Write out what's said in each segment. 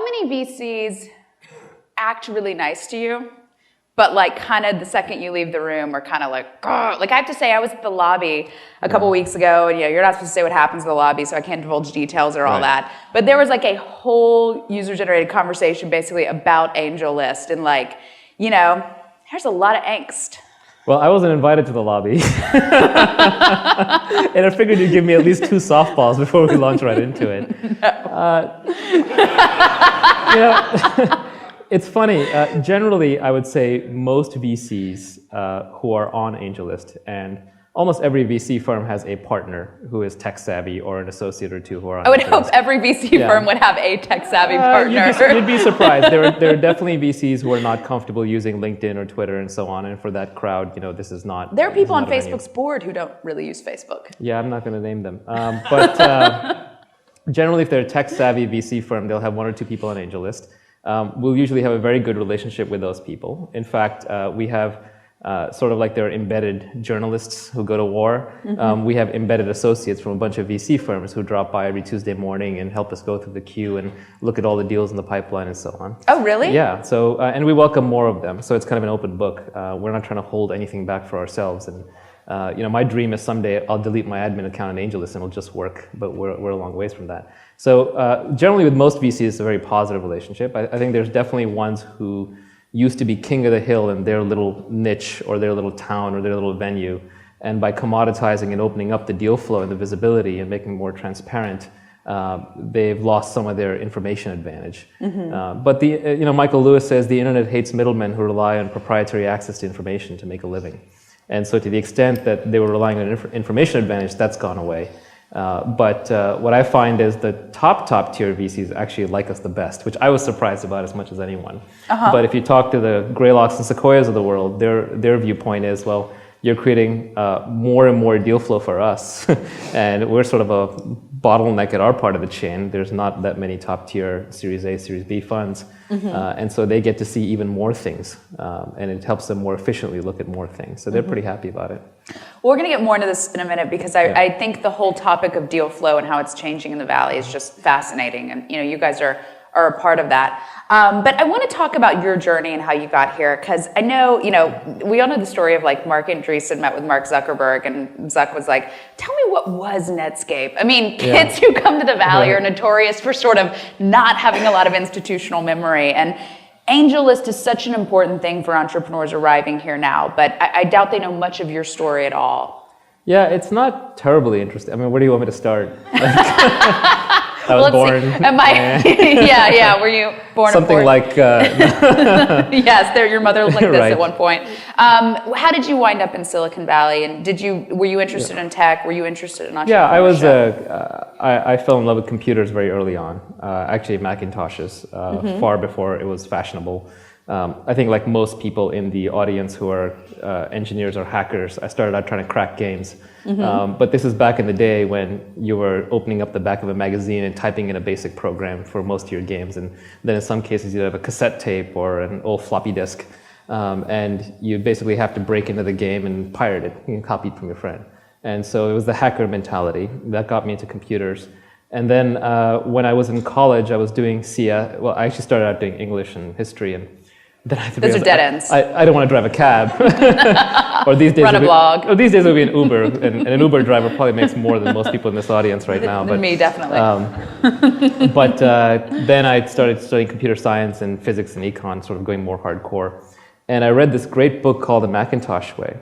many VCs act really nice to you, but like kind of the second you leave the room are kind of like, grr. Like I have to say, I was at the lobby a couple weeks ago, and you're not supposed to say what happens in the lobby, so I can't divulge details or all that. But there was like a whole user-generated conversation basically about AngelList, and like, there's a lot of angst. Well, I wasn't invited to the lobby. And I figured you'd give me at least 2 softballs before we launch right into it. No. It's funny. Generally, I would say most VCs who are on AngelList, and almost every VC firm has a partner who is tech savvy or an associate or two who are on I would AngelList. hope every VC firm would have a tech savvy partner. You'd be surprised. There are definitely VCs who are not comfortable using LinkedIn or Twitter and so on. And for that crowd, this is not. There are people on Facebook's board who don't really use Facebook. Yeah, I'm not going to name them. But generally, if they're a tech savvy VC firm, they'll have 1 or 2 people on AngelList. We'll usually have a very good relationship with those people. In fact, we have sort of like there are embedded journalists who go to war. We have embedded associates from a bunch of VC firms who drop by every Tuesday morning and help us go through the queue and look at all the deals in the pipeline and so on. Oh, really? Yeah. So, and we welcome more of them. So it's kind of an open book. We're not trying to hold anything back for ourselves. And my dream is someday I'll delete my admin account on AngelList and it'll just work. But we're a long ways from that. So generally with most VCs, it's a very positive relationship. I think there's definitely ones who used to be king of the hill in their little niche or their little town or their little venue. And by commoditizing and opening up the deal flow and the visibility and making it more transparent, they've lost some of their information advantage. But Michael Lewis says the internet hates middlemen who rely on proprietary access to information to make a living. And so to the extent that they were relying on information advantage, that's gone away. But what I find is the top tier VCs actually like us the best, which I was surprised about as much as anyone. But if you talk to the Greylocks and Sequoias of the world, their viewpoint is, well, you're creating more and more deal flow for us. And we're sort of a bottleneck at our part of the chain. There's not that many top tier Series A, Series B funds. And so they get to see even more things. And it helps them more efficiently look at more things. So they're pretty happy about it. Well, we're going to get more into this in a minute because I think the whole topic of deal flow and how it's changing in the Valley is just fascinating. And, you guys are a part of that. But I want to talk about your journey and how you got here, because I know, we all know the story of like Mark Andreessen met with Mark Zuckerberg, and Zuck was like, tell me what was Netscape? I mean, kids who come to the Valley are notorious for sort of not having a lot of institutional memory. And AngelList is such an important thing for entrepreneurs arriving here now, but I doubt they know much of your story at all. Yeah, it's not terribly interesting. I mean, where do you want me to start? I was born. Were you born? Something like. Yes, your mother looked like this Right. at one point. How did you wind up in Silicon Valley? And were you interested in tech? Were you interested in entrepreneurship? Yeah, I was. I fell in love with computers very early on. Actually, Macintoshes, far before it was fashionable. I think like most people in the audience who are engineers or hackers, I started out trying to crack games. But this is back in the day when you were opening up the back of a magazine and typing in a basic program for most of your games. And then in some cases you'd have a cassette tape or an old floppy disk. And you basically have to break into the game and pirate it. You can copy it from your friend. And so it was the hacker mentality that got me into computers. And then when I was in college, I was doing CS. Well, I actually started out doing English and history, and then I Those are dead ends. I don't want to drive a cab. Or these days run a blog. Or these days it would be an Uber, and an Uber driver probably makes more than most people in this audience right now. Than me, definitely. But then I started studying computer science and physics and econ, sort of going more hardcore. And I read this great book called The Macintosh Way,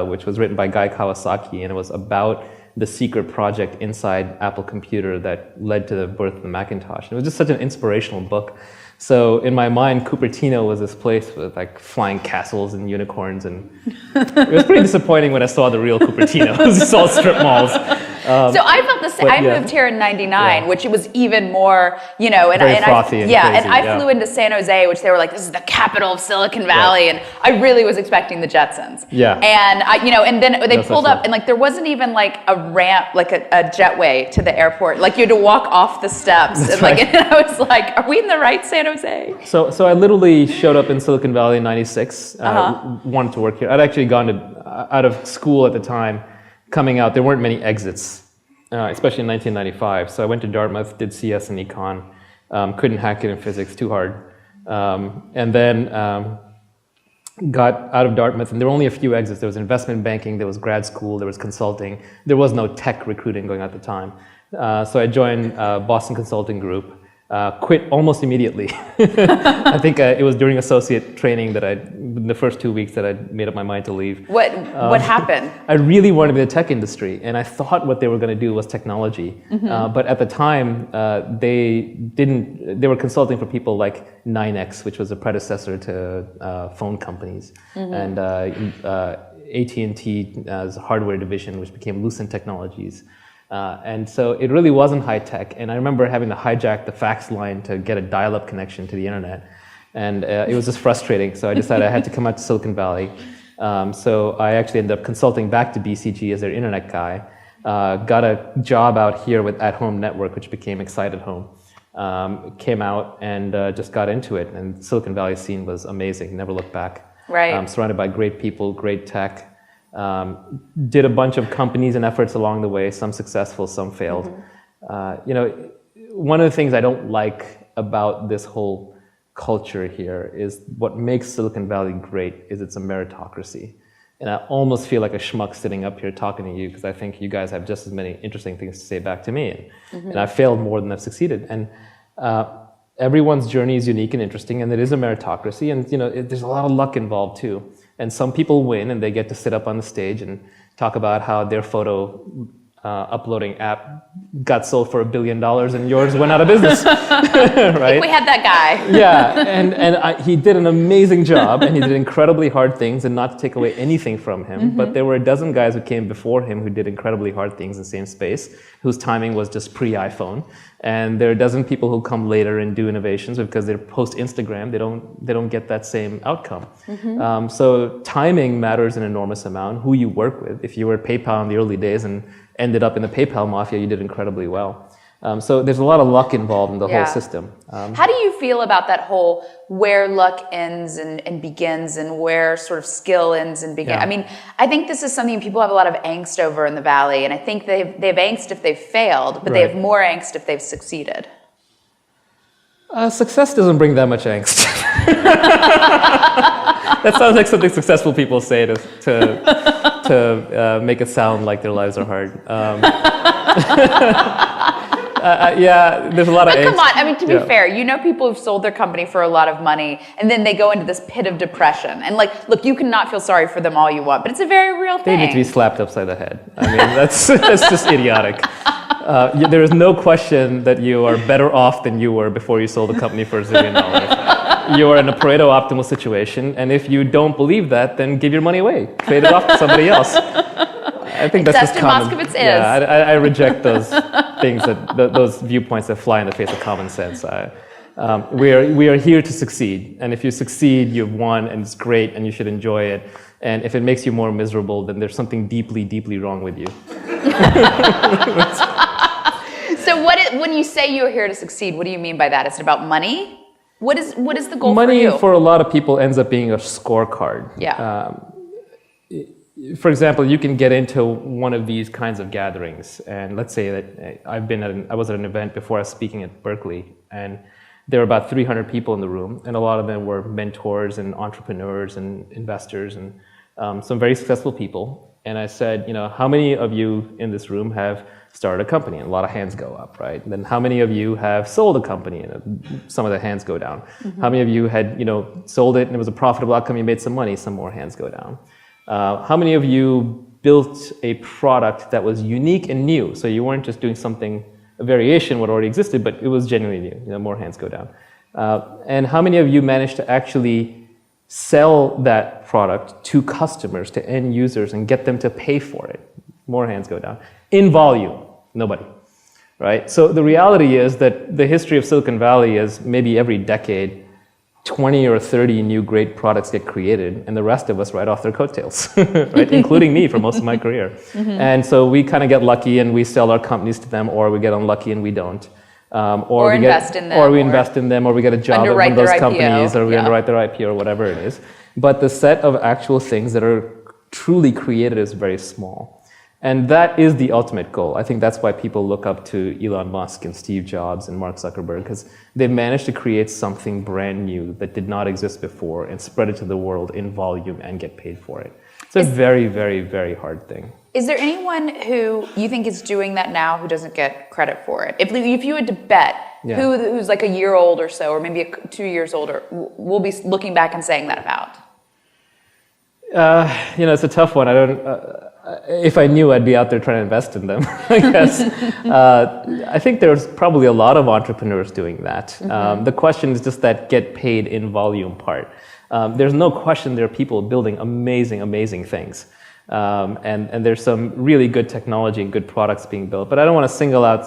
which was written by Guy Kawasaki, and it was about the secret project inside Apple Computer that led to the birth of the Macintosh. And it was just such an inspirational book. So in my mind, Cupertino was this place with like flying castles and unicorns, and it was pretty disappointing when I saw the real Cupertino. It was all strip malls. So I felt the same. I moved here in '99, which it was even more, and very frothy and crazy, and I flew into San Jose, which they were like, this is the capital of Silicon Valley, and I really was expecting the Jetsons. Yeah. And and then they pulled up, and like there wasn't even like a ramp, like a jetway to the airport. Like you had to walk off the steps, and I was like, are we in the right San Jose? So I literally showed up in Silicon Valley in '96. Wanted to work here. I'd actually gone out of school at the time. Coming out, there weren't many exits, especially in 1995. So I went to Dartmouth, did CS and econ, Couldn't hack it in physics, too hard. And then got out of Dartmouth, and there were only a few exits. There was investment banking, there was grad school, there was consulting. There was no tech recruiting going at the time. So I joined Boston Consulting Group, quit almost immediately. I think it was during associate training that in the first 2 weeks that I made up my mind to leave. What happened? I really wanted to be in the tech industry, and I thought what they were going to do was technology. But at the time, they were consulting for people like 9X, which was a predecessor to phone companies, and AT&T as a hardware division, which became Lucent Technologies. And so it really wasn't high tech. And I remember having to hijack the fax line to get a dial-up connection to the internet. And it was just frustrating. So I decided I had to come out to Silicon Valley. So I actually ended up consulting back to BCG as their internet guy. Got a job out here with At Home Network, which became Excited Home. Came out and just got into it. And Silicon Valley scene was amazing. Never looked back. Right. Surrounded by great people, great tech. Did a bunch of companies and efforts along the way, some successful, some failed. One of the things I don't like about this whole culture here is what makes Silicon Valley great is it's a meritocracy. And I almost feel like a schmuck sitting up here talking to you because I think you guys have just as many interesting things to say back to me. And I've failed more than I've succeeded. And everyone's journey is unique and interesting, and it is a meritocracy. And there's a lot of luck involved too. And some people win and they get to sit up on the stage and talk about how their photo uploading app got sold for $1 billion and yours went out of business. Right? I think we had that guy. Yeah, and he did an amazing job and he did incredibly hard things, and not to take away anything from him, but there were a dozen guys who came before him who did incredibly hard things in the same space, whose timing was just pre-iPhone. And there are a dozen people who come later and do innovations because they're post-Instagram, they don't get that same outcome. So timing matters an enormous amount, who you work with. If you were at PayPal in the early days and ended up in the PayPal mafia, you did incredibly well. So there's a lot of luck involved in the whole system. How do you feel about that whole where luck ends and begins and where sort of skill ends and begins? Yeah. I mean, I think this is something people have a lot of angst over in the Valley, and I think they have angst if they've failed, but they have more angst if they've succeeded. Success doesn't bring that much angst. That sounds like something successful people say to make it sound like their lives are hard. Yeah, there's a lot of angst. Come on, I mean, to be fair, people who've sold their company for a lot of money, and then they go into this pit of depression. And look, you cannot feel sorry for them all you want, but it's a very real thing. They need to be slapped upside the head. I mean, that's just idiotic. There is no question that you are better off than you were before you sold the company for $1 zillion. You are in a Pareto optimal situation, and if you don't believe that, then give your money away. Trade it off to somebody else. I think that's just common. Moskowitz is. Yeah, I reject those things, those viewpoints that fly in the face of common sense. We are here to succeed, and if you succeed, you've won, and it's great, and you should enjoy it. And if it makes you more miserable, then there's something deeply, deeply wrong with you. So when you say you're here to succeed, what do you mean by that? Is it about money? What is the goal money for you? For a lot of people ends up being a scorecard. Yeah. For example, you can get into one of these kinds of gatherings, and let's say that I was at an event before I was speaking at Berkeley, and there were about 300 people in the room, and a lot of them were mentors and entrepreneurs and investors and some very successful people. And I said, how many of you in this room have started a company? And a lot of hands go up, right? And then how many of you have sold a company? And some of the hands go down. How many of you had, sold it and it was a profitable outcome, you made some money? Some more hands go down. How many of you built a product that was unique and new? So you weren't just doing something, a variation of what already existed, but it was genuinely new. More hands go down. And how many of you managed to actually sell that product to customers, to end users, and get them to pay for it? More hands go down. In volume, nobody, right? So the reality is that the history of Silicon Valley is maybe every decade, 20 or 30 new great products get created, and the rest of us ride off their coattails, right? Including me for most of my career. And so we kind of get lucky and we sell our companies to them, or we get unlucky and we don't. Or we invest in them, or we get a job at one of those companies, or we underwrite their IPO, or whatever it is. But the set of actual things that are truly created is very small. And that is the ultimate goal. I think that's why people look up to Elon Musk and Steve Jobs and Mark Zuckerberg, because they've managed to create something brand new that did not exist before and spread it to the world in volume and get paid for it. It's a very, very, very hard thing. Is there anyone who you think is doing that now who doesn't get credit for it? If you had to bet, who's like a year old or so, or maybe 2 years older, will be looking back and saying that about? It's a tough one. I don't. If I knew, I'd be out there trying to invest in them, I guess. I think there's probably a lot of entrepreneurs doing that. The question is just that get paid in volume part. There's no question there are people building amazing, amazing things. And there's some really good technology and good products being built. But I don't want to single out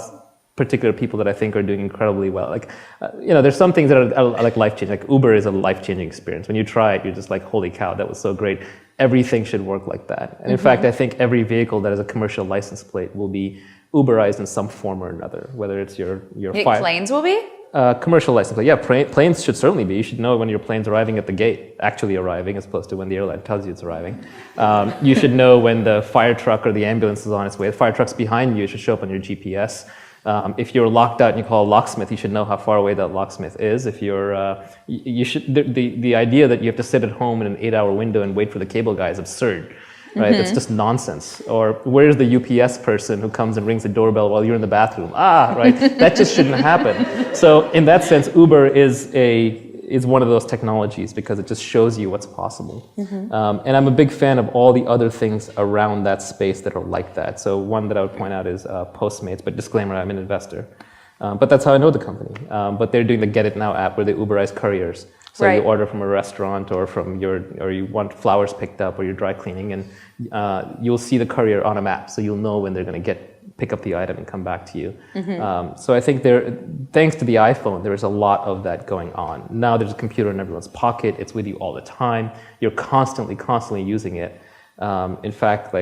particular people that I think are doing incredibly well. Like, there's some things that are like life-changing. Like Uber is a life-changing experience. When you try it, you're just like, holy cow, that was so great. Everything should work like that. And in fact, I think every vehicle that has a commercial license plate will be Uberized in some form or another, whether it's your planes will be? Commercial license plate. Yeah, planes should certainly be. You should know when your plane's arriving at the gate, actually arriving, as opposed to when the airline tells you it's arriving. You should know when the fire truck or the ambulance is on its way. The fire truck's behind you, it should show up on your GPS. If you're locked out and you call a locksmith, you should know how far away that locksmith is. If you're, the idea that you have to sit at home in an 8-hour window and wait for the cable guy is absurd, right? That's just nonsense. Or where's the UPS person who comes and rings the doorbell while you're in the bathroom? Right? That just shouldn't happen. So in that sense, Uber is one of those technologies because it just shows you what's possible. And I'm a big fan of all the other things around that space that are like that. So one that I would point out is Postmates, but disclaimer, I'm an investor. But that's how I know the company. But they're doing the Get It Now app where they Uberize couriers. So you order from a restaurant or or you want flowers picked up or you're dry cleaning, and you'll see the courier on a map, so you'll know when they're going to pick up the item and come back to you. So I think thanks to the iPhone, there is a lot of that going on. Now there's a computer in everyone's pocket. It's with you all the time. You're constantly using it. In fact,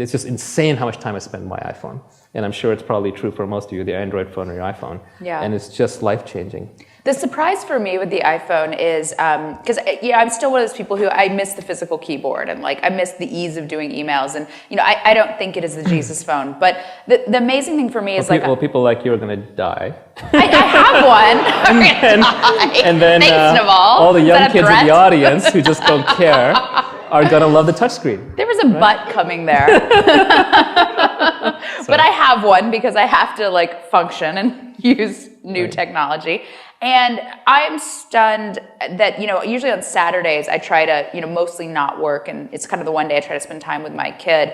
it's just insane how much time I spend on my iPhone. And I'm sure it's probably true for most of you, the Android phone or your iPhone. Yeah. And it's just life-changing. The surprise for me with the iPhone is, because I'm still one of those people who I miss the physical keyboard and I miss the ease of doing emails. And I don't think it is the Jesus phone. But the amazing thing for me is people like you are going to die. I have one. And then Thanks, Naval. All the young kids in the audience who just don't care are going to love the touchscreen. There was a butt coming there. But I have one because I have to function and use new technology. And I'm stunned that, usually on Saturdays I try to, mostly not work, and it's kind of the one day I try to spend time with my kid.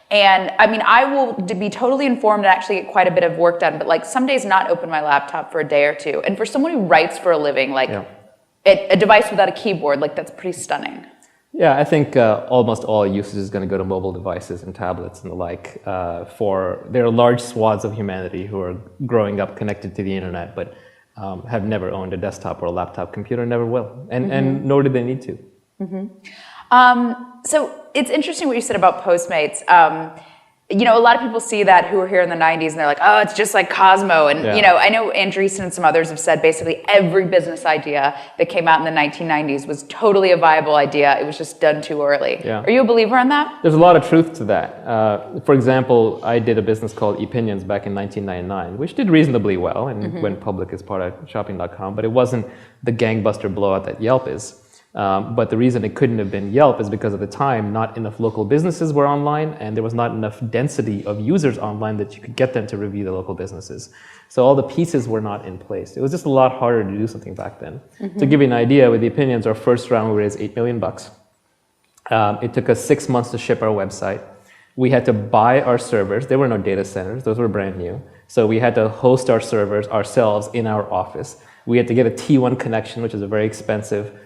And I will be totally informed and actually get quite a bit of work done, but some days not open my laptop for a day or two. And for someone who writes for a living, a device without a keyboard, that's pretty stunning. Yeah, I think almost all usage is going to go to mobile devices and tablets and the like. There are large swaths of humanity who are growing up connected to the internet, but have never owned a desktop or a laptop computer, never will, and nor do they need to. So it's interesting what you said about Postmates. A lot of people see that who were here in the 90s and they're like, oh, it's just like Cosmo. And, I know Andreessen and some others have said basically every business idea that came out in the 1990s was totally a viable idea. It was just done too early. Yeah. Are you a believer in that? There's a lot of truth to that. For example, I did a business called Opinions back in 1999, which did reasonably well and went public as part of shopping.com, but it wasn't the gangbuster blowout that Yelp is. But the reason it couldn't have been Yelp is because at the time, not enough local businesses were online, and there was not enough density of users online that you could get them to review the local businesses. So all the pieces were not in place. It was just a lot harder to do something back then. To give you an idea, with the Opinions, our first round, we raised $8 million. It took us 6 months to ship our website. We had to buy our servers. There were no data centers. Those were brand new. So we had to host our servers ourselves in our office. We had to get a T1 connection, which is a very expensive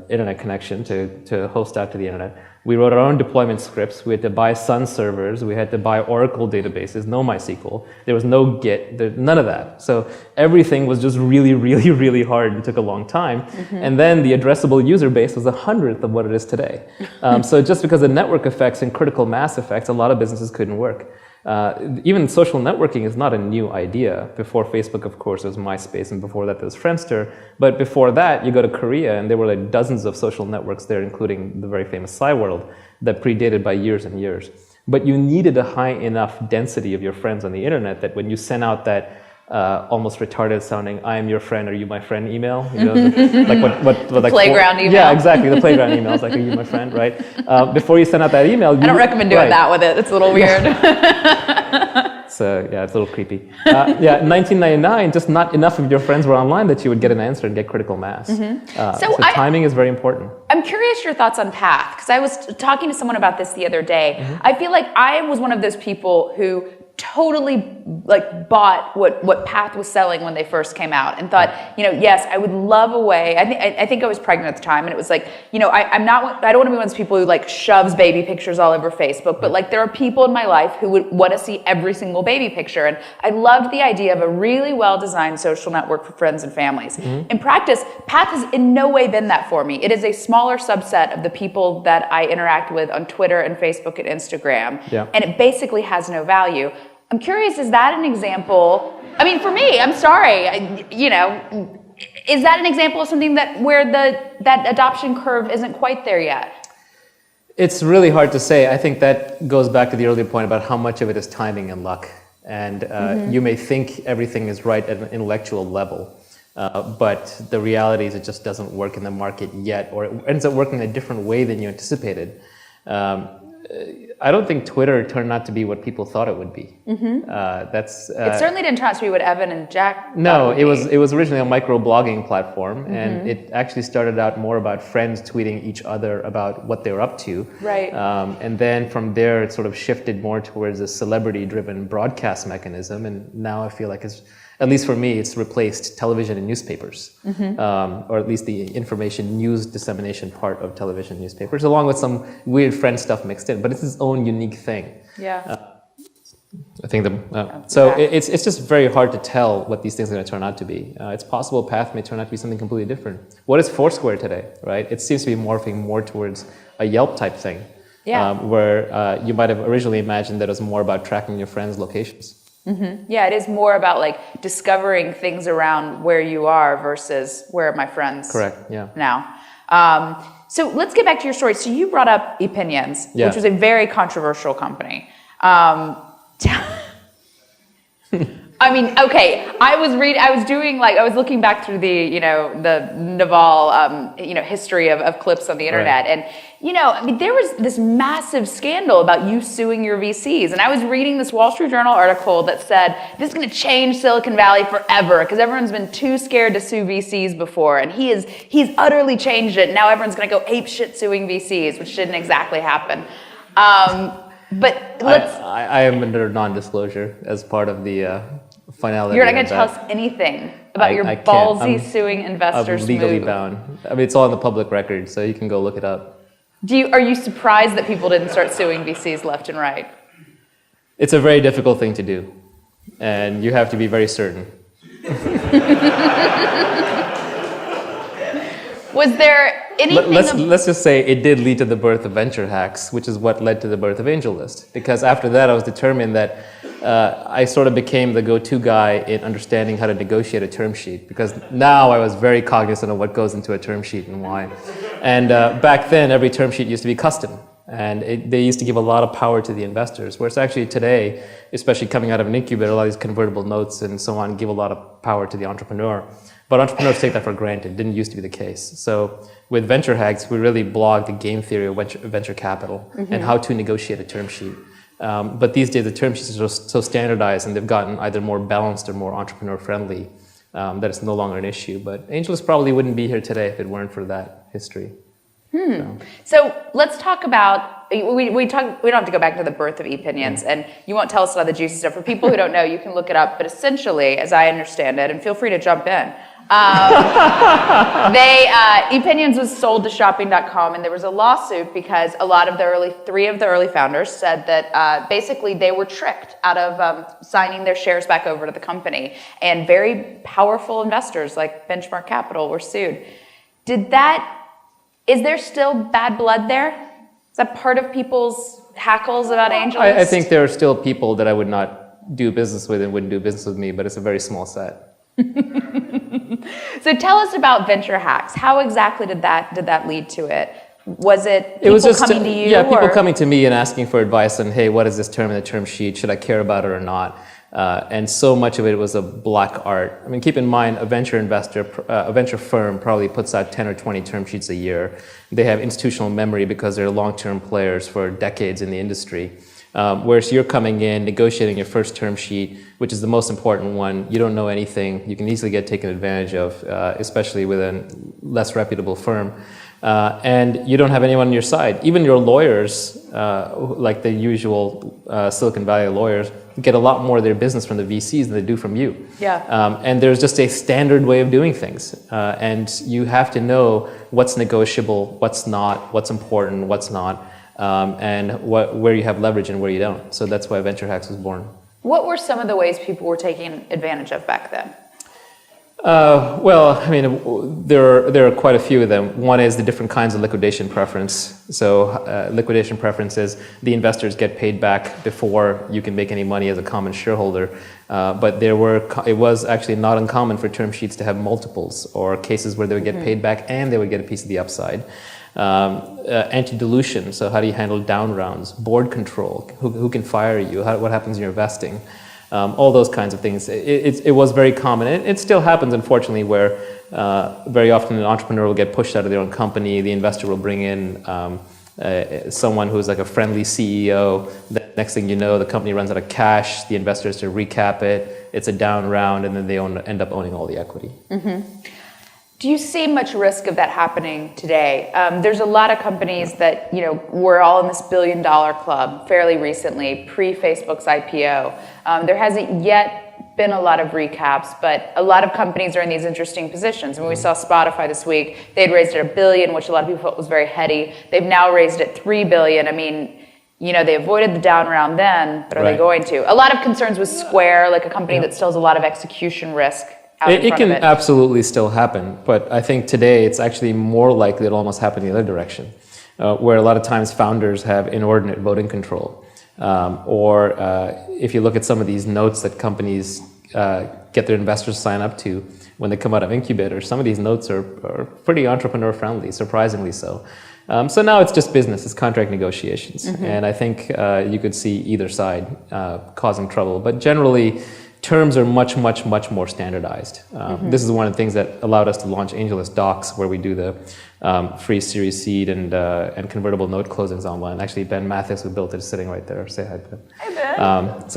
internet connection to host out to the internet. We wrote our own deployment scripts. We had to buy Sun servers. We had to buy Oracle databases, no MySQL. There was no Git, none of that. So everything was just really, really, really hard and took a long time. And then the addressable user base was 1/100th of what it is today. So just because of network effects and critical mass effects, a lot of businesses couldn't work. Even social networking is not a new idea. Before Facebook, of course, there was MySpace, and before that there was Friendster. But before that, you go to Korea, and there were like dozens of social networks there, including the very famous Cyworld, that predated by years and years. But you needed a high enough density of your friends on the internet that when you sent out that almost retarded sounding "I am your friend, are you my friend" email, you know, like what like playground email. Yeah, exactly, the playground email. It's like, "Are you my friend?" Right? Before you send out that email, I don't recommend doing that with it. It's a little weird. So yeah, it's a little creepy. Yeah, in 1999, just not enough of your friends were online that you would get an answer and get critical mass. So timing is very important. I'm curious your thoughts on Path, because I was talking to someone about this the other day. I feel like I was one of those people who totally like bought what Path was selling when they first came out and thought, you know, yes, I would love a way. I think I was pregnant at the time, and it was like, you know, I don't want to be one of those people who like shoves baby pictures all over Facebook, but like there are people in my life who would want to see every single baby picture, and I loved the idea of a really well-designed social network for friends and families. In practice, Path has in no way been that for me. It is a smaller subset of the people that I interact with on Twitter and Facebook and Instagram, and it basically has no value. I'm curious, is that an example? I mean, for me, I'm sorry, you know, is that an example of something that where that adoption curve isn't quite there yet? It's really hard to say. I think that goes back to the earlier point about how much of it is timing and luck. And you may think everything is right at an intellectual level, but the reality is it just doesn't work in the market yet, or it ends up working a different way than you anticipated. I don't think Twitter turned out to be what people thought it would be. It certainly didn't turn out to be what Evan and Jack. No, it was originally a micro-blogging platform, and it actually started out more about friends tweeting each other about what they were up to. Right. And then from there, it sort of shifted more towards a celebrity-driven broadcast mechanism, and now I feel like it's, at least for me, it's replaced television and newspapers, or at least the information news dissemination part of television and newspapers, along with some weird friend stuff mixed in. But it's its own unique thing. Yeah. I think it's just very hard to tell what these things are going to turn out to be. It's possible Path may turn out to be something completely different. What is Foursquare today, right? It seems to be morphing more towards a Yelp type thing, where you might have originally imagined that it was more about tracking your friends' locations. Yeah, it is more about like discovering things around where you are versus where are my friends. Correct. Yeah. Now, so let's get back to your story. So you brought up Opinions, which was a very controversial company. I mean, okay, I was looking back through the Naval, history of clips on the internet. And, I mean, there was this massive scandal about you suing your VCs. And I was reading this Wall Street Journal article that said, this is going to change Silicon Valley forever because everyone's been too scared to sue VCs before. And he's utterly changed it. Now everyone's going to go ape shit suing VCs, which didn't exactly happen. But let's... I am under non-disclosure as part of the finality. You're not going to tell us anything about your ballsy suing investors I'm legally move. bound. I mean, it's all in the public record, so you can go look it up. Are you surprised that people didn't start suing VCs left and right? It's a very difficult thing to do, and you have to be very certain. Was there anything... Let's just say it did lead to the birth of Venture Hacks, which is what led to the birth of AngelList. Because after that, I was determined that I sort of became the go-to guy in understanding how to negotiate a term sheet. Because now I was very cognizant of what goes into a term sheet and why. And back then, every term sheet used to be custom. And they used to give a lot of power to the investors. Whereas actually today, especially coming out of an incubator, a lot of these convertible notes and so on give a lot of power to the entrepreneur. But entrepreneurs take that for granted. It didn't used to be the case. So with Venture Hacks, we really blogged the game theory of venture capital and how to negotiate a term sheet. But these days, the term sheets are so standardized and they've gotten either more balanced or more entrepreneur-friendly that it's no longer an issue. But AngelList probably wouldn't be here today if it weren't for that history. So let's talk about, we don't have to go back to the birth of Opinions, and you won't tell us all the juicy stuff. For people who don't know, you can look it up, but essentially, as I understand it, and feel free to jump in, Opinions was sold to shopping.com, and there was a lawsuit because a lot of three of the early founders said that basically they were tricked out of signing their shares back over to the company, and very powerful investors like Benchmark Capital were sued. Is there still bad blood there? Is that part of people's hackles about AngelList? I think there are still people that I would not do business with and wouldn't do business with me, but it's a very small set. So tell us about Venture Hacks. How exactly did that lead to it? Was it people coming to you? Yeah, people coming to me and asking for advice on, hey, what is this term in the term sheet? Should I care about it or not? And so much of it was a black art. I mean, keep in mind, a venture firm probably puts out 10 or 20 term sheets a year. They have institutional memory because they're long-term players for decades in the industry. Whereas you're coming in, negotiating your first term sheet, which is the most important one. You don't know anything. You can easily get taken advantage of, especially with a less reputable firm. And you don't have anyone on your side. Even your lawyers, like the usual Silicon Valley lawyers, get a lot more of their business from the VCs than they do from you. Yeah. And there's just a standard way of doing things. And you have to know what's negotiable, what's not, what's important, what's not, and where you have leverage and where you don't. So that's why Venture Hacks was born. What were some of the ways people were taking advantage of back then? Well, I mean, there are quite a few of them. One is the different kinds of liquidation preference. So liquidation preference is the investors get paid back before you can make any money as a common shareholder. But it was actually not uncommon for term sheets to have multiples or cases where they would get paid back and they would get a piece of the upside. Anti-dilution, so how do you handle down rounds? Board control, who can fire you? What happens in your vesting? All those kinds of things. It was very common. It still happens, unfortunately, where very often an entrepreneur will get pushed out of their own company. The investor will bring in someone who's like a friendly CEO. The next thing you know, the company runs out of cash. The investor has to recap it. It's a down round, and then they end up owning all the equity. Mm-hmm. Do you see much risk of that happening today? There's a lot of companies that, were all in this $1 billion club fairly recently, pre-Facebook's IPO. There hasn't yet been a lot of recaps, but a lot of companies are in these interesting positions. And we saw Spotify this week. They'd raised it $1 billion, which a lot of people thought was very heady. They've now raised it $3 billion. I mean, they avoided the down round then, but are they going to? A lot of concerns with Square, like a company that still has a lot of execution risk. It can absolutely still happen, but I think today it's actually more likely it'll almost happen the other direction, where a lot of times founders have inordinate voting control. Or if you look at some of these notes that companies get their investors to sign up to when they come out of Incubators, some of these notes are pretty entrepreneur friendly, surprisingly so. So now it's just business, it's contract negotiations. Mm-hmm. And I think you could see either side causing trouble, but generally, terms are much, much, much more standardized. This is one of the things that allowed us to launch AngelList Docs, where we do the free Series Seed and convertible note closings online. Actually, Ben Mathis, who built it, is sitting right there. Say hi, Ben. Hi,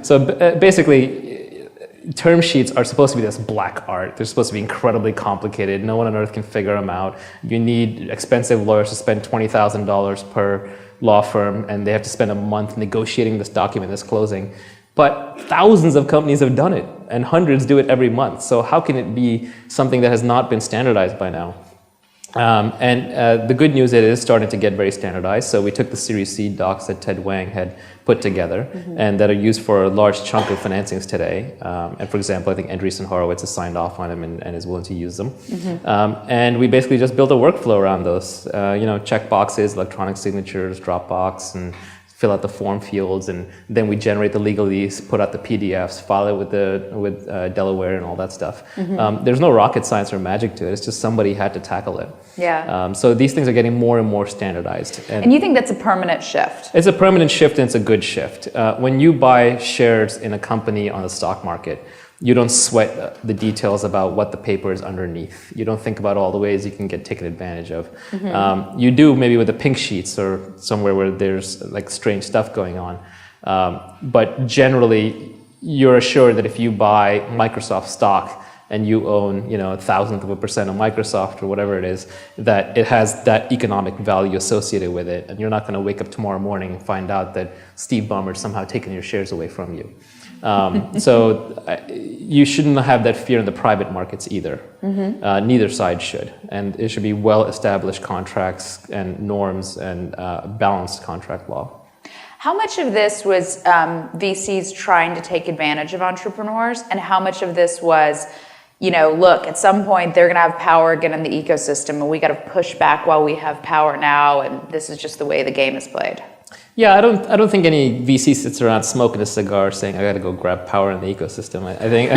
Ben. Basically, term sheets are supposed to be this black art. They're supposed to be incredibly complicated. No one on earth can figure them out. You need expensive lawyers to spend $20,000 per law firm, and they have to spend a month negotiating this document, this closing. But thousands of companies have done it, and hundreds do it every month. So how can it be something that has not been standardized by now? The good news is it is starting to get very standardized. So we took the Series C docs that Ted Wang had put together and that are used for a large chunk of financings today. And for example, I think Andreessen Horowitz has signed off on them and is willing to use them. And we basically just built a workflow around those. Check boxes, electronic signatures, Dropbox, and fill out the form fields, and then we generate the legalese, put out the PDFs, file it with Delaware and all that stuff. There's no rocket science or magic to it. It's just somebody had to tackle it. Yeah. So these things are getting more and more standardized. And you think that's a permanent shift? It's a permanent shift, and it's a good shift. When you buy shares in a company on the stock market, you don't sweat the details about what the paper is underneath. You don't think about all the ways you can get taken advantage of. You do maybe with the pink sheets or somewhere where there's like strange stuff going on. But generally, you're assured that if you buy Microsoft stock and you own, 0.1% of Microsoft or whatever it is, that it has that economic value associated with it, and you're not going to wake up tomorrow morning and find out that Steve Ballmer's somehow taken your shares away from you. So you shouldn't have that fear in the private markets either. Neither side should. And it should be well-established contracts and norms and balanced contract law. How much of this was VCs trying to take advantage of entrepreneurs, and how much of this was, look, at some point they're going to have power again in the ecosystem, and we got to push back while we have power now, and this is just the way the game is played? Yeah, I don't think any VC sits around smoking a cigar saying, I got to go grab power in the ecosystem. I think.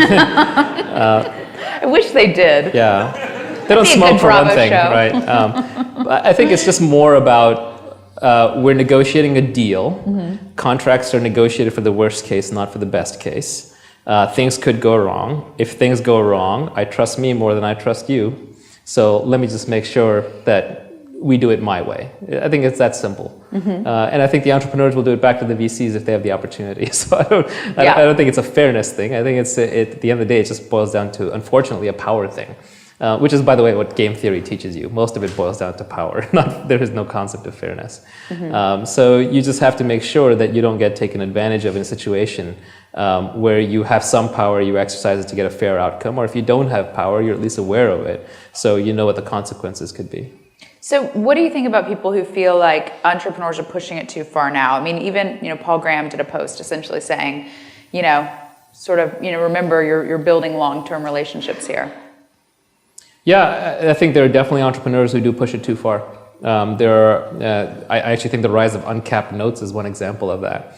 I wish they did. Yeah. They don't smoke for one thing, right? I think it's just more about we're negotiating a deal. Contracts are negotiated for the worst case, not for the best case. Things could go wrong. If things go wrong, I trust me more than I trust you. So let me just make sure that we do it my way. I think it's that simple. And I think the entrepreneurs will do it back to the VCs if they have the opportunity. So I don't think it's a fairness thing. I think at the end of the day, it just boils down to, unfortunately, a power thing. Which is, by the way, what game theory teaches you. Most of it boils down to power. There is no concept of fairness. So you just have to make sure that you don't get taken advantage of in a situation where you have some power, you exercise it to get a fair outcome, or if you don't have power, you're at least aware of it, so you know what the consequences could be. So what do you think about people who feel like entrepreneurs are pushing it too far now? I mean, even, Paul Graham did a post essentially saying, remember you're building long-term relationships here. Yeah, I think there are definitely entrepreneurs who do push it too far. I actually think the rise of uncapped notes is one example of that.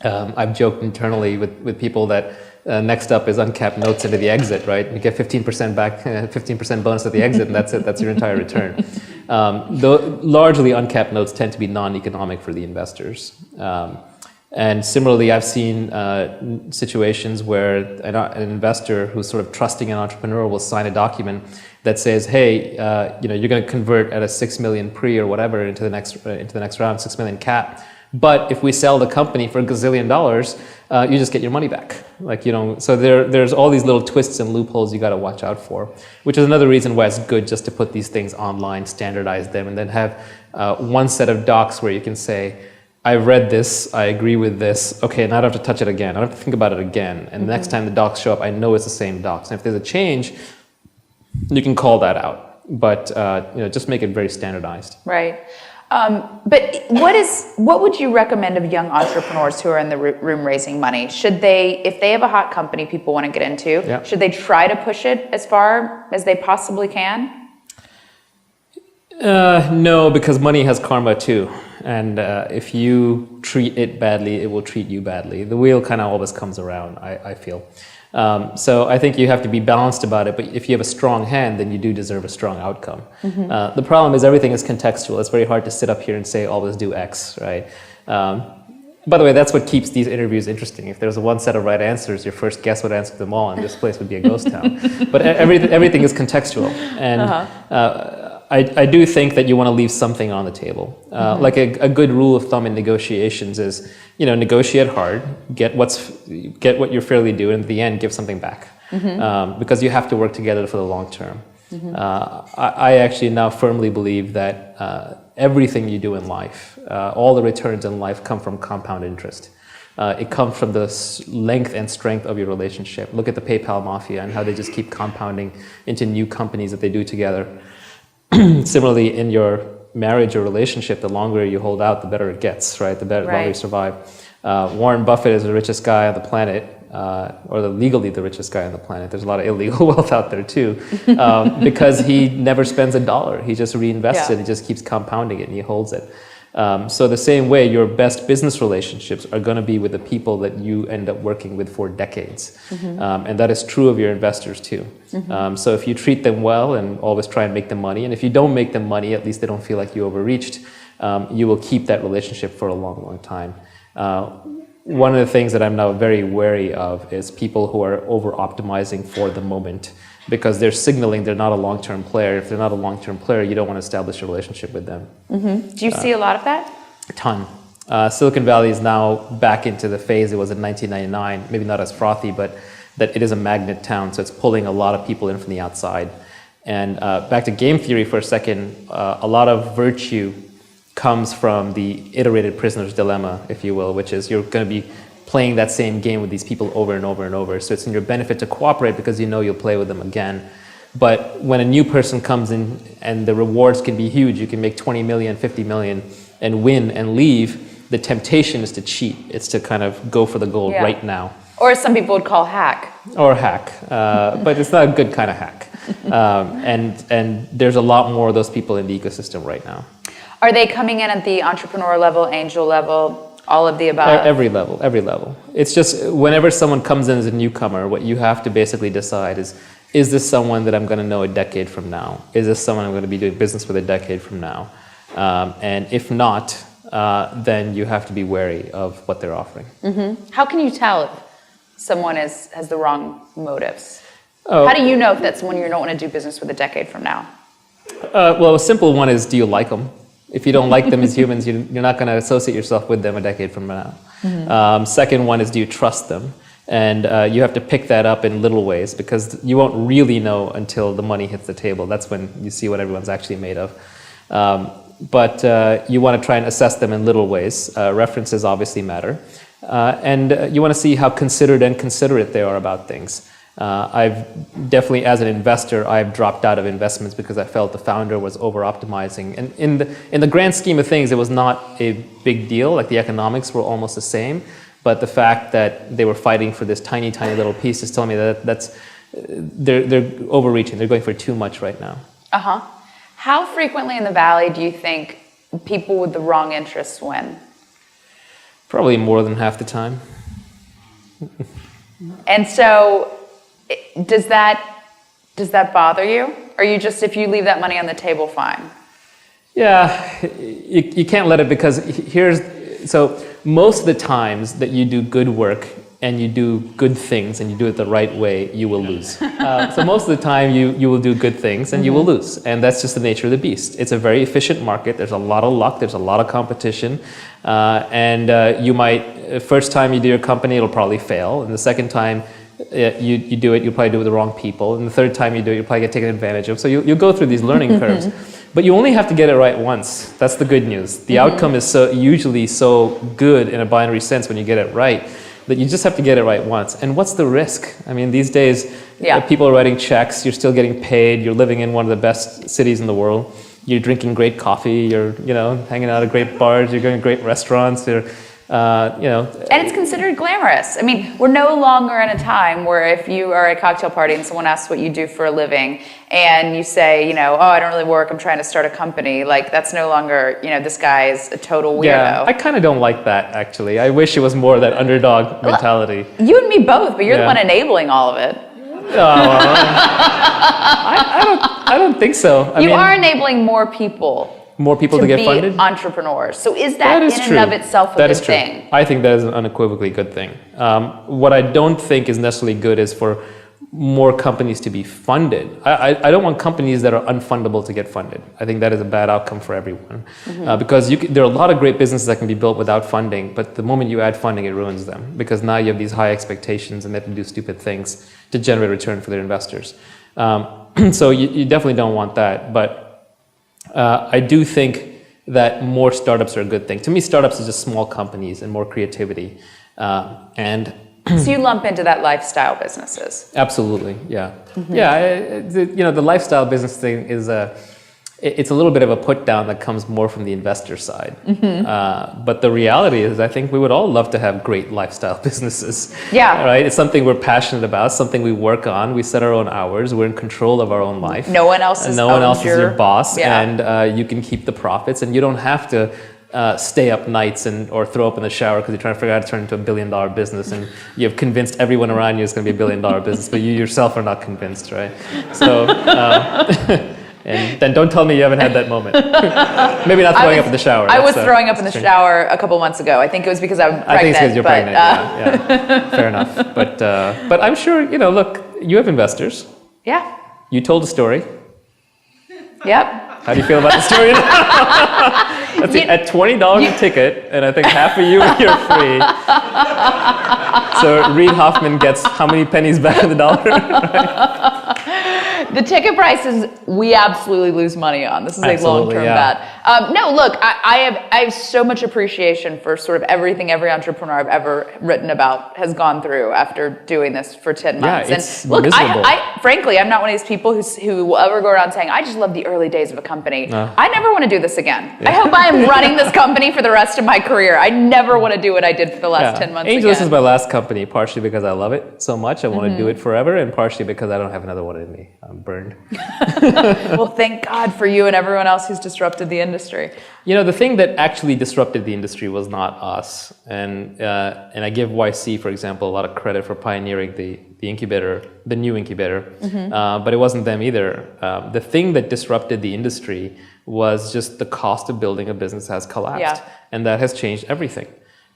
I've joked internally with people that next up is uncapped notes into the exit, right? You get 15% back, 15% bonus at the exit, and that's it. That's your entire return. Largely, uncapped notes tend to be non-economic for the investors. And similarly, I've seen situations where an investor who's sort of trusting an entrepreneur will sign a document that says, "Hey, you're going to convert at a 6 million pre or whatever into the next round, 6 million cap. But if we sell the company for $1 gazillion, you just get your money back." So there's all these little twists and loopholes you got to watch out for, which is another reason why it's good just to put these things online, standardize them, and then have one set of docs where you can say, "I've read this, I agree with this, okay, now I don't have to touch it again, I don't have to think about it again, and the next time the docs show up, I know it's the same docs, and if there's a change, you can call that out, but just make it very standardized." Right. But what would you recommend of young entrepreneurs who are in the room raising money? Should they, if they have a hot company people want to get into, should they try to push it as far as they possibly can? No, because money has karma too. And if you treat it badly, it will treat you badly. The wheel kind of always comes around, I feel. So I think you have to be balanced about it, but if you have a strong hand, then you do deserve a strong outcome. The problem is everything is contextual. It's very hard to sit up here and say, always do X, right? By the way, that's what keeps these interviews interesting. If there was one set of right answers, your first guest would answer them all, and this place would be a ghost town. But everything is contextual. And I do think that you want to leave something on the table. Like a good rule of thumb in negotiations is, negotiate hard, get what you're fairly due, and at the end, give something back. Because you have to work together for the long term. I actually now firmly believe that everything you do in life, all the returns in life come from compound interest. It comes from the length and strength of your relationship. Look at the PayPal mafia and how they just keep compounding into new companies that they do together. Similarly, in your marriage or relationship, the longer you hold out, the better it gets, right? The longer you survive. Warren Buffett is the richest guy on the planet, or legally the richest guy on the planet. There's a lot of illegal wealth out there too, because he never spends a dollar. He just reinvests it. He just keeps compounding it, and he holds it. So the same way, your best business relationships are going to be with the people that you end up working with for decades. And that is true of your investors too. So if you treat them well and always try and make them money, and if you don't make them money, at least they don't feel like you overreached, you will keep that relationship for a long, long time. One of the things that I'm now very wary of is people who are over-optimizing for the moment, because they're signaling they're not a long-term player. If they're not a long-term player, you don't want to establish a relationship with them. Do you see a lot of that? A ton. Silicon Valley is now back into the phase it was in 1999, maybe not as frothy, but that it is a magnet town, so it's pulling a lot of people in from the outside. And back to game theory for a second, a lot of virtue comes from the iterated prisoner's dilemma, if you will, which is you're going to be playing that same game with these people over and over and over. So it's in your benefit to cooperate because you know you'll play with them again. But when a new person comes in and the rewards can be huge, you can make 20 million, 50 million and win and leave, the temptation is to cheat. It's to kind of go for the gold right now. Or some people would call hack. Or hack, but it's not a good kind of hack. And there's a lot more of those people in the ecosystem right now. Are they coming in at the entrepreneur level, angel level, all of the above? Every level, every level. It's just whenever someone comes in as a newcomer, what you have to basically decide is this someone that I'm going to know a decade from now? Is this someone I'm going to be doing business with a decade from now? And if not, then you have to be wary of what they're offering. Mm-hmm. How can you tell if someone has the wrong motives? How do you know if that's someone you don't want to do business with a decade from now? Well, a simple one is, do you like them? If you don't like them as humans, you're not going to associate yourself with them a decade from now. Mm-hmm. Second one is, do you trust them? And you have to pick that up in little ways, because you won't really know until the money hits the table. That's when you see what everyone's actually made of. But you want to try and assess them in little ways. References obviously matter. And you want to see how considered and considerate they are about things. I've definitely, as an investor, I've dropped out of investments because I felt the founder was over-optimizing. And in the grand scheme of things, it was not a big deal. Like, the economics were almost the same. But the fact that they were fighting for this tiny, tiny little piece is telling me that they're overreaching. They're going for too much right now. Uh-huh. How frequently in the Valley do you think people with the wrong interests win? Probably more than half the time. And so, does that bother you? Or you just, if you leave that money on the table, fine? Yeah, you can't let it, because so most of the times that you do good work and you do good things and you do it the right way, you will lose. So most of the time you will do good things and you will lose. And that's just the nature of the beast. It's a very efficient market. There's a lot of luck. There's a lot of competition. And you might, first time you do your company, it'll probably fail. And the second time you do it, you'll probably do it with the wrong people. And the third time you do it, you'll probably get taken advantage of. So you'll go through these learning curves. But you only have to get it right once. That's the good news. The outcome is usually so good in a binary sense when you get it right, that you just have to get it right once. And what's the risk? I mean, these days, people are writing checks, you're still getting paid, you're living in one of the best cities in the world, you're drinking great coffee, you're hanging out at great bars, you're going to great restaurants, And it's considered glamorous. I mean, we're no longer in a time where if you are at a cocktail party and someone asks what you do for a living, and you say, I don't really work, I'm trying to start a company, like, that's no longer, this guy is a total weirdo. Yeah, I kind of don't like that, actually. I wish it was more that underdog mentality. You and me both, but you're the one enabling all of it. I don't think so. You are enabling more people. More people to get funded? Entrepreneurs. So is that in and of itself a good thing? I think that is an unequivocally good thing. What I don't think is necessarily good is for more companies to be funded. I don't want companies that are unfundable to get funded. I think that is a bad outcome for everyone. Because there are a lot of great businesses that can be built without funding, but the moment you add funding, it ruins them. Because now you have these high expectations and they have to do stupid things to generate return for their investors. So you definitely don't want that. But I do think that more startups are a good thing. To me, startups is just small companies and more creativity. So you lump into that lifestyle businesses? Absolutely, yeah. Yeah, the lifestyle business thing is it's a little bit of a put down that comes more from the investor side. But the reality is, I think we would all love to have great lifestyle businesses. Yeah. Right? It's something we're passionate about, something we work on. We set our own hours. We're in control of our own life. No one else is your boss. Yeah. And you can keep the profits, and you don't have to stay up nights or throw up in the shower because you're trying to figure out how to turn it into $1 billion business, and you've convinced everyone around you it's going to be $1 billion business, but you yourself are not convinced, right? So, and then don't tell me you haven't had that moment. Maybe not throwing up in the shower. I was throwing up in the shower a couple months ago. I think it was because I'm pregnant. I think it's because you're pregnant. Yeah, fair enough. But I'm sure look, you have investors. Yeah. You told a story. Yep. How do you feel about the story now? At $20 a ticket, and I think half of you are free. So Reid Hoffman gets how many pennies back of the dollar? Right? The ticket prices, we absolutely lose money on. This is a long-term bet. No, look, I have so much appreciation for sort of everything every entrepreneur I've ever written about has gone through after doing this for 10 months. Yeah, it's and look, miserable. Frankly, I'm not one of these people who will ever go around saying, I just love the early days of a company. No. I never want to do this again. Yeah. I hope I am running this company for the rest of my career. I never want to do what I did for the last 10 months AngelList is my last company, partially because I love it so much. I want to do it forever, and partially because I don't have another one in me. burned. Well, thank God for you and everyone else who's disrupted the industry. The thing that actually disrupted the industry was not us. And I give YC, for example, a lot of credit for pioneering the incubator, the new incubator, but it wasn't them either. The thing that disrupted the industry was just the cost of building a business has collapsed, and that has changed everything.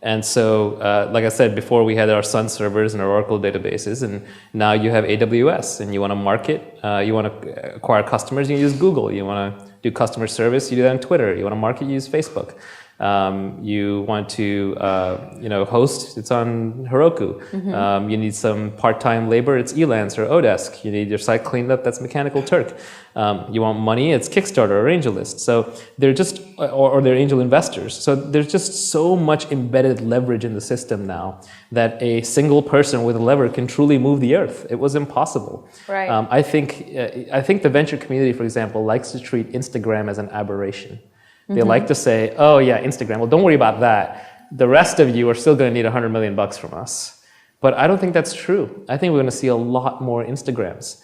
And so, like I said before, we had our Sun servers and our Oracle databases, and now you have AWS, and you want to market, you want to acquire customers, you use Google. You want to do customer service, you do that on Twitter. You want to market, you use Facebook. You want to, host, it's on Heroku. You need some part-time labor, it's Elance or Odesk. You need your site cleaned up, that's Mechanical Turk. You want money, it's Kickstarter or AngelList. So they're just, or they're angel investors. So there's just so much embedded leverage in the system now that a single person with a lever can truly move the earth. It was impossible. Right. I think the venture community, for example, likes to treat Instagram as an aberration. They like to say, oh yeah, Instagram, well, don't worry about that. The rest of you are still going to need $100 million from us. But I don't think that's true. I think we're going to see a lot more Instagrams.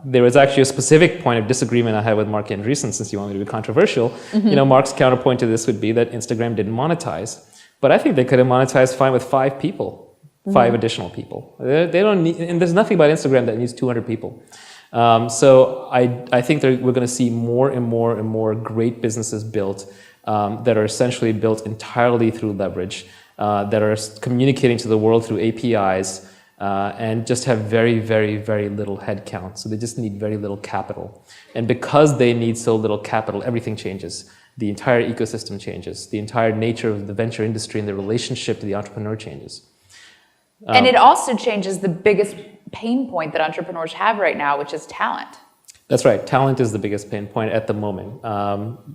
There was actually a specific point of disagreement I had with Mark Andreessen, since you want me to be controversial. Mark's counterpoint to this would be that Instagram didn't monetize. But I think they could have monetized fine with 5 people, 5 additional people. They don't need, and there's nothing about Instagram that needs 200 people. So I think we're going to see more and more and more great businesses built that are essentially built entirely through leverage, that are communicating to the world through APIs, and just have very, very, very little headcount. So they just need very little capital. And because they need so little capital, everything changes. The entire ecosystem changes. The entire nature of the venture industry and the relationship to the entrepreneur changes. And it also changes the biggest pain point that entrepreneurs have right now, which is talent. That's right. Talent is the biggest pain point at the moment.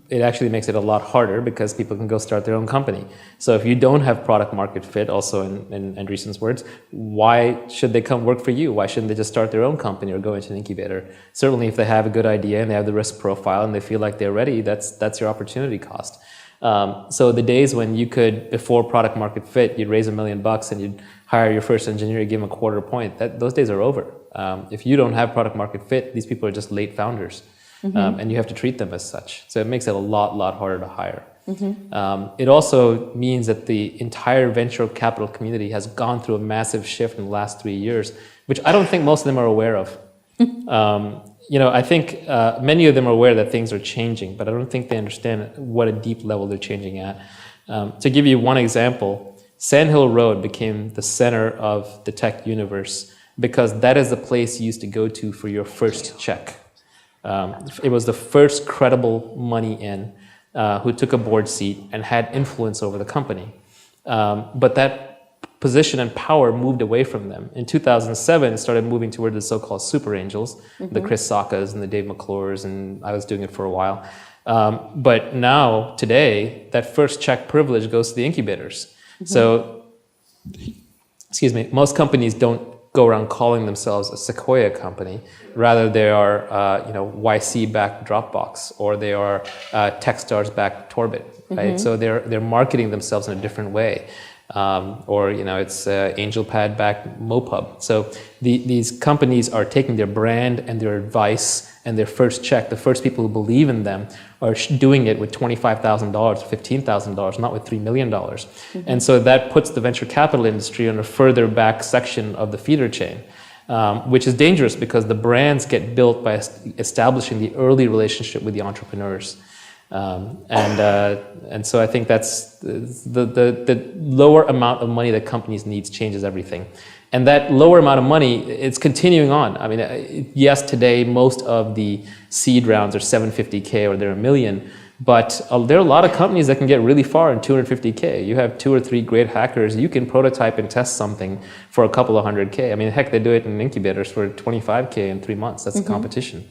It actually makes it a lot harder because people can go start their own company. So if you don't have product market fit, also in Andreessen's words, why should they come work for you? Why shouldn't they just start their own company or go into an incubator? Certainly if they have a good idea and they have the risk profile and they feel like they're ready, that's your opportunity cost. So the days when you could, before product market fit, you'd raise $1 million and you'd hire your first engineer, give him a quarter point, those days are over. If you don't have product market fit, these people are just late founders, and you have to treat them as such. So it makes it a lot harder to hire. It also means that the entire venture capital community has gone through a massive shift in the last 3 years, which I don't think most of them are aware of. I think many of them are aware that things are changing, but I don't think they understand what a deep level they're changing at. To give you one example, Sand Hill Road became the center of the tech universe because that is the place you used to go to for your first check. It was the first credible money in who took a board seat and had influence over the company. But that position and power moved away from them. In 2007, it started moving toward the so-called super angels, the Chris Sakas and the Dave McClures, and I was doing it for a while. But now, today, that first check privilege goes to the incubators. So, most companies don't go around calling themselves a Sequoia company. Rather, they are, YC-backed Dropbox, or they are Techstars-backed Torbit, right? So they're marketing themselves in a different way. It's AngelPad-backed Mopub. So these companies are taking their brand and their advice and their first check. The first people who believe in them are doing it with $25,000, $15,000, not with $3 million. And so that puts the venture capital industry on a further back section of the feeder chain, which is dangerous because the brands get built by establishing the early relationship with the entrepreneurs. And so I think that's the lower amount of money that companies need changes everything. And that lower amount of money, it's continuing on. I mean, yes, today most of the seed rounds are $750K or they're $1 million, but there are a lot of companies that can get really far in $250K. You have 2 or 3 great hackers, you can prototype and test something for a couple of $100K. I mean, heck, they do it in incubators for $25K in 3 months. That's the competition.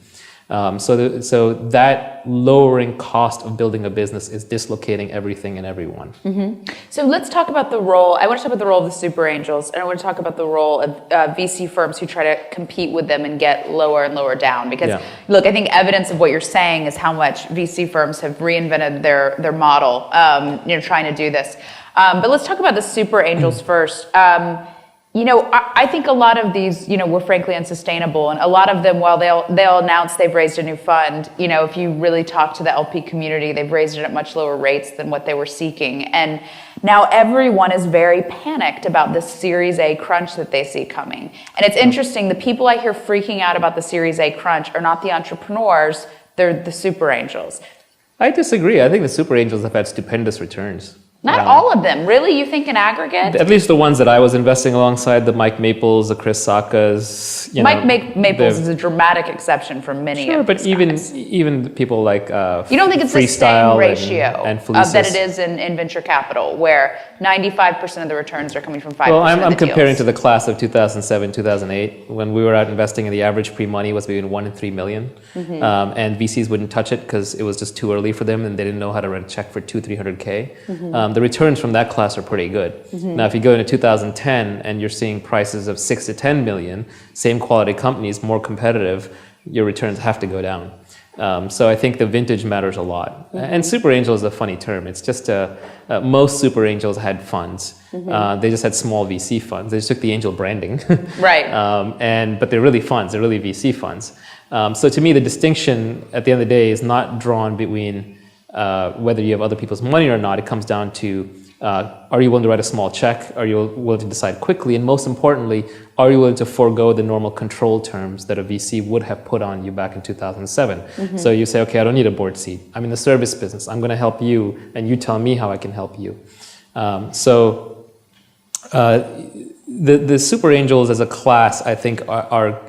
So that lowering cost of building a business is dislocating everything and everyone. So let's talk about the role. I want to talk about the role of the super angels, and I want to talk about the role of VC firms who try to compete with them and get lower and lower down. Because look, I think evidence of what you're saying is how much VC firms have reinvented their model, trying to do this. But let's talk about the super angels first. I think a lot of these, were frankly unsustainable. And a lot of them, while they'll announce they've raised a new fund, if you really talk to the LP community, they've raised it at much lower rates than what they were seeking. And now everyone is very panicked about this Series A crunch that they see coming. And it's interesting, the people I hear freaking out about the Series A crunch are not the entrepreneurs, they're the super angels. I disagree. I think the super angels have had stupendous returns. Not all of them. Really? You think in aggregate? At least the ones that I was investing alongside, the Mike Maples, the Chris Sakas. Maples is a dramatic exception from many sure, of but these even people like you don't think it's the same ratio and that it is in venture capital, where 95% of the returns are coming from 5% Well, of the I'm comparing deals. to the class of 2007, 2008, when we were out investing and the average pre-money was between 1 and 3 million. And VCs wouldn't touch it because it was just too early for them and they didn't know how to write a check for 200-300K. The returns from that class are pretty good. Now, if you go into 2010 and you're seeing prices of 6 to 10 million, same quality companies, more competitive, your returns have to go down. So I think the vintage matters a lot. And super angel is a funny term. It's just most super angels had funds. They just had small VC funds. They just took the angel branding. Right. But they're really funds. They're really VC funds. So to me, the distinction at the end of the day is not drawn between whether you have other people's money or not. It comes down to are you willing to write a small check? Are you willing to decide quickly? And most importantly, are you willing to forego the normal control terms that a VC would have put on you back in 2007? So you say, okay, I don't need a board seat. I'm in the service business. I'm going to help you, and you tell me how I can help you. The super angels as a class, I think, are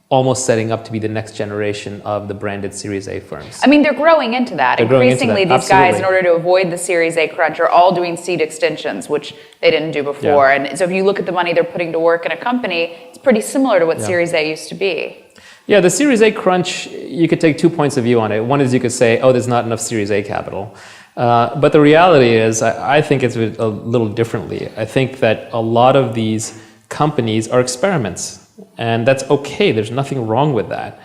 almost setting up to be the next generation of the branded Series A firms. I mean, they're growing into that. Increasingly, these guys, in order to avoid the Series A crunch, are all doing seed extensions, which they didn't do before. Yeah. And so if you look at the money they're putting to work in a company, it's pretty similar to what Series A used to be. Yeah, the Series A crunch, you could take 2 points of view on it. One is you could say, oh, there's not enough Series A capital. But the reality is, I think it's a little differently. I think that a lot of these companies are experiments. And that's okay. There's nothing wrong with that.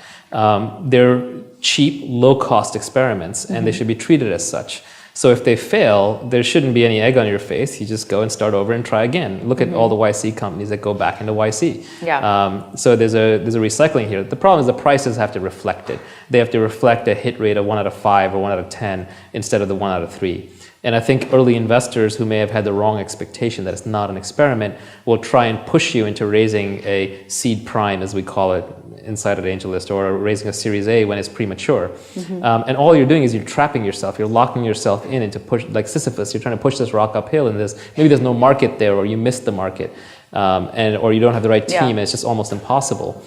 They're cheap, low-cost experiments, and they should be treated as such. So if they fail, there shouldn't be any egg on your face. You just go and start over and try again. Look at all the YC companies that go back into YC. Yeah. So there's a recycling here. The problem is the prices have to reflect it. They have to reflect a hit rate of 1 out of 5 or 1 out of 10 instead of the 1 out of 3. And I think early investors who may have had the wrong expectation that it's not an experiment will try and push you into raising a seed prime, as we call it inside of AngelList, or raising a Series A when it's premature. And all you're doing is you're trapping yourself. You're locking yourself into push, like Sisyphus. You're trying to push this rock uphill, and maybe there's no market there, or you missed the market, or you don't have the right team, and it's just almost impossible.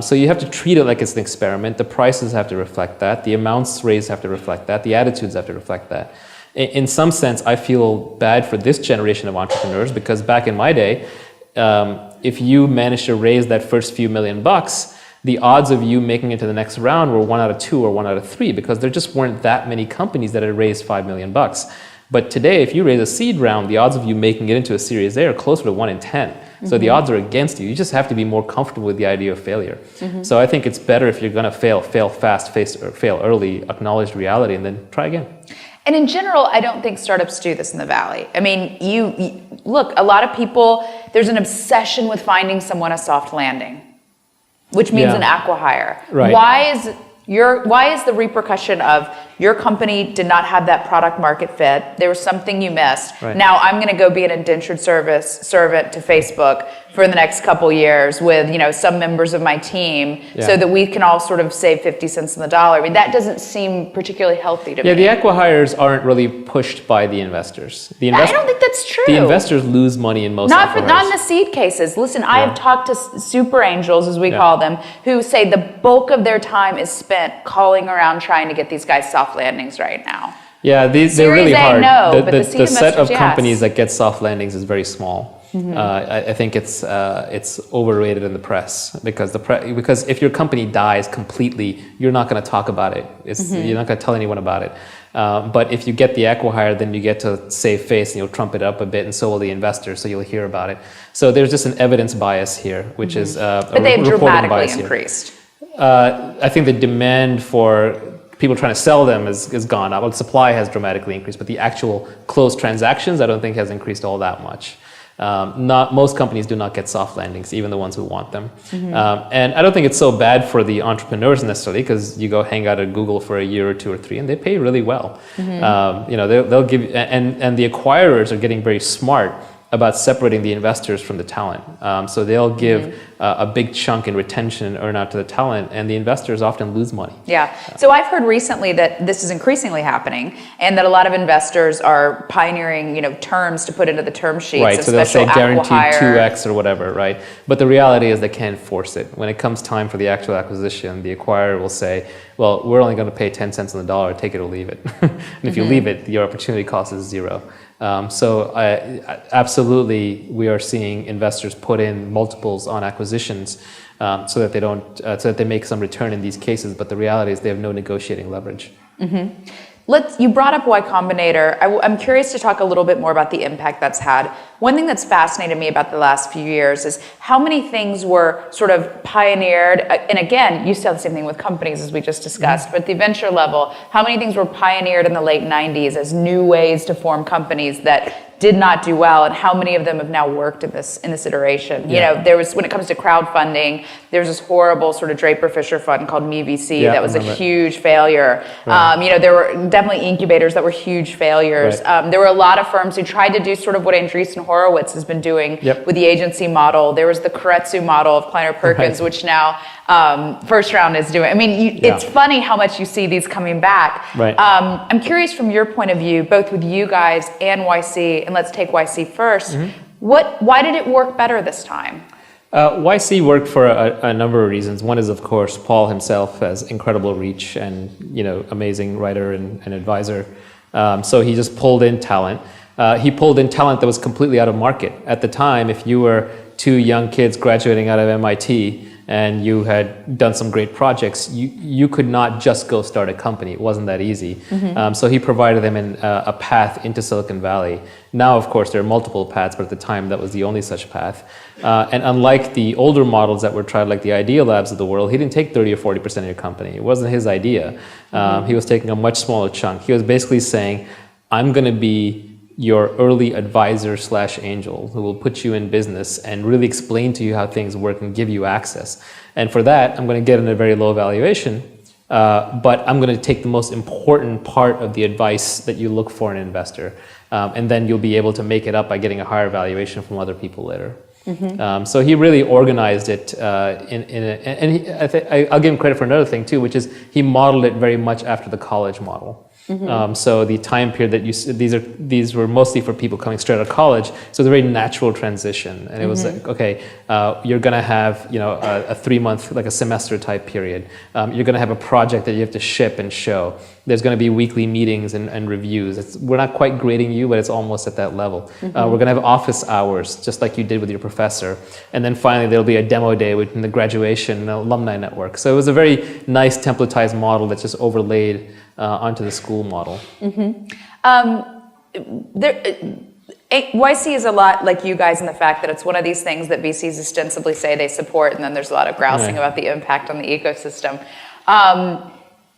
So you have to treat it like it's an experiment. The prices have to reflect that. The amounts raised have to reflect that. The attitudes have to reflect that. In some sense, I feel bad for this generation of entrepreneurs because back in my day, if you managed to raise that first few $1 million, the odds of you making it to the next round were 1 out of 2 or 1 out of 3 because there just weren't that many companies that had raised $5 million. But today, if you raise a seed round, the odds of you making it into a Series A are closer to 1 in 10. So the odds are against you. You just have to be more comfortable with the idea of failure. So I think it's better if you're going to fail fast, fail early, acknowledge reality, and then try again. And in general, I don't think startups do this in the Valley. I mean, you look, a lot of people, there's an obsession with finding someone a soft landing, which means an acqui-hire. Right. Why is the repercussion of your company did not have that product market fit? There was something you missed. Right. Now I'm going to go be an indentured servant to Facebook for the next couple years with some members of my team so that we can all sort of save 50 cents on the dollar. I mean, that doesn't seem particularly healthy to me. Yeah, the acqui-hires aren't really pushed by the investors. I don't think that's true. The investors lose money in most not in the seed cases. Listen, I have talked to super angels, as we call them, who say the bulk of their time is spent calling around trying to get these guys soft landings right now. Yeah, they're really hard. No, the set of companies that get soft landings is very small. I think it's overrated in the press because if your company dies completely, you're not going to talk about it. You're not going to tell anyone about it. But if you get the acqui-hire, then you get to save face and you'll trump it up a bit, and so will the investors, so you'll hear about it. So there's just an evidence bias here, which is but they've dramatically increased. I think the demand for people trying to sell them has gone up. Well, supply has dramatically increased, but the actual closed transactions, I don't think has increased all that much. Not most companies do not get soft landings, even the ones who want them. And I don't think it's so bad for the entrepreneurs necessarily, because you go hang out at Google for a year or 2 or 3, and they pay really well. They'll give, and the acquirers are getting very smart about separating the investors from the talent. So they'll give a big chunk in retention and earn out to the talent, and the investors often lose money. Yeah. So I've heard recently that this is increasingly happening, and that a lot of investors are pioneering, terms to put into the term sheets. Right. So they'll say guaranteed 2x or whatever, right? But the reality is they can't force it. When it comes time for the actual acquisition, the acquirer will say, well, we're only going to pay 10 cents on the dollar, take it or leave it. And if you leave it, your opportunity cost is 0. So absolutely, we are seeing investors put in multiples on acquisitions so that they don't, so that they make some return in these cases. But the reality is they have no negotiating leverage. You brought up Y Combinator. I'm curious to talk a little bit more about the impact that's had. One thing that's fascinated me about the last few years is how many things were sort of pioneered. And again, you saw the same thing with companies as we just discussed, but at the venture level, how many things were pioneered in the late 90s as new ways to form companies that did not do well, and how many of them have now worked in this iteration? There was, when it comes to crowdfunding, there's this horrible sort of Draper Fisher fund called MeVC that was a huge failure. Right. There were definitely incubators that were huge failures. Right. There were a lot of firms who tried to do sort of what Andreessen Horowitz has been doing with the agency model. There was the Keiretsu model of Kleiner Perkins, which now First Round is doing. I mean, it's funny how much you see these coming back. Right. I'm curious from your point of view, both with you guys and YC, and let's take YC first. Why did it work better this time? YC worked for a number of reasons. One is, of course, Paul himself has incredible reach and amazing writer and advisor. So he just pulled in talent. He pulled in talent that was completely out of market. At the time, if you were 2 young kids graduating out of MIT and you had done some great projects, you could not just go start a company. It wasn't that easy. So he provided them a path into Silicon Valley. Now, of course, there are multiple paths, but at the time, that was the only such path. And unlike the older models that were tried, like the Idea Labs of the world, he didn't take 30 or 40% of your company. It wasn't his idea. He was taking a much smaller chunk. He was basically saying, I'm going to be your early advisor / angel who will put you in business and really explain to you how things work and give you access. And for that, I'm going to get in a very low valuation, but I'm going to take the most important part of the advice that you look for in an investor. And then you'll be able to make it up by getting a higher valuation from other people later. So he really organized it I'll give him credit for another thing too, which is he modeled it very much after the college model. So the time period that these were mostly for people coming straight out of college. So it's a very natural transition, and it was like, okay, you're going to have a 3-month, like a semester type period. You're going to have a project that you have to ship and show. There's going to be weekly meetings and reviews. We're not quite grading you, but it's almost at that level. We're going to have office hours, just like you did with your professor. And then finally, there'll be a demo day within the graduation and alumni network. So it was a very nice templatized model that's just overlaid onto the school model. YC is a lot like you guys in the fact that it's one of these things that VCs ostensibly say they support, and then there's a lot of grousing about the impact on the ecosystem.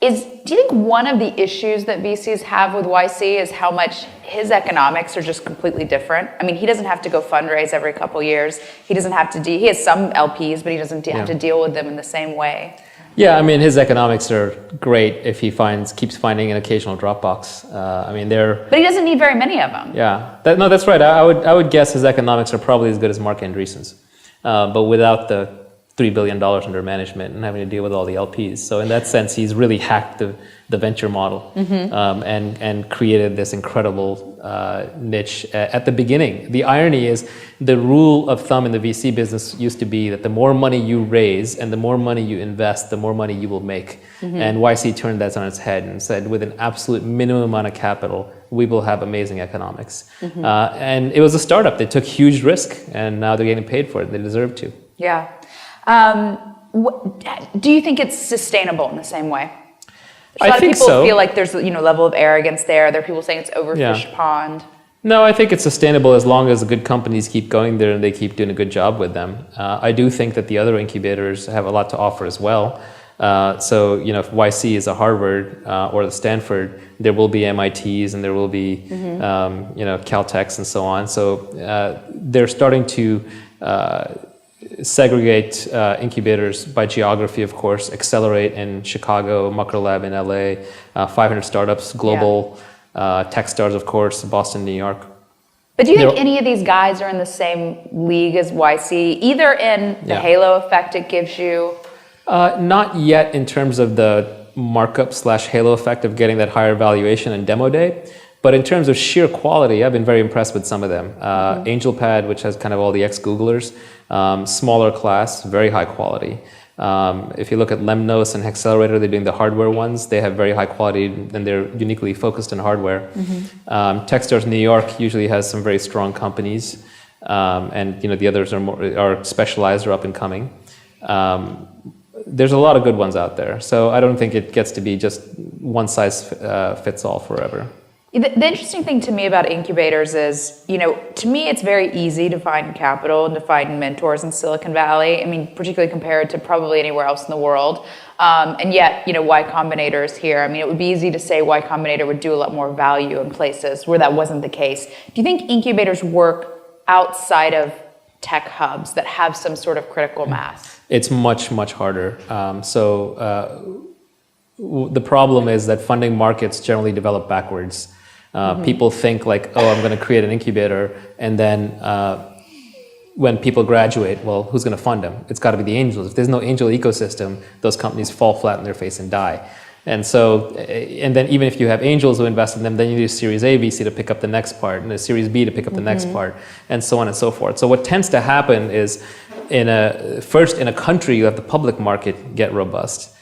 Do you think one of the issues that VCs have with YC is how much his economics are just completely different? I mean, he doesn't have to go fundraise every couple years. He doesn't have to he has some LPs, but he doesn't have to deal with them in the same way. Yeah, I mean, his economics are great if he keeps finding an occasional Dropbox. But he doesn't need very many of them. Yeah, that's right. I would guess his economics are probably as good as Mark Andreessen's, but without the $3 billion under management and having to deal with all the LPs. So in that sense, he's really hacked the venture model and created this incredible niche at the beginning. The irony is the rule of thumb in the VC business used to be that the more money you raise and the more money you invest, the more money you will make. And YC turned that on its head and said, with an absolute minimum amount of capital, we will have amazing economics. And it was a startup. They took huge risk, and now they're getting paid for it. They deserve to. Yeah. Do you think it's sustainable in the same way? A lot of people feel like there's level of arrogance there. There are people saying it's overfished pond. No, I think it's sustainable as long as the good companies keep going there and they keep doing a good job with them. I do think that the other incubators have a lot to offer as well. So, if YC is a Harvard or the Stanford, there will be MITs and there will be, Caltechs and so on. So they're starting to segregate incubators by geography, of course. Accelerate in Chicago, Mucker Lab in LA, 500 Startups, Global, Techstars, of course, Boston, New York. But do you think any of these guys are in the same league as YC, either in the halo effect it gives you? Not yet in terms of the markup/halo effect of getting that higher valuation and demo day. But in terms of sheer quality, I've been very impressed with some of them. AngelPad, which has kind of all the ex-Googlers, smaller class, very high quality. If you look at Lemnos and Accelerator, they're doing the hardware ones. They have very high quality and they're uniquely focused on hardware. Techstars New York usually has some very strong companies, and the others are specialized or up and coming. There's a lot of good ones out there, so I don't think it gets to be just one size fits all forever. The interesting thing to me about incubators is, to me it's very easy to find capital and to find mentors in Silicon Valley. I mean, particularly compared to probably anywhere else in the world. And yet, Y Combinator is here. I mean, it would be easy to say Y Combinator would do a lot more value in places where that wasn't the case. Do you think incubators work outside of tech hubs that have some sort of critical mass? It's much, much harder. The problem is that funding markets generally develop backwards. People think like, I'm going to create an incubator, and then when people graduate, well, who's going to fund them? It's got to be the angels. If there's no angel ecosystem, those companies fall flat on their face and die. And so, and then even if you have angels who invest in them, then you need a Series A VC to pick up the next part, and a Series B to pick up the next part, and so on and so forth. So what tends to happen is, first in a country, you have the public market get robust.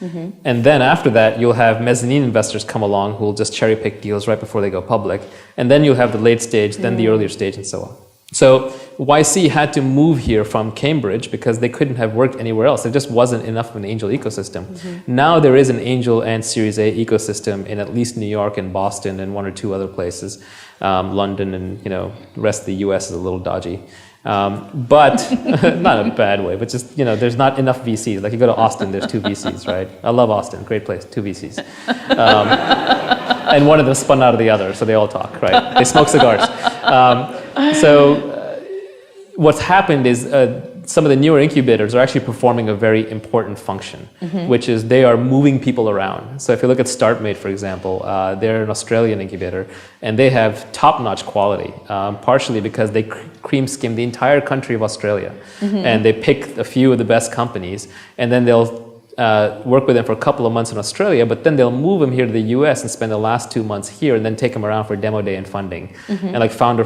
And then after that, you'll have mezzanine investors come along who will just cherry pick deals right before they go public. And then you'll have the late stage, then the earlier stage, and so on. So YC had to move here from Cambridge because they couldn't have worked anywhere else. There just wasn't enough of an angel ecosystem. Now there is an angel and Series A ecosystem in at least New York and Boston and one or two other places. London and the rest of the US is a little dodgy. But not in a bad way, but just, there's not enough VCs. Like you go to Austin, there's 2 VCs, right? I love Austin, great place, 2 VCs. And one of them spun out of the other, so they all talk, right? They smoke cigars. What's happened is some of the newer incubators are actually performing a very important function, which is they are moving people around. So if you look at StartMate, for example, they're an Australian incubator, and they have top-notch quality, partially because they cream skim the entire country of Australia. And they pick a few of the best companies, and then they'll work with them for a couple of months in Australia, but then they'll move them here to the US and spend the last 2 months here and then take them around for demo day and funding. And like Founder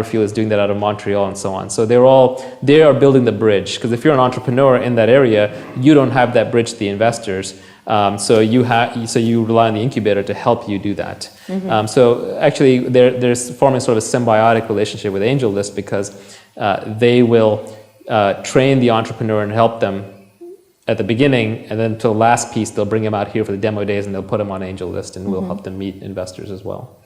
Fuel is doing that out of Montreal and so on. So they are building the bridge, because if you're an entrepreneur in that area, you don't have that bridge to the investors. So you rely on the incubator to help you do that. So actually there's forming sort of a symbiotic relationship with AngelList, because they will train the entrepreneur and help them at the beginning, and then to the last piece, they'll bring them out here for the demo days and they'll put them on AngelList, and we'll help them meet investors as well.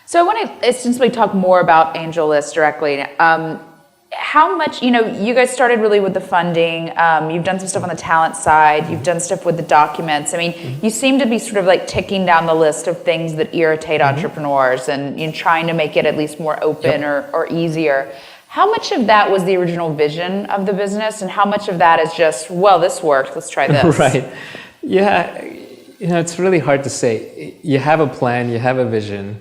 So I want to essentially talk more about AngelList directly. How much, you guys started really with the funding, you've done some stuff on the talent side, you've done stuff with the documents. I mean, you seem to be sort of like ticking down the list of things that irritate entrepreneurs and trying to make it at least more open or easier. How much of that was the original vision of the business, and how much of that is just, well, this worked, let's try this? Right. Yeah, it's really hard to say. You have a plan, you have a vision,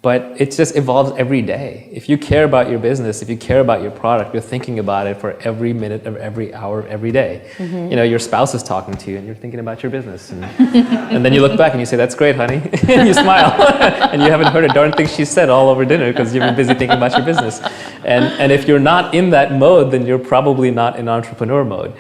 but it just evolves every day. If you care about your business, if you care about your product, you're thinking about it for every minute of every hour of every day. Your spouse is talking to you and you're thinking about your business. And then you look back and you say, that's great, honey. And you smile. And you haven't heard a darn thing she said all over dinner because you've been busy thinking about your business. And if you're not in that mode, then you're probably not in entrepreneur mode.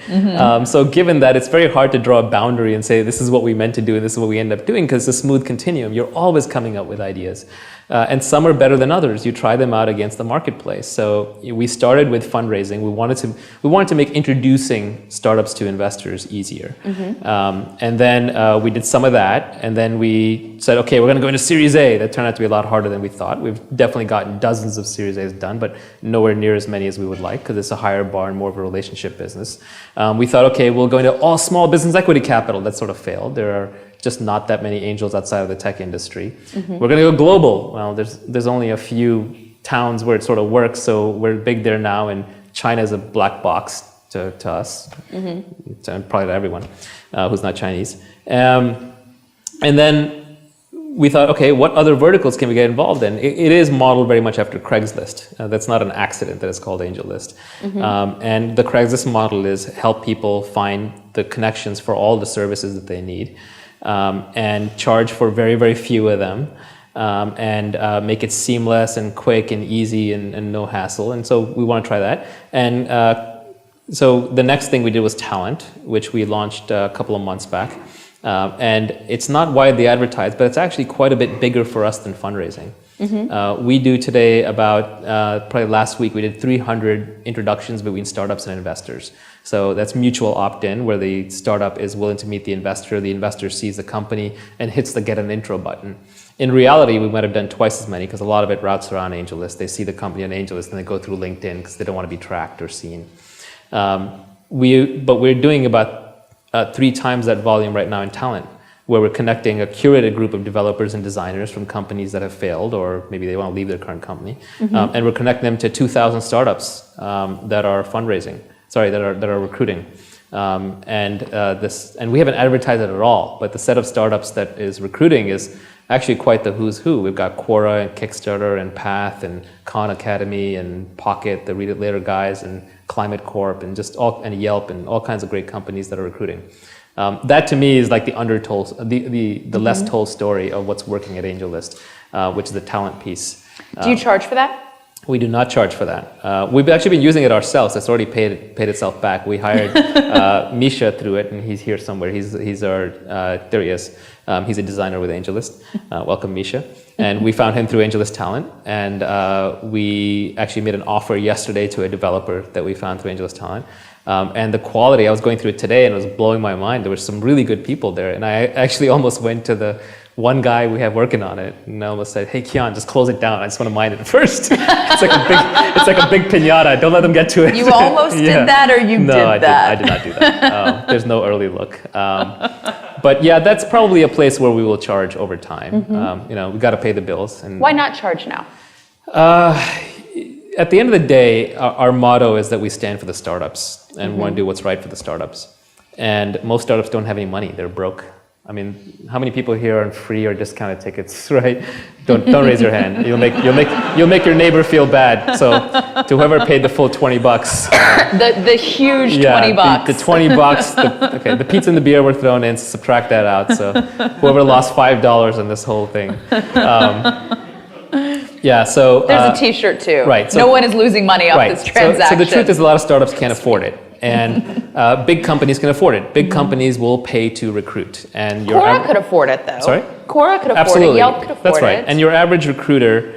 So given that, it's very hard to draw a boundary and say, this is what we meant to do and this is what we end up doing, because it's a smooth continuum. You're always coming up with ideas. And some are better than others. You try them out against the marketplace. So we started with fundraising. We wanted to make introducing startups to investors easier. And then we did some of that. And then we said, okay, we're going to go into Series A. That turned out to be a lot harder than we thought. We've definitely gotten dozens of Series A's done, but nowhere near as many as we would like, because it's a higher bar and more of a relationship business. We thought, okay, we'll go into all small business equity capital. That sort of failed. There are just not that many angels outside of the tech industry. We're going to go global. Well, there's only a few towns where it sort of works, so we're big there now, and China is a black box to us, and probably to everyone who's not Chinese. And then we thought, okay, what other verticals can we get involved in? It is modeled very much after Craigslist. That's not an accident that it's called AngelList. And the Craigslist model is help people find the connections for all the services that they need. And charge for very, very few of them, and make it seamless and quick and easy and no hassle. And so we want to try that. And so the next thing we did was talent, which we launched a couple of months back. And it's not widely advertised, but it's actually quite a bit bigger for us than fundraising. We do today about, probably last week, we did 300 introductions between startups and investors. So that's mutual opt-in, where the startup is willing to meet the investor sees the company and hits the get an intro button. In reality, we might have done twice as many, because a lot of it routes around AngelList. They see the company on AngelList and they go through LinkedIn because they don't want to be tracked or seen. But we're doing about 3 times that volume right now in talent, where we're connecting a curated group of developers and designers from companies that have failed, or maybe they want to leave their current company. And we're connecting them to 2,000 startups that are fundraising. That are recruiting, and we haven't advertised it at all. But the set of startups that is recruiting is actually quite the who's who. We've got Quora and Kickstarter and Path and Khan Academy and Pocket, the Read It Later guys, and Climate Corp, and and Yelp, and all kinds of great companies that are recruiting. That to me is like the undertold, the less told story of what's working at AngelList, which is the talent piece. Do you charge for that? We do not charge for that. We've actually been using it ourselves. It's already paid itself back. We hired Misha through it, and he's here somewhere. He's our there he is. He's a designer with AngelList. Welcome, Misha. And we found him through AngelList Talent, and we actually made an offer yesterday to a developer that we found through AngelList Talent. And the quality, I was going through it today, and it was blowing my mind. There were some really good people there, and I actually almost went to the one guy we have working on it, and I almost said, "Hey, Kian, just close it down. I just want to mine it first." It's like a big piñata. Don't let them get to it. You almost did that, or you did that? No, I did not do that. There's no early look. But yeah, that's probably a place where we will charge over time. We got to pay the bills. And why not charge now? At the end of the day, our motto is that we stand for the startups and want to do what's right for the startups. And most startups don't have any money; they're broke. I mean, how many people here are on free or discounted tickets, right? Don't raise your hand. You'll make your neighbor feel bad. So to whoever paid the full $20, the huge $20. The $20. The pizza and the beer were thrown in. So subtract that out. So whoever lost $5 on this whole thing. So there's a T-shirt too. Right. So, no one is losing money off this transaction. So the truth is, a lot of startups can't afford it. And big companies can afford it. Big companies will pay to recruit. And Quora could afford it, though. Sorry? Quora could afford Absolutely. it. Yelp could afford it. That's right. And your average recruiter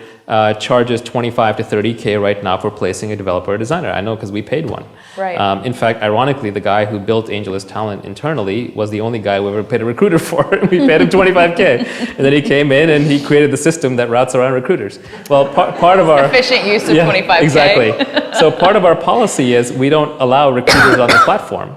charges $25 to $30K right now for placing a developer or designer. I know because we paid one. Right. In fact, ironically, the guy who built AngelList Talent internally was the only guy we ever paid a recruiter for. We paid him $25K. And then he came in and he created the system that routes around recruiters. Well, part of our... Efficient use of $25K. Exactly. So part of our policy is we don't allow recruiters on the platform.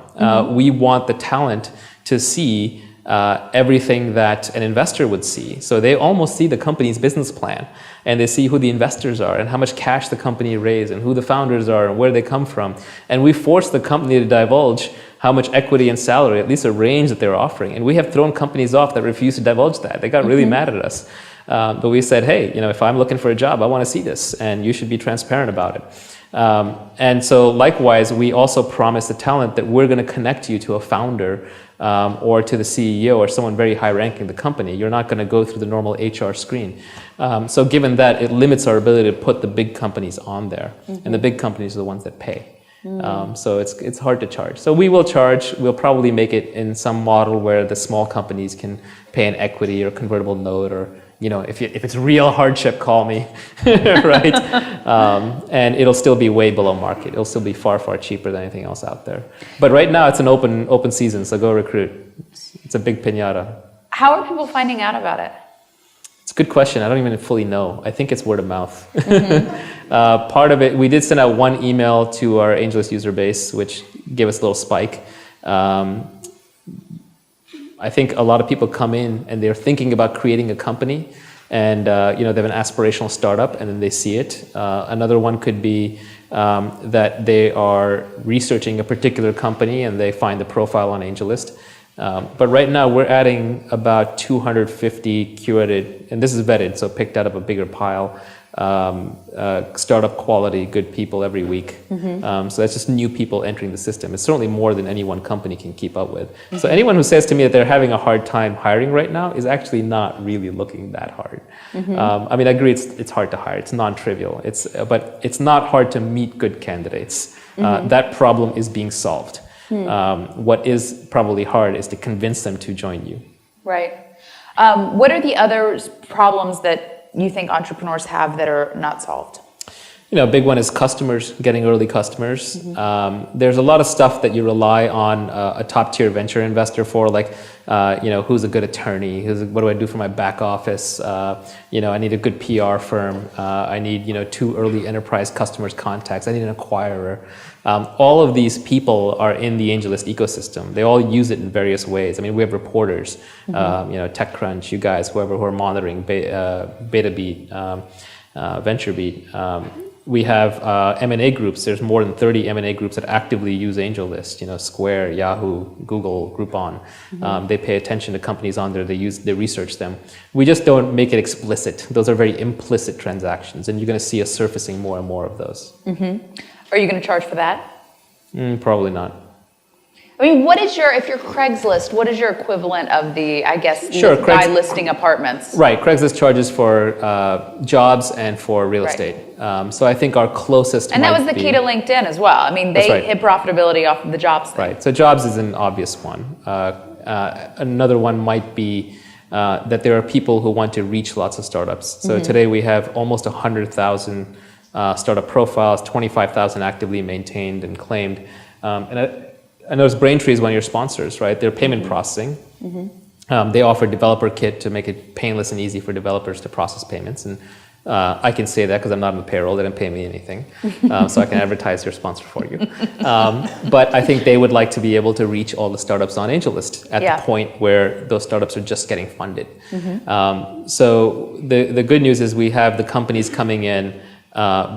We want the talent to see everything that an investor would see. So they almost see the company's business plan, and they see who the investors are and how much cash the company raised and who the founders are and where they come from. And we force the company to divulge how much equity and salary, at least a range that they're offering. And we have thrown companies off that refuse to divulge that. They got really mad at us. But we said, hey, if I'm looking for a job, I want to see this, and you should be transparent about it. And so likewise, we also promise the talent that we're going to connect you to a founder or to the CEO or someone very high ranking in the company. You're not going to go through the normal HR screen. So given that, it limits our ability to put the big companies on there. And the big companies are the ones that pay. So it's hard to charge. So we will charge. We'll probably make it in some model where the small companies can pay an equity or convertible note or if it's real hardship, call me, right? And it'll still be way below market. It'll still be far, far cheaper than anything else out there. But right now it's an open season, so go recruit. It's a big piñata. How are people finding out about it? It's a good question. I don't even fully know. I think it's word of mouth. Part of it, we did send out one email to our AngelList user base, which gave us a little spike. I think a lot of people come in and they're thinking about creating a company, and they have an aspirational startup, and then they see it. Another one could be that they are researching a particular company and they find the profile on AngelList. But right now we're adding about 250 curated, and this is vetted, so picked out of a bigger pile, startup quality, good people every week. So that's just new people entering the system. It's certainly more than any one company can keep up with. So anyone who says to me that they're having a hard time hiring right now is actually not really looking that hard. I mean, I agree it's hard to hire. It's non-trivial. But it's not hard to meet good candidates. That problem is being solved. What is probably hard is to convince them to join you. Right. What are the other problems that you think entrepreneurs have that are not solved? A big one is customers, getting early customers. There's a lot of stuff that you rely on a top-tier venture investor for, like, who's a good attorney? What do I do for my back office? I need a good PR firm. I need, 2 early enterprise customers contacts. I need an acquirer. All of these people are in the AngelList ecosystem. They all use it in various ways. I mean, we have reporters, TechCrunch, you guys, whoever who are monitoring BetaBeat, VentureBeat. We have M&A groups. There's more than 30 M&A groups that actively use AngelList. Square, Yahoo, Google, Groupon. They pay attention to companies on there. They research them. We just don't make it explicit. Those are very implicit transactions, and you're going to see us surfacing more and more of those. Are you going to charge for that? Probably not. I mean, if you're Craigslist, what is your equivalent of the, I guess, guy listing apartments? Right, Craigslist charges for jobs and for real estate. So I think our closest And that was the key to LinkedIn as well. I mean, they hit profitability off of the jobs thing. Right, so jobs is an obvious one. Another one might be that there are people who want to reach lots of startups. So today we have almost 100,000 startup profiles, 25,000 actively maintained and claimed. And those Braintree is one of your sponsors, right? They're payment processing. They offer developer kit to make it painless and easy for developers to process payments. And I can say that because I'm not on the payroll. They didn't pay me anything. So I can advertise your sponsor for you. But I think they would like to be able to reach all the startups on AngelList at the point where those startups are just getting funded. So the good news is we have the companies coming in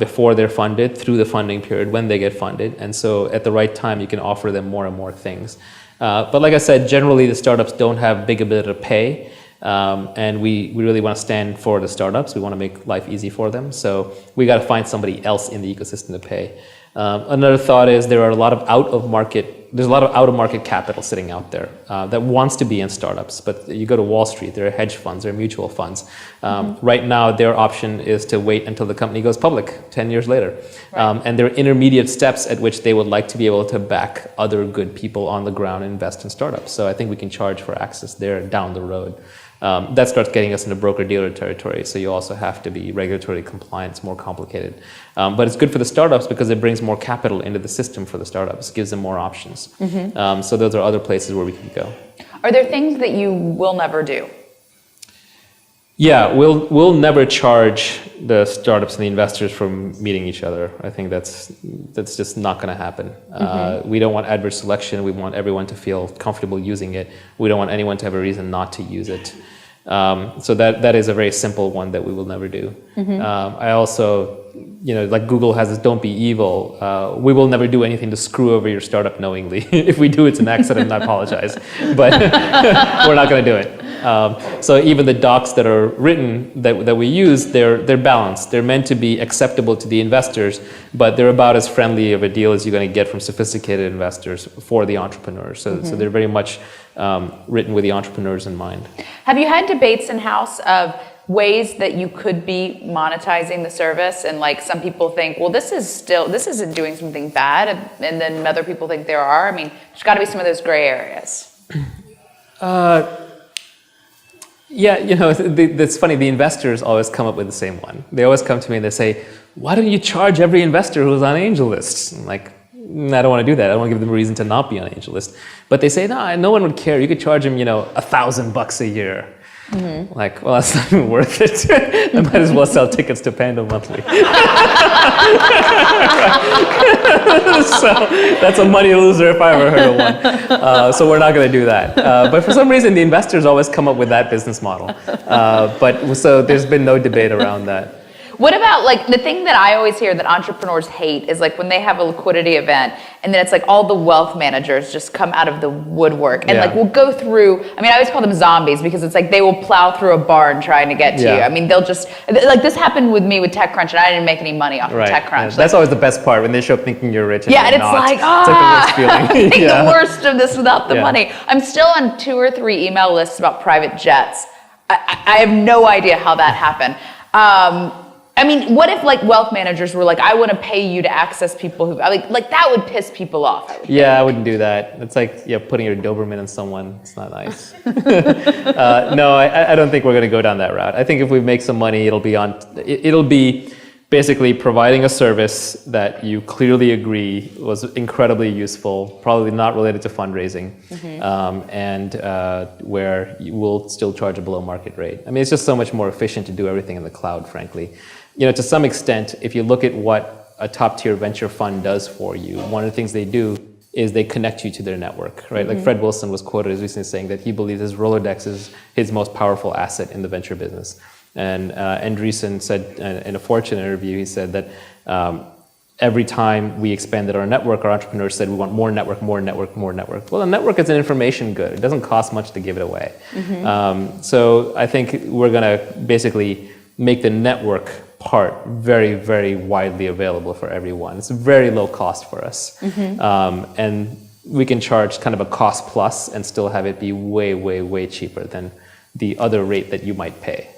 before they're funded, through the funding period, when they get funded. And so at the right time, you can offer them more and more things. But like I said, generally the startups don't have big ability to pay. And we really want to stand for the startups. We want to make life easy for them. So we got to find somebody else in the ecosystem to pay. Another thought is there's a lot of out-of-market capital sitting out there that wants to be in startups. But you go to Wall Street, there are hedge funds, there are mutual funds. Right now, their option is to wait until the company goes public 10 years later. And there are intermediate steps at which they would like to be able to back other good people on the ground and invest in startups. So I think we can charge for access there down the road. That starts getting us into broker-dealer territory, so you also have to be regulatory compliant. It's more complicated. But it's good for the startups because it brings more capital into the system for the startups, gives them more options. So those are other places where we can go. Are there things that you will never do? Yeah, we'll never charge the startups and the investors for meeting each other. I think that's just not going to happen. We don't want adverse selection. We want everyone to feel comfortable using it. We don't want anyone to have a reason not to use it. So that is a very simple one that we will never do. I also, like Google has this "don't be evil." We will never do anything to screw over your startup knowingly. If we do, it's an accident, and I apologize. But we're not going to do it. So even the docs that are written that we use, they're balanced. They're meant to be acceptable to the investors, but they're about as friendly of a deal as you're going to get from sophisticated investors for the entrepreneurs. So they're very much written with the entrepreneurs in mind. Have you had debates in-house of ways that you could be monetizing the service? And like some people think, well, this isn't doing something bad. And then other people think there are. I mean, there's got to be some of those gray areas. Yeah, that's funny. The investors always come up with the same one. They always come to me and they say, why don't you charge every investor who's on angel lists? I'm like, I don't want to do that. I don't want to give them a reason to not be on angel list. But they say, no one would care. You could charge them, $1,000 a year. Mm-hmm. Like, well, that's not even worth it. I might as well sell tickets to PandoMonthly. So that's a money loser if I ever heard of one. So we're not going to do that. But for some reason, the investors always come up with that business model. So there's been no debate around that. What about like the thing that I always hear that entrepreneurs hate is like when they have a liquidity event and then it's like all the wealth managers just come out of the woodwork and like we'll go through, I always call them zombies because it's like they will plow through a barn trying to get to you. I mean, they'll just, like this happened with me with TechCrunch and I didn't make any money off of TechCrunch. Yeah. That's always the best part when they show up thinking you're rich and and it's not. like, it's like the worst feeling. I think the worst of this without the money. I'm still on 2 or 3 email lists about private jets. I have no idea how that happened. What if like wealth managers were like, I want to pay you to access people who like that would piss people off. I wouldn't do that. It's like putting your Doberman in someone. It's not nice. No, I don't think we're going to go down that route. I think if we make some money, it'll be basically providing a service that you clearly agree was incredibly useful, probably not related to fundraising, and where you will still charge a below market rate. It's just so much more efficient to do everything in the cloud, frankly. To some extent, if you look at what a top tier venture fund does for you, one of the things they do is they connect you to their network, right? Like Fred Wilson was quoted as recently saying that he believes his Rolodex is his most powerful asset in the venture business. And Andreessen said in a Fortune interview, he said that every time we expanded our network, our entrepreneurs said we want more network, more network, more network. Well, a network is an information good. It doesn't cost much to give it away. So I think we're going to basically make the network part very, very widely available for everyone. It's very low cost for us. And we can charge kind of a cost plus and still have it be way, way, way cheaper than the other rate that you might pay.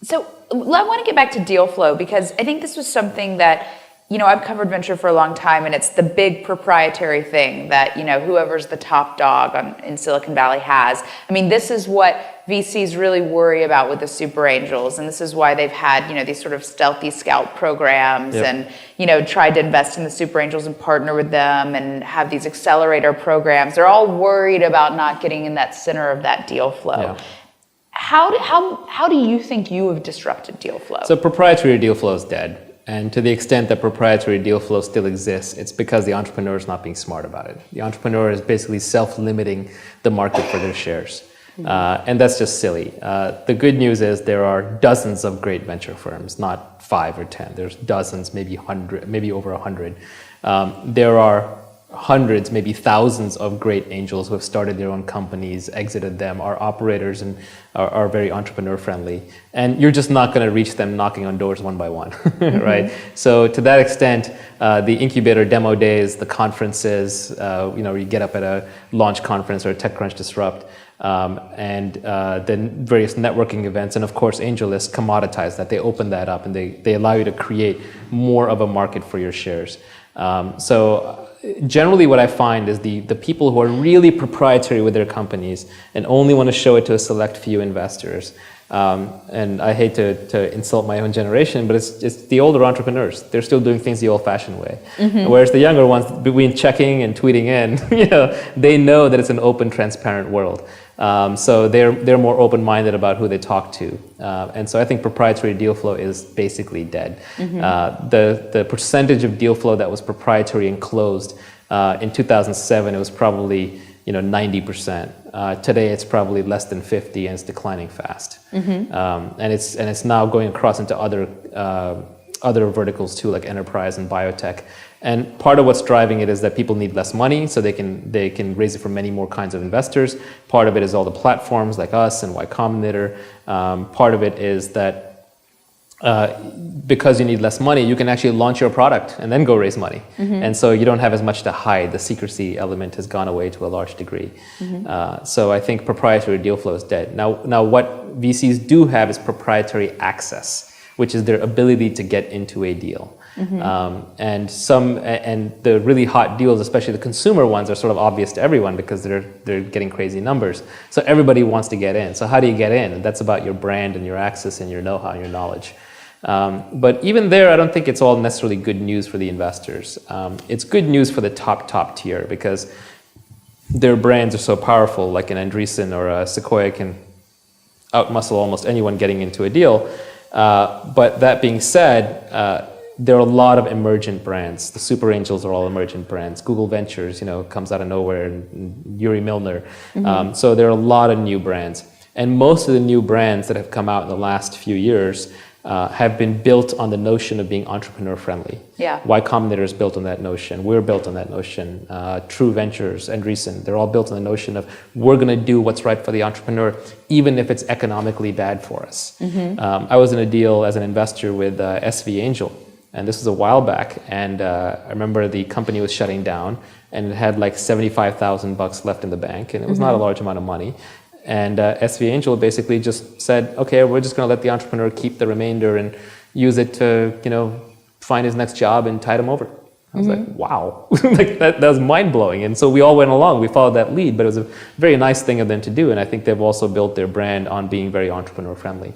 So I want to get back to deal flow because I think this was something that, I've covered venture for a long time and it's the big proprietary thing that, whoever's the top dog in Silicon Valley has. This is what VCs really worry about with the super angels. And this is why they've had, these sort of stealthy scout programs and, tried to invest in the super angels and partner with them and have these accelerator programs. They're all worried about not getting in that center of that deal flow. Yeah. How do you think you have disrupted deal flow? So proprietary deal flow is dead. And to the extent that proprietary deal flow still exists, it's because the entrepreneur is not being smart about it. The entrepreneur is basically self-limiting the market for their shares. And that's just silly. The good news is there are dozens of great venture firms, not 5 or 10. There's dozens, maybe 100, maybe over 100. There are hundreds, maybe thousands of great angels who have started their own companies, exited them, are operators and are very entrepreneur friendly. And you're just not going to reach them knocking on doors one by one, right? So to that extent, the incubator demo days, the conferences, you get up at a launch conference or a TechCrunch Disrupt, and then various networking events, and of course AngelList commoditize that. They open that up and they allow you to create more of a market for your shares. So generally what I find is the people who are really proprietary with their companies and only want to show it to a select few investors. And I hate to insult my own generation, but it's the older entrepreneurs. They're still doing things the old-fashioned way. Whereas the younger ones, between checking and tweeting in, they know that it's an open, transparent world. So they're more open-minded about who they talk to. And so I think proprietary deal flow is basically dead. The percentage of deal flow that was proprietary and closed in 2007, it was probably 90%. Today it's probably less than 50 and it's declining fast. And it's now going across into other verticals too, like enterprise and biotech. And part of what's driving it is that people need less money, so they can raise it from many more kinds of investors. Part of it is all the platforms like us and Y Combinator. Part of it is that because you need less money, you can actually launch your product and then go raise money. And so you don't have as much to hide. The secrecy element has gone away to a large degree. So I think proprietary deal flow is dead. Now what VCs do have is proprietary access, which is their ability to get into a deal. And the really hot deals, especially the consumer ones, are sort of obvious to everyone because they're getting crazy numbers. So everybody wants to get in. So how do you get in? And that's about your brand and your access and your know-how and your knowledge. But even there, I don't think it's all necessarily good news for the investors. It's good news for the top tier because their brands are so powerful, like an Andreessen or a Sequoia can outmuscle almost anyone getting into a deal. But that being said, there are a lot of emergent brands. The super angels are all emergent brands. Google Ventures, comes out of nowhere, and Yuri Milner. So there are a lot of new brands. And most of the new brands that have come out in the last few years have been built on the notion of being entrepreneur friendly. Yeah. Y Combinator is built on that notion. We're built on that notion. True Ventures and Andreessen, they're all built on the notion of we're going to do what's right for the entrepreneur, even if it's economically bad for us. I was in a deal as an investor with SV Angel, and this was a while back. And I remember the company was shutting down, and it had like $75,000 left in the bank, and it was not a large amount of money. And SV Angel basically just said, okay, we're just going to let the entrepreneur keep the remainder and use it to, find his next job and tide him over. I was like, wow, like that was mind blowing. And so we all went along. We followed that lead, but it was a very nice thing of them to do. And I think they've also built their brand on being very entrepreneur friendly.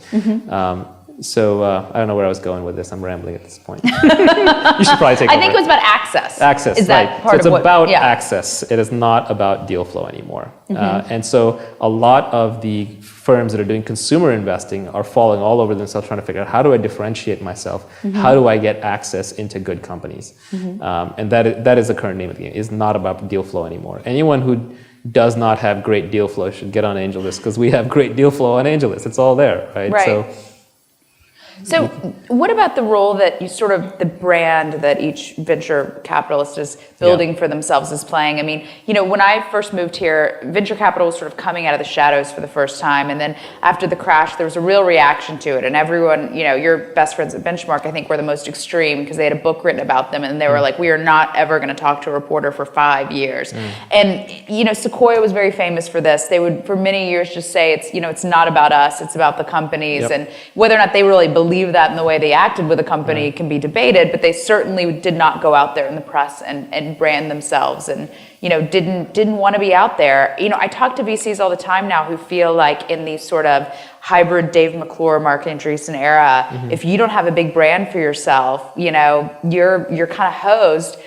So I don't know where I was going with this. I'm rambling at this point. You should probably take over. I think it was about access. Access, is right. That part so it's of what, about access. It is not about deal flow anymore. And so a lot of the firms that are doing consumer investing are falling all over themselves trying to figure out, how do I differentiate myself? How do I get access into good companies? And that is the current name of the game. It's not about deal flow anymore. Anyone who does not have great deal flow should get on AngelList, because we have great deal flow on AngelList. It's all there, right? So what about the role that the brand that each venture capitalist is building for themselves is playing? I mean, when I first moved here, venture capital was sort of coming out of the shadows for the first time. And then after the crash, there was a real reaction to it. And everyone, your best friends at Benchmark, I think, were the most extreme because they had a book written about them. And they were like, we are not ever going to talk to a reporter for 5 years. And, Sequoia was very famous for this. They would, for many years, just say, it's not about us, it's about the companies. And whether or not they really believe that in the way they acted with a company can be debated, but they certainly did not go out there in the press and brand themselves and didn't want to be out there. I talk to VCs all the time now who feel like in these sort of hybrid Dave McClure, Mark Andreessen era, if you don't have a big brand for yourself, you're kind of hosed.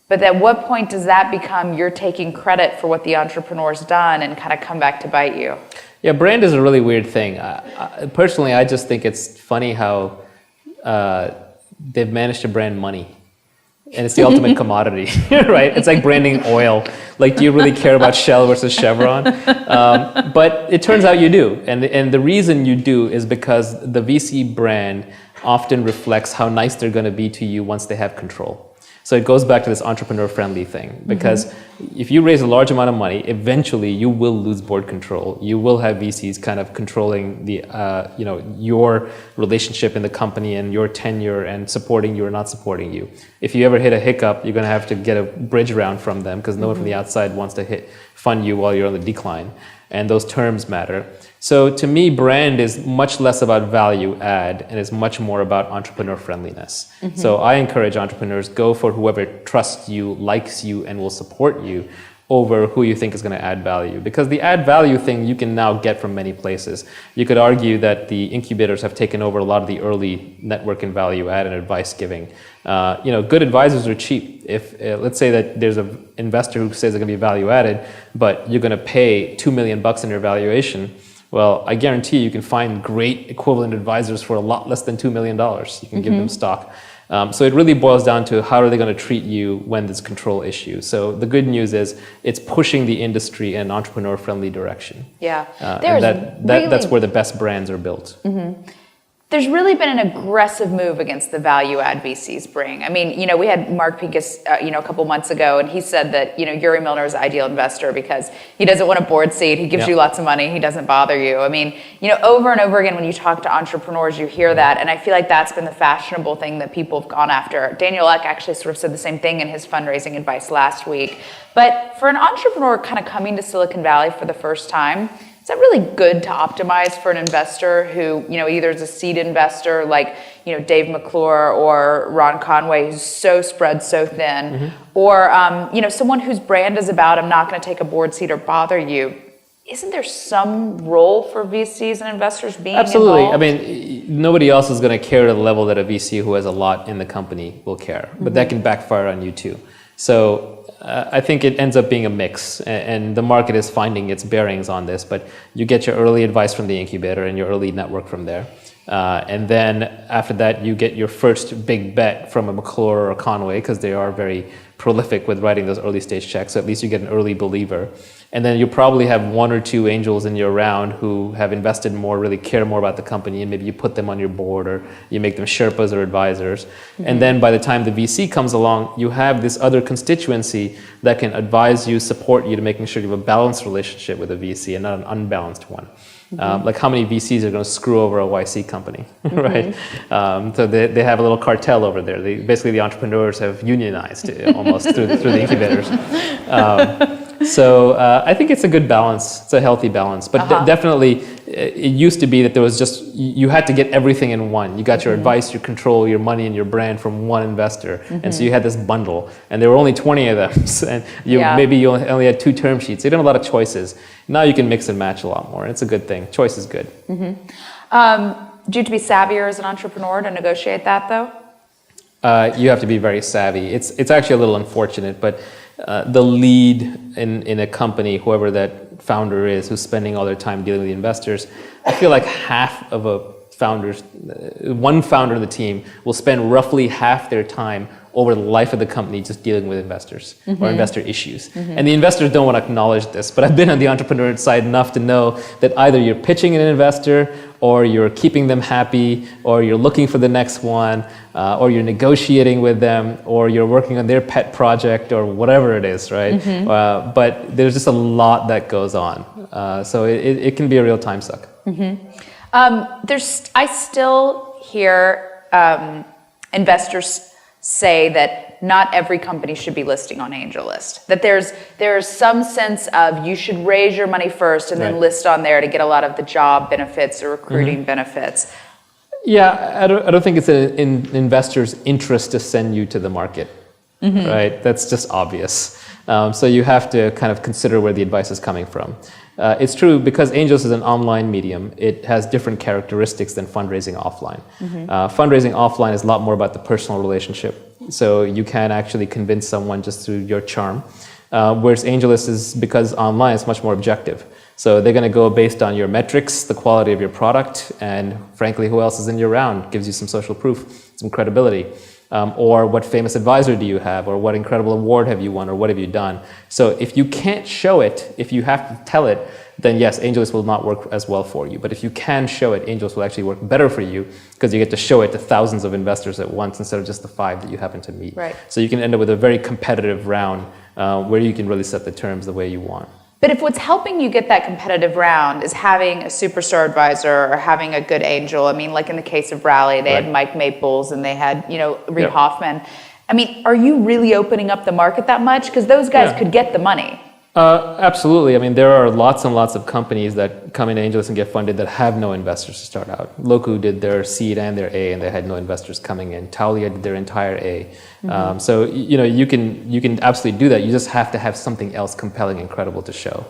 But at what point does that become you're taking credit for what the entrepreneur's done and kind of come back to bite you? Yeah, brand is a really weird thing. Personally, I just think it's funny how they've managed to brand money. And it's the ultimate commodity, right? It's like branding oil. Like, do you really care about Shell versus Chevron? But it turns out you do. And the reason you do is because the VC brand often reflects how nice they're going to be to you once they have control. So it goes back to this entrepreneur-friendly thing, because if you raise a large amount of money, eventually you will lose board control. You will have VCs kind of controlling the, your relationship in the company and your tenure and supporting you or not supporting you. If you ever hit a hiccup, you're going to have to get a bridge round from them, because no one from the outside wants to fund you while you're on the decline. And those terms matter. So to me, brand is much less about value add and is much more about entrepreneur friendliness. So I encourage entrepreneurs, go for whoever trusts you, likes you, and will support you over who you think is going to add value. Because the add value thing you can now get from many places. You could argue that the incubators have taken over a lot of the early network and value add and advice giving. Good advisors are cheap. If let's say that there's an investor who says they're going to be value added, but you're going to pay $2 million in your valuation, well, I guarantee you can find great equivalent advisors for a lot less than $2 million. You can give them stock. So it really boils down to how are they going to treat you when there's control issues. So the good news is it's pushing the industry in an entrepreneur-friendly direction. Yeah, that's where the best brands are built. There's really been an aggressive move against the value add VCs bring. I mean, we had Mark Pincus, a couple months ago, and he said that, Yuri Milner is an ideal investor because he doesn't want a board seat. He gives you lots of money. He doesn't bother you. I mean, over and over again, when you talk to entrepreneurs, you hear that. And I feel like that's been the fashionable thing that people have gone after. Daniel Ek actually sort of said the same thing in his fundraising advice last week. But for an entrepreneur kind of coming to Silicon Valley for the first time, is that really good to optimize for an investor who, either is a seed investor like, Dave McClure or Ron Conway, who's so spread so thin, or, someone whose brand is about, I'm not going to take a board seat or bother you. Isn't there some role for VCs and investors being Absolutely. involved? I mean, nobody else is going to care to the level that a VC who has a lot in the company will care, but that can backfire on you too. So I think it ends up being a mix, and the market is finding its bearings on this, but you get your early advice from the incubator and your early network from there. And then after that, you get your first big bet from a McClure or a Conway, because they are very prolific with writing those early stage checks. So at least you get an early believer. And then you probably have one or two angels in your round who have invested more, really care more about the company, and maybe you put them on your board or you make them Sherpas or advisors. And then by the time the VC comes along, you have this other constituency that can advise you, support you to making sure you have a balanced relationship with a VC and not an unbalanced one. Like how many VCs are going to screw over a YC company, right? So they have a little cartel over there. Basically, the entrepreneurs have unionized almost through the incubators. So I think it's a good balance. It's a healthy balance. But definitely, it used to be that there was just, you had to get everything in one. You got your advice, your control, your money, and your brand from one investor. And so you had this bundle. And there were only 20 of them. And maybe you only had 2 term sheets. You didn't have a lot of choices. Now you can mix and match a lot more. It's a good thing. Choice is good. Do you have to be savvier as an entrepreneur to negotiate that, though? You have to be very savvy. It's actually a little unfortunate, but the lead in a company, whoever that founder is, who's spending all their time dealing with the investors, I feel like half of one founder of the team will spend roughly half their time over the life of the company just dealing with investors or investor issues. And the investors don't want to acknowledge this, but I've been on the entrepreneur side enough to know that either you're pitching an investor, or you're keeping them happy, or you're looking for the next one, or you're negotiating with them, or you're working on their pet project, or whatever it is, right? But there's just a lot that goes on. So it can be a real time suck. I still hear investors say that not every company should be listing on AngelList. That there's some sense of you should raise your money first and then list on there to get a lot of the job benefits or recruiting benefits. Yeah, I don't think it's in investors' interest to send you to the market, right? That's just obvious. So you have to kind of consider where the advice is coming from. It's true, because AngelList is an online medium, it has different characteristics than fundraising offline. Fundraising offline is a lot more about the personal relationship. So you can actually convince someone just through your charm. Whereas AngelList is, because online, it's much more objective. So they're going to go based on your metrics, the quality of your product, and frankly, who else is in your round, gives you some social proof, some credibility. Or what famous advisor do you have, or what incredible award have you won, or what have you done? So if you can't show it, if you have to tell it, then yes, AngelList will not work as well for you. But if you can show it, AngelList will actually work better for you, because you get to show it to thousands of investors at once instead of just the 5 that you happen to meet. Right. So you can end up with a very competitive round where you can really set the terms the way you want. But if what's helping you get that competitive round is having a superstar advisor or having a good angel, I mean, like in the case of Rally, they had Mike Maples and they had, Reid Hoffman. I mean, are you really opening up the market that much? Because those guys could get the money. Absolutely. I mean, there are lots and lots of companies that come into AngelList and get funded that have no investors to start out. Loku did their seed and their A, and they had no investors coming in. Taulia did their entire A. So you can absolutely do that. You just have to have something else compelling and credible to show.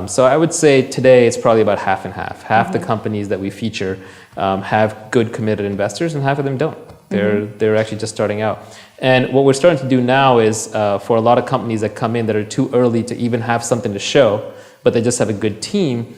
So I would say today it's probably about half and half. Half the companies that we feature have good committed investors, and half of them don't. They're actually just starting out. And what we're starting to do now is for a lot of companies that come in that are too early to even have something to show, but they just have a good team,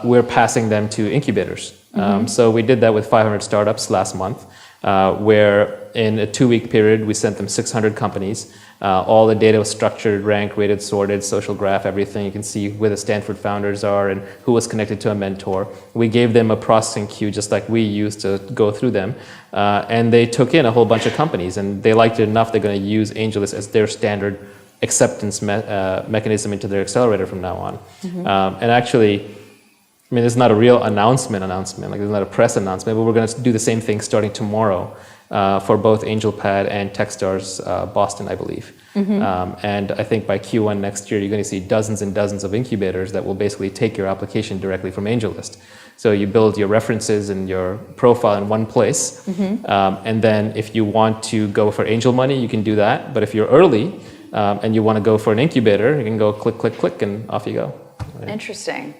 we're passing them to incubators. So we did that with 500 startups last month, where in a 2-week period, we sent them 600 companies. All the data was structured, ranked, rated, sorted, social graph, everything. You can see where the Stanford founders are and who was connected to a mentor. We gave them a processing queue just like we used to go through them. And they took in a whole bunch of companies, and they liked it enough they're going to use AngelList as their standard acceptance mechanism into their accelerator from now on. And actually, I mean, it's not a real announcement, like it's not a press announcement, but we're going to do the same thing starting tomorrow. for both AngelPad and Techstars Boston, I believe. And I think by Q1 next year, you're going to see dozens and dozens of incubators that will basically take your application directly from AngelList. So you build your references and your profile in one place. And then if you want to go for angel money, you can do that. But if you're early and you want to go for an incubator, you can go click, click, click, and off you go. Right? Interesting.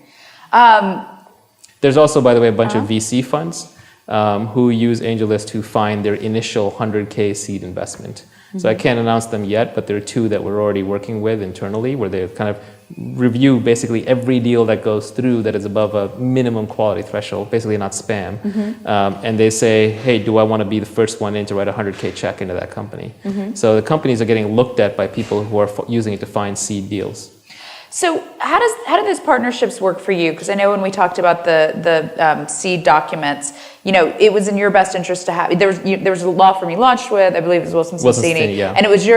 There's also, by the way, a bunch of VC funds who use AngelList to find their initial 100K seed investment. So I can't announce them yet, but there are two that we're already working with internally where they kind of review basically every deal that goes through that is above a minimum quality threshold, basically not spam. And they say, hey, do I want to be the first one in to write a 100K check into that company? So the companies are getting looked at by people who are using it to find seed deals. So how do those partnerships work for you? Because I know when we talked about the seed documents, it was in your best interest to have. There was a law firm you launched with, I believe it was Wilson Sonsini, yeah. And it was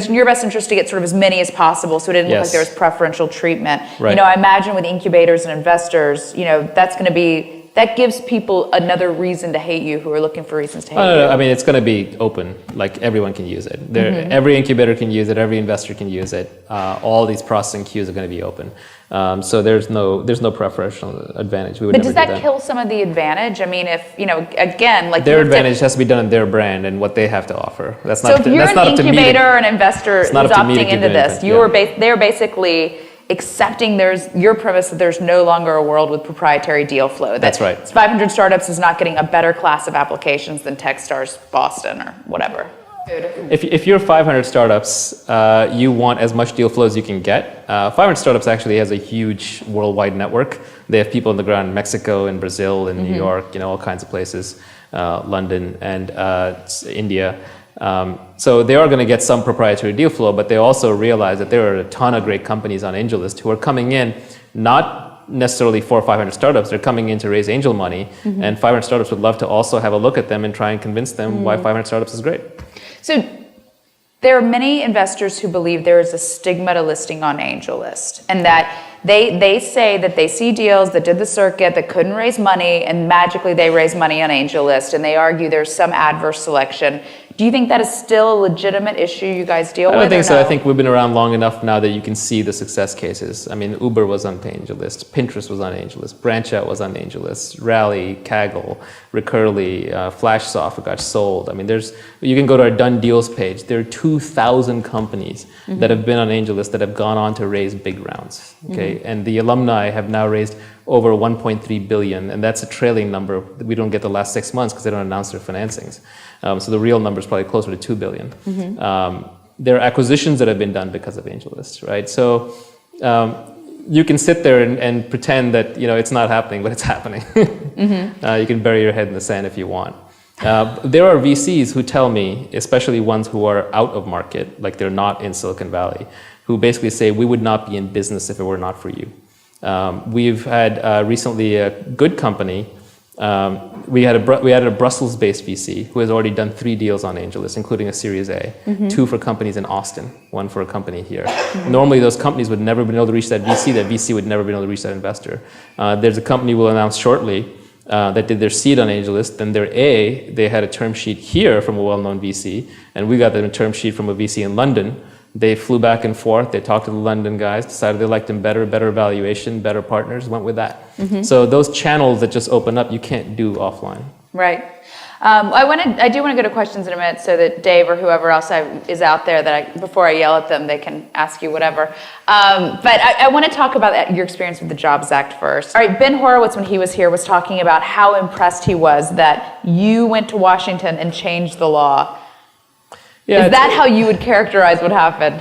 in your best interest to get sort of as many as possible, so it didn't look like there was preferential treatment. Right. I imagine with incubators and investors, that's going to be. That gives people another reason to hate you who are looking for reasons to hate you. No. I mean, it's going to be open. Like, everyone can use it. Every incubator can use it. Every investor can use it. All these processing queues are going to be open. So there's no preferential advantage. We would but never does that do that. kill some of the advantage? I mean, if, again, like... Their advantage has to be done on their brand and what they have to offer. That's so not if you're an incubator or an investor is opting into this, they're basically... accepting your premise that there's no longer a world with proprietary deal flow. That's right. 500 Startups is not getting a better class of applications than Techstars Boston or whatever. If you're 500 Startups, you want as much deal flow as you can get. 500 Startups actually has a huge worldwide network. They have people on the ground in Mexico and Brazil and New York, all kinds of places, London and India. So they are going to get some proprietary deal flow, but they also realize that there are a ton of great companies on AngelList who are coming in not necessarily for 500 Startups. They're coming in to raise angel money, and 500 Startups would love to also have a look at them and try and convince them why 500 Startups is great. So there are many investors who believe there is a stigma to listing on AngelList, and that they say that they see deals that did the circuit that couldn't raise money, and magically they raise money on AngelList, and they argue there's some adverse selection. Do you think that is still a legitimate issue you guys deal with? I don't think so. I think we've been around long enough now that you can see the success cases. I mean, Uber was on AngelList, Pinterest was on AngelList, BranchOut was on AngelList, Rally, Kaggle, Recurly, FlashSoft got sold. I mean, you can go to our done deals page. There are 2,000 companies that have been on AngelList that have gone on to raise big rounds. Okay, and the alumni have now raised over 1.3 billion, and that's a trailing number. We don't get the last 6 months because they don't announce their financings. So the real number is probably closer to 2 billion. There are acquisitions that have been done because of AngelList, right? So you can sit there and pretend that it's not happening, but it's happening. You can bury your head in the sand if you want. There are VCs who tell me, especially ones who are out of market, like they're not in Silicon Valley, who basically say, we would not be in business if it were not for you. We've had recently a good company. We had a Brussels-based VC who has already done 3 deals on AngelList, including a Series A, 2 for companies in Austin, 1 for a company here. Normally, those companies would never be able to reach that VC would never be able to reach that investor. There's a company we'll announce shortly that did their seed on AngelList. Then their A, they had a term sheet here from a well-known VC, and we got them a term sheet from a VC in London. They flew back and forth. They talked to the London guys, decided they liked them better valuation, better partners, went with that. So those channels that just open up, you can't do offline. Right. I do want to go to questions in a minute so that Dave or whoever else is out there, before I yell at them, they can ask you whatever. But I want to talk about your experience with the Jobs Act first. All right, Ben Horowitz, when he was here, was talking about how impressed he was that you went to Washington and changed the law. Yeah, is that how you would characterize what happened?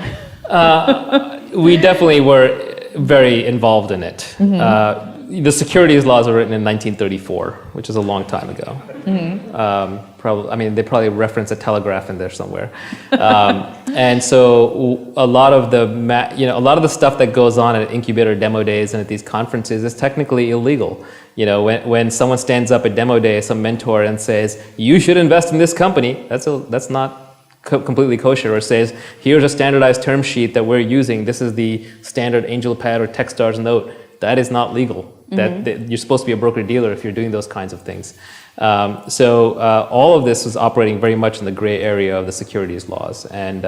We definitely were very involved in it. The securities laws were written in 1934, which is a long time ago. They probably reference a telegraph in there somewhere. And so a lot of the stuff that goes on at incubator demo days and at these conferences is technically illegal. When someone stands up at demo day, some mentor, and says, "You should invest in this company," that's not completely kosher, or says, "Here's a standardized term sheet that we're using. This is the standard AngelPad or Techstars note." That is not legal. that you're supposed to be a broker-dealer if you're doing those kinds of things. So all of this was operating very much in the gray area of the securities laws. And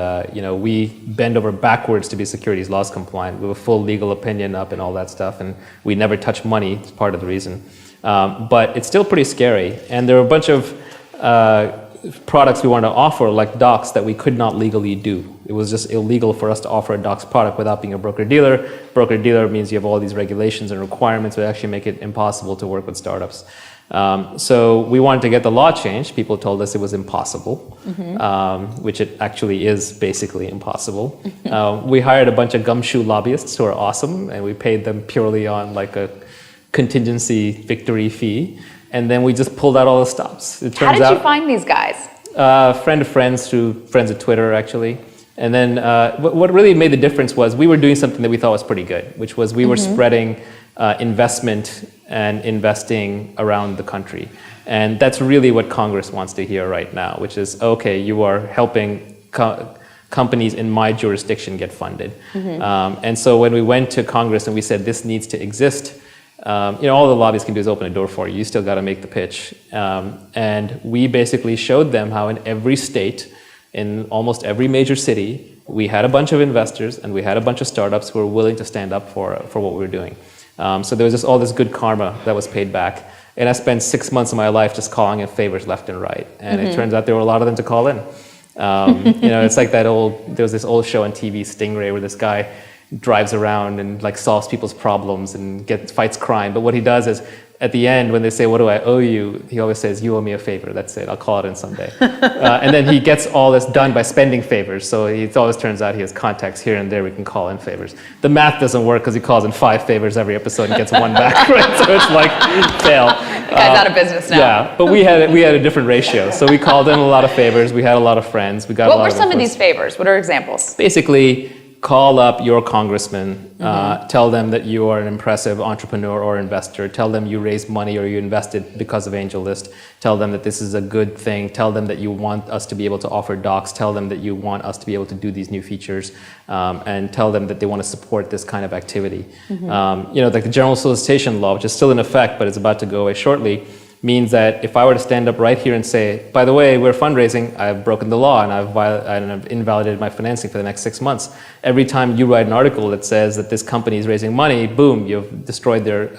we bend over backwards to be securities laws compliant. We have a full legal opinion up and all that stuff. And we never touch money. It's part of the reason. But it's still pretty scary. And there are a bunch of products we wanted to offer, like docs, that we could not legally do. It was just illegal for us to offer a docs product without being a broker-dealer. Broker-dealer means you have all these regulations and requirements that actually make it impossible to work with startups. So we wanted to get the law changed. People told us it was impossible, which it actually is basically impossible. We hired a bunch of gumshoe lobbyists who are awesome, and we paid them purely on like a contingency victory fee. And then we just pulled out all the stops. How did you find these guys? Friend of friends through friends at Twitter, actually. And then what really made the difference was we were doing something that we thought was pretty good, which was we were spreading investment and investing around the country. And that's really what Congress wants to hear right now, which is, okay, you are helping companies in my jurisdiction get funded. And so when we went to Congress and we said this needs to exist, all the lobbyists can do is open a door for you. You still got to make the pitch. And we basically showed them how in every state, in almost every major city, we had a bunch of investors and we had a bunch of startups who were willing to stand up for what we were doing. So there was just all this good karma that was paid back. And I spent 6 months of my life just calling in favors left and right. And it turns out there were a lot of them to call in. It's like there was this old show on TV, Stingray, where this guy drives around and like solves people's problems and fights crime. But what he does is, at the end, when they say, "What do I owe you?" he always says, "You owe me a favor. That's it. I'll call it in someday." And then he gets all this done by spending favors. So it always turns out he has contacts here and there we can call in favors. The math doesn't work because he calls in 5 favors every episode and gets 1 back. Right? So it's like fail. The guy's out of business now. Yeah, but we had a different ratio. So we called in a lot of favors. We had a lot of friends. We got. What were some of these favors? What are examples? Basically, call up your congressman, tell them that you are an impressive entrepreneur or investor, tell them you raised money or you invested because of AngelList, tell them that this is a good thing, tell them that you want us to be able to offer docs, tell them that you want us to be able to do these new features, and tell them that they want to support this kind of activity. Like the general solicitation law, which is still in effect, but it's about to go away shortly, means that if I were to stand up right here and say, by the way, we're fundraising, I've broken the law and I've invalidated my financing for the next 6 months. Every time you write an article that says that this company is raising money, boom, you've destroyed their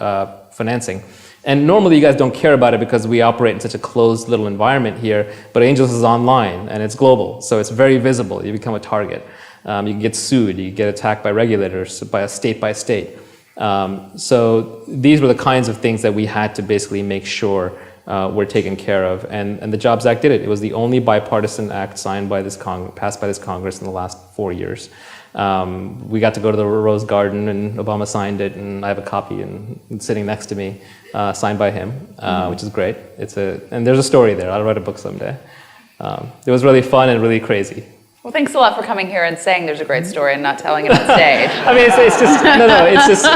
financing. And normally you guys don't care about it because we operate in such a closed little environment here, but AngelList is online and it's global, so it's very visible. You become a target. You can get sued, you get attacked by regulators, by state. So these were the kinds of things that we had to basically make sure were taken care of, and the Jobs Act did it. It was the only bipartisan act signed by passed by this Congress in the last 4 years. We got to go to the Rose Garden, and Obama signed it, and I have a copy and it's sitting next to me, signed by him, which is great. And there's a story there. I'll write a book someday. It was really fun and really crazy. Well, thanks a lot for coming here and saying there's a great story and not telling it on stage. I mean,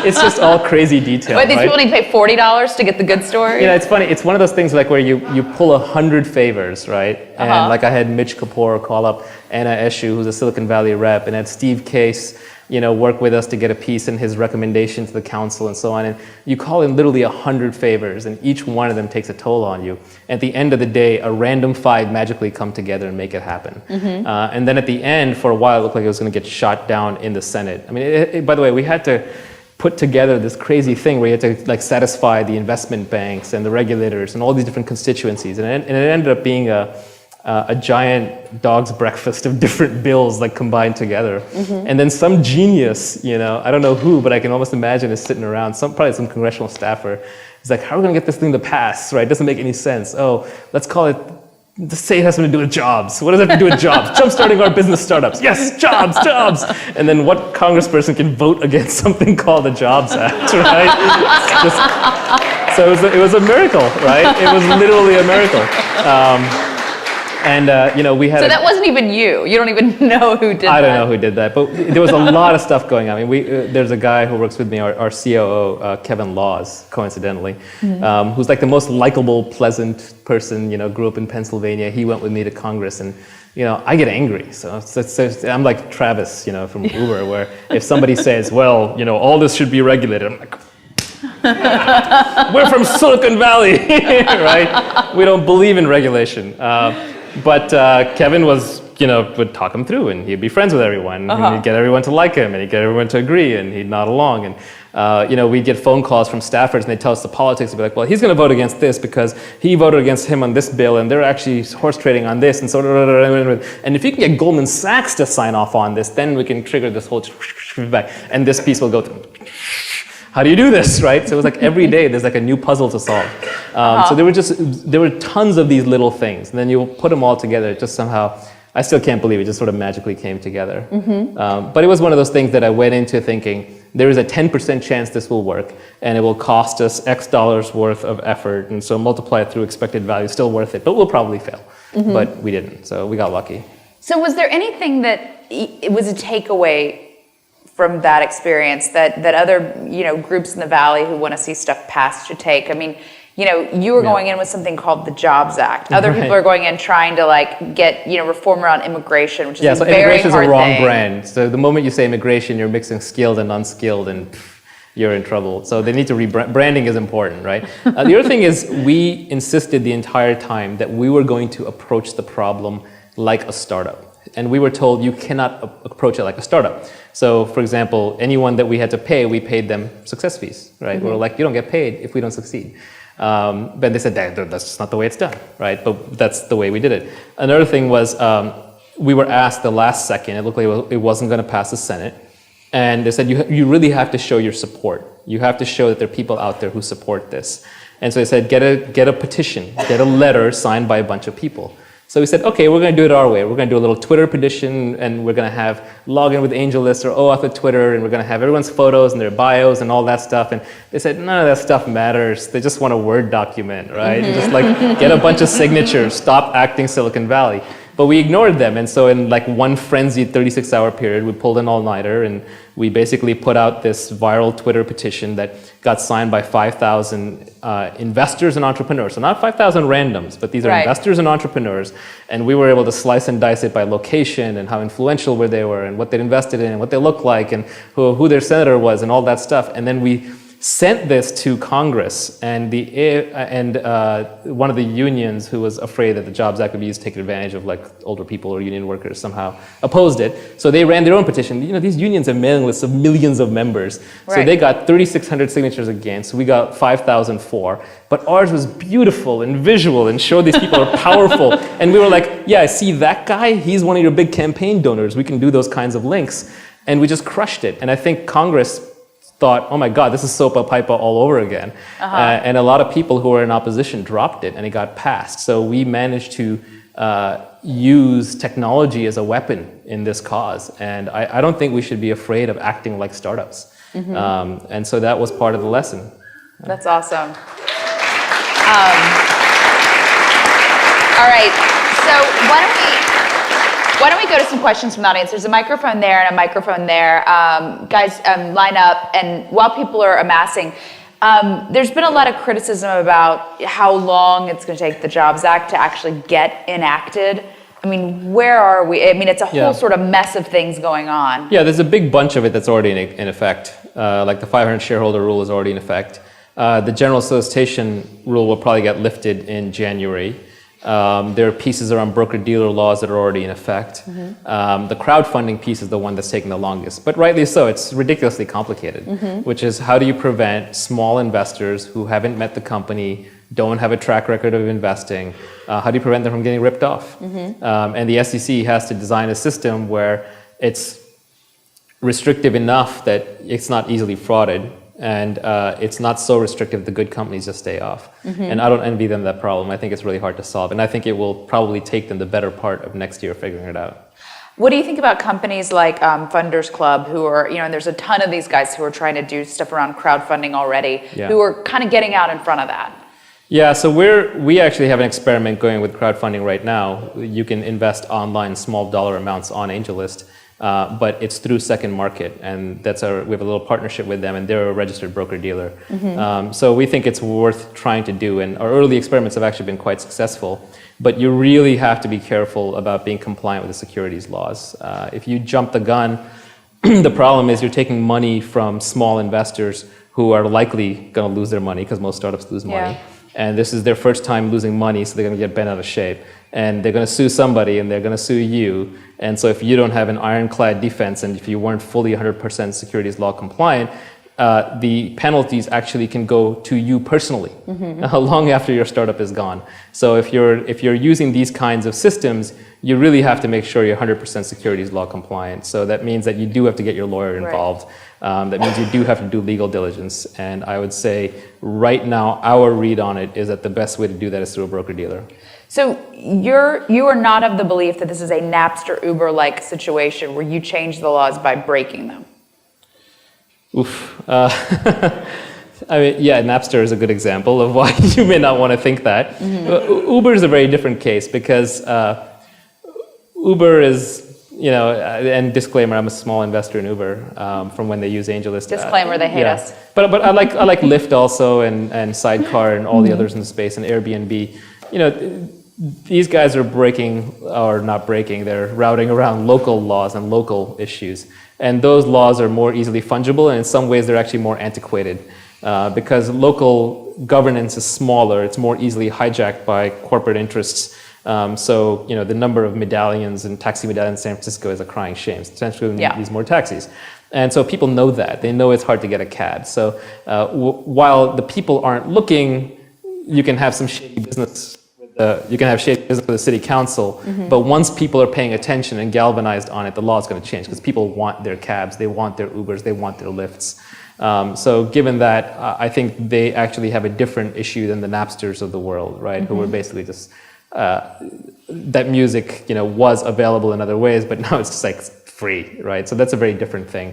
it's just all crazy detail. Wait, these people need to pay $40 to get the good story? It's funny. It's one of those things like where you pull 100 favors, right? And like I had Mitch Kapoor call up Anna Eshu, who's a Silicon Valley rep, and had Steve Case, work with us to get a piece in his recommendation to the council and so on. And you call in literally 100 favors, and each one of them takes a toll on you. At the end of the day, a random 5 magically come together and make it happen. And then at the end, for a while, it looked like it was going to get shot down in the Senate. I mean, by the way, we had to put together this crazy thing where you had to satisfy the investment banks and the regulators and all these different constituencies. And it ended up being a giant dog's breakfast of different bills combined together. And then some genius, I don't know who, but I can almost imagine is sitting around, probably some congressional staffer. He's like, how are we going to get this thing to pass, right? It doesn't make any sense. Oh, let's call it, let's say it has something to do with jobs. What does it have to do with jobs? Jumpstarting our business startups. Yes, jobs. And then what congressperson can vote against something called the Jobs Act, right? So it was a miracle, right? It was literally a miracle. We had. So that wasn't even you. You don't even know who did that. I don't know who did that, but there was a lot of stuff going on. I mean, there's a guy who works with me, our COO, Kevin Laws, coincidentally, who's like the most likable, pleasant person. Grew up in Pennsylvania. He went with me to Congress, and I get angry. So I'm like Travis, from Uber, where if somebody says, well, all this should be regulated, I'm like, We're from Silicon Valley, right? We don't believe in regulation. But Kevin was, would talk him through, and he'd be friends with everyone, and he'd get everyone to like him, and he'd get everyone to agree, and he'd nod along. And we'd get phone calls from staffers, and they'd tell us the politics. They'd be like, well, he's going to vote against this because he voted against him on this bill, and they're actually horse trading on this, and so, and if you can get Goldman Sachs to sign off on this, then we can trigger this whole back, and this piece will go through. How do you do this, right? So it was like every day there's like a new puzzle to solve. So there were tons of these little things, and then you put them all together. It just somehow, I still can't believe it just sort of magically came together. But it was one of those things that I went into thinking, there is a 10% chance this will work, and it will cost us X dollars worth of effort, and so multiply it through expected value, still worth it, but we'll probably fail. But we didn't, so we got lucky. So was there anything that it was a takeaway from that experience that other groups in the Valley who want to see stuff passed should take? I mean, you were going in with something called the Jobs Act. Other people are going in trying to get reform around immigration, which is a very hard thing. Immigration is a wrong brand. So the moment you say immigration, you're mixing skilled and unskilled, and you're in trouble. So they need to branding is important, right? The other thing is we insisted the entire time that we were going to approach the problem like a startup. And we were told you cannot approach it like a startup. So, for example, anyone that we had to pay, we paid them success fees, right? We were like, you don't get paid if we don't succeed. But they said that's just not the way it's done, right? But that's the way we did it. Another thing was we were asked the last second, it looked like it wasn't going to pass the Senate. And they said, you really have to show your support. You have to show that there are people out there who support this. And so they said, get a petition, get a letter signed by a bunch of people. So we said, okay, we're going to do it our way. We're going to do a little Twitter petition, and we're going to have login with AngelList or OAuth with Twitter, and we're going to have everyone's photos and their bios and all that stuff. And they said, none of that stuff matters. They just want a Word document, right? Just get a bunch of signatures, stop acting Silicon Valley. But we ignored them, and so in one frenzied 36-hour period, we pulled an all-nighter, and we basically put out this viral Twitter petition that got signed by 5,000 investors and entrepreneurs. So not 5,000 randoms, but these are investors and entrepreneurs, and we were able to slice and dice it by location and how influential they were and what they'd invested in and what they looked like and who their senator was and all that stuff. And then we sent this to Congress, and one of the unions who was afraid that the Jobs Act would be used to take advantage of older people or union workers somehow opposed it. So they ran their own petition. These unions have mailing lists of millions of members. So they got 3,600 signatures against. We got 5,004. But ours was beautiful and visual and showed these people are powerful. And we were like, yeah, see that guy? He's one of your big campaign donors. We can do those kinds of links. And we just crushed it. And I think Congress thought, oh my God, this is sopa pipa all over again. And a lot of people who were in opposition dropped it, and it got passed. So we managed to use technology as a weapon in this cause. And I don't think we should be afraid of acting like startups. And so that was part of the lesson. That's awesome. All right, so why don't we go to some questions from the audience? There's a microphone there and a microphone there. Guys, line up. And while people are amassing, there's been a lot of criticism about how long it's going to take the Jobs Act to actually get enacted. I mean, where are we? I mean, it's a whole sort of mess of things going on. Yeah, there's a big bunch of it that's already in effect. Like the 500 shareholder rule is already in effect. The general solicitation rule will probably get lifted in January. There are pieces around broker-dealer laws that are already in effect. The crowdfunding piece is the one that's taking the longest, but rightly so. It's ridiculously complicated, which is how do you prevent small investors who haven't met the company, don't have a track record of investing, how do you prevent them from getting ripped off? And the SEC has to design a system where it's restrictive enough that it's not easily frauded, and it's not so restrictive the good companies just stay off. And I don't envy them that problem. I think it's really hard to solve, and I think it will probably take them the better part of next year figuring it out. What do you think about companies like Funders Club, who are, and there's a ton of these guys who are trying to do stuff around crowdfunding already, who are kind of getting out in front of that? Yeah, so we actually have an experiment going with crowdfunding right now. You can invest online small dollar amounts on AngelList. But it's through Second Market, and we have a little partnership with them, and they're a registered broker-dealer. So we think it's worth trying to do, and our early experiments have actually been quite successful. But you really have to be careful about being compliant with the securities laws. If you jump the gun, the problem is you're taking money from small investors who are likely going to lose their money because most startups lose money. And this is their first time losing money, so they're going to get bent out of shape. And they're going to sue somebody, and they're going to sue you. And so if you don't have an ironclad defense, and if you weren't fully 100% securities law compliant, the penalties actually can go to you personally, long after your startup is gone. So if you're using these kinds of systems, you really have to make sure you're 100% securities law compliant. So that means that you do have to get your lawyer involved. That means you do have to do legal diligence. And I would say right now, our read on it is that the best way to do that is through a broker-dealer. So you are not of the belief that this is a Napster Uber-like situation where you change the laws by breaking them? Oof. I mean, yeah, Napster is a good example of why you may not want to think that. Uber is a very different case because Uber is, and disclaimer, I'm a small investor in Uber from when they use AngelList. Disclaimer, they hate us. But I like Lyft also and Sidecar and all the others in the space and Airbnb. These guys are they're routing around local laws and local issues. And those laws are more easily fungible, and in some ways they're actually more antiquated because local governance is smaller. It's more easily hijacked by corporate interests. So the number of medallions and taxi medallions in San Francisco is a crying shame. Essentially, we need these more taxis. And so people know that. They know it's hard to get a cab. So while the people aren't looking, you can have some shady business. You can have shady business with the city council, but once people are paying attention and galvanized on it, the law is going to change because people want their cabs, they want their Ubers, they want their Lyfts. So given that, I think they actually have a different issue than the Napsters of the world, right? Who were basically just, that music, was available in other ways, but now it's just like free, right? So that's a very different thing.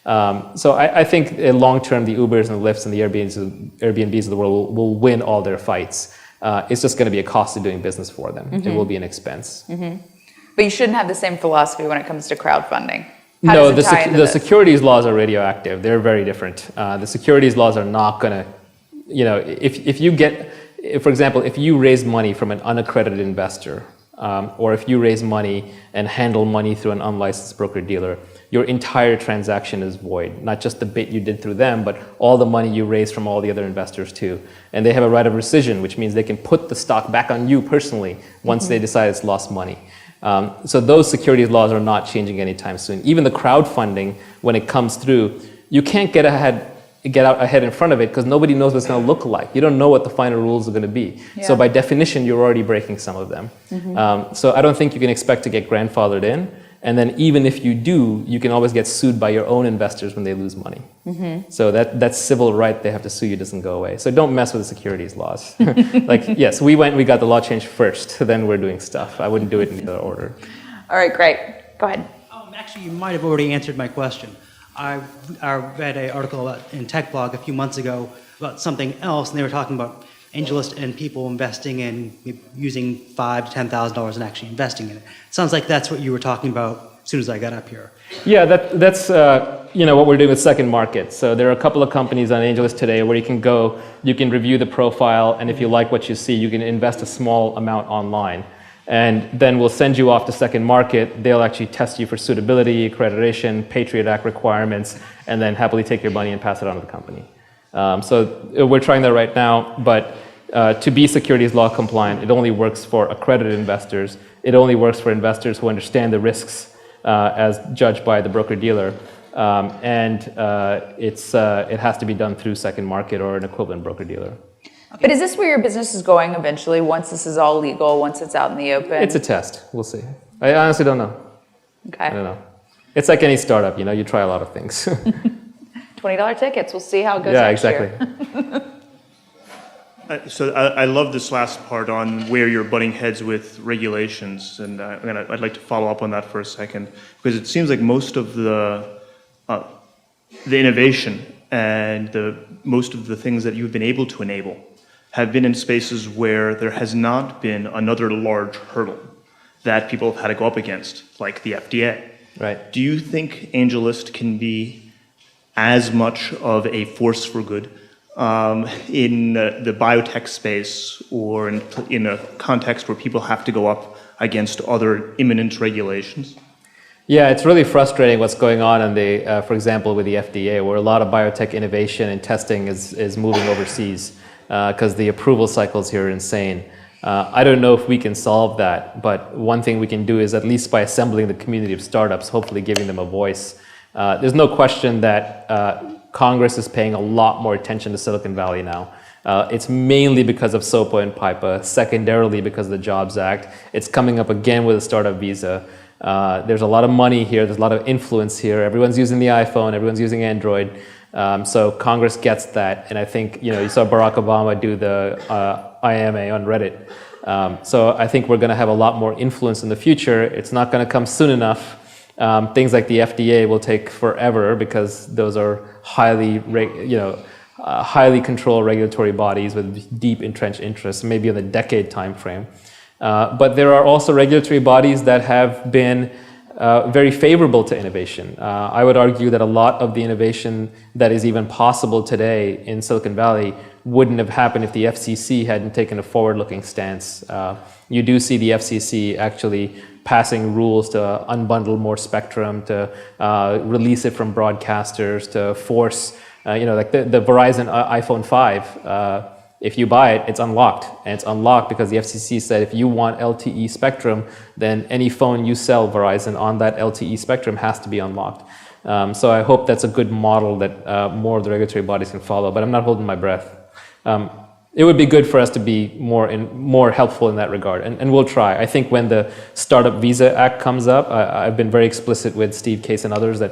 So I think long term, the Ubers and the Lyfts and the Airbnbs of the world will win all their fights. It's just going to be a cost of doing business for them. It will be an expense. But you shouldn't have the same philosophy when it comes to crowdfunding. No, the securities laws are radioactive. They're very different. The securities laws are not going to, if you get, for example, if you raise money from an unaccredited investor, or if you raise money and handle money through an unlicensed broker-dealer, your entire transaction is void. Not just the bit you did through them, but all the money you raised from all the other investors too. And they have a right of rescission, which means they can put the stock back on you personally once they decide it's lost money. So those securities laws are not changing anytime soon. Even the crowdfunding, when it comes through, you can't get out ahead in front of it because nobody knows what it's going to look like. You don't know what the final rules are going to be. So by definition, you're already breaking some of them. So I don't think you can expect to get grandfathered in. And then even if you do, you can always get sued by your own investors when they lose money. So that civil right they have to sue you doesn't go away. So don't mess with the securities laws. Yes, we got the law changed first, then we're doing stuff. I wouldn't do it in the other order. All right, great. Go ahead. Actually, you might have already answered my question. I read an article in Tech Blog a few months ago about something else, and they were talking about AngelList and people investing in using $5,000 to $10,000 and actually investing in it. Sounds like that's what you were talking about as soon as I got up here. Yeah, that's what we're doing with Second Market. So there are a couple of companies on AngelList today where you can go, you can review the profile, and if you like what you see, you can invest a small amount online. And then we'll send you off to Second Market. They'll actually test you for suitability, accreditation, Patriot Act requirements, and then happily take your money and pass it on to the company. So we're trying that right now, but to be securities law compliant, it only works for accredited investors. It only works for investors who understand the risks as judged by the broker-dealer. It has to be done through Second Market or an equivalent broker-dealer. Okay. But is this where your business is going eventually, once this is all legal, once it's out in the open? It's a test. We'll see. I honestly don't know. Okay. I don't know. It's like any startup, you try a lot of things. $20 tickets. We'll see how it goes next year. So I love this last part on where you're butting heads with regulations, and I'd like to follow up on that for a second, because it seems like most of the innovation and most of the things that you've been able to enable have been in spaces where there has not been another large hurdle that people have had to go up against, like the FDA. Right. Do you think AngelList can be as much of a force for good in the biotech space or in a context where people have to go up against other imminent regulations? Yeah, it's really frustrating what's going on in the, for example, with the FDA, where a lot of biotech innovation and testing is moving overseas because the approval cycles here are insane. I don't know if we can solve that, but one thing we can do is at least by assembling the community of startups, hopefully giving them a voice. There's no question that Congress is paying a lot more attention to Silicon Valley now. It's mainly because of SOPA and PIPA, secondarily because of the Jobs Act. It's coming up again with a startup visa. There's a lot of money here, there's a lot of influence here. Everyone's using the iPhone, everyone's using Android. So Congress gets that. And I think, you saw Barack Obama do the IMA on Reddit. So I think we're going to have a lot more influence in the future. It's not going to come soon enough. Things like the FDA will take forever because those are highly controlled regulatory bodies with deep entrenched interests, maybe in the decade time frame. But there are also regulatory bodies that have been very favorable to innovation. I would argue that a lot of the innovation that is even possible today in Silicon Valley wouldn't have happened if the FCC hadn't taken a forward-looking stance. You do see the FCC actually passing rules to unbundle more spectrum, to release it from broadcasters, to force, like the Verizon iPhone 5, if you buy it, it's unlocked. And it's unlocked because the FCC said if you want LTE spectrum, then any phone you sell Verizon on that LTE spectrum has to be unlocked. So I hope that's a good model that more of the regulatory bodies can follow, but I'm not holding my breath. It would be good for us to be more helpful in that regard, and we'll try. I think when the Startup Visa Act comes up, I've been very explicit with Steve Case and others that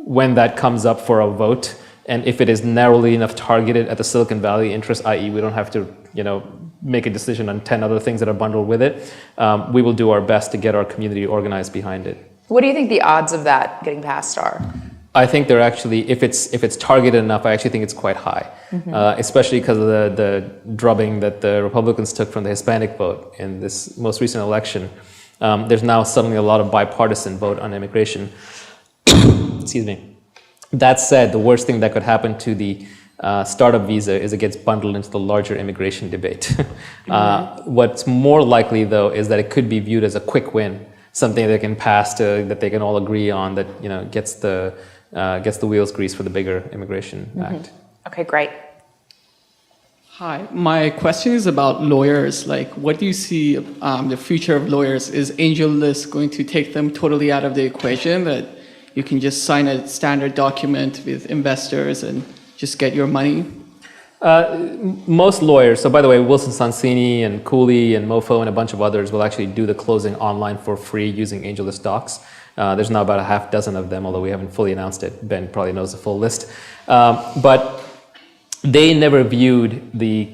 when that comes up for a vote, and if it is narrowly enough targeted at the Silicon Valley interest, i.e. we don't have to, make a decision on 10 other things that are bundled with it, we will do our best to get our community organized behind it. What do you think the odds of that getting passed are? I think they're actually, if it's targeted enough, I actually think it's quite high, especially because of the drubbing that the Republicans took from the Hispanic vote in this most recent election. There's now suddenly a lot of bipartisan vote on immigration. Excuse me. That said, the worst thing that could happen to the startup visa is it gets bundled into the larger immigration debate. What's more likely, though, is that it could be viewed as a quick win, something they can pass that they can all agree on that gets the wheels greased for the bigger immigration act. Okay, great. Hi, my question is about lawyers. Like, what do you see the future of lawyers? Is AngelList going to take them totally out of the equation, that you can just sign a standard document with investors and just get your money? Most lawyers, so by the way, Wilson Sonsini and Cooley and Mofo and a bunch of others will actually do the closing online for free using AngelList docs. There's now about a half dozen of them, although we haven't fully announced it. Ben probably knows the full list. But they never viewed the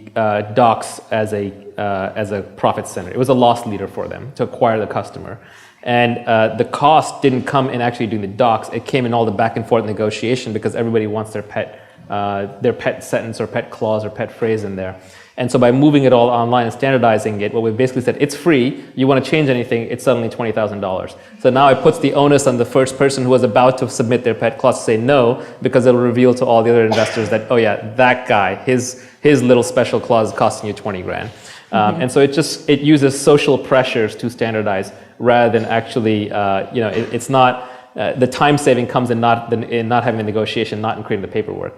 docs as a profit center. It was a loss leader for them to acquire the customer. And the cost didn't come in actually doing the docs. It came in all the back and forth negotiation because everybody wants their pet sentence or pet clause or pet phrase in there. And so by moving it all online and standardizing it, what we basically said, it's free. You want to change anything, it's suddenly $20,000. So now it puts the onus on the first person who was about to submit their pet clause to say no, because it'll reveal to all the other investors that, oh yeah, that guy, his little special clause is costing you 20 grand. And so it uses social pressures to standardize rather than actually, it's not, the time saving comes in not having the negotiation, not in creating the paperwork.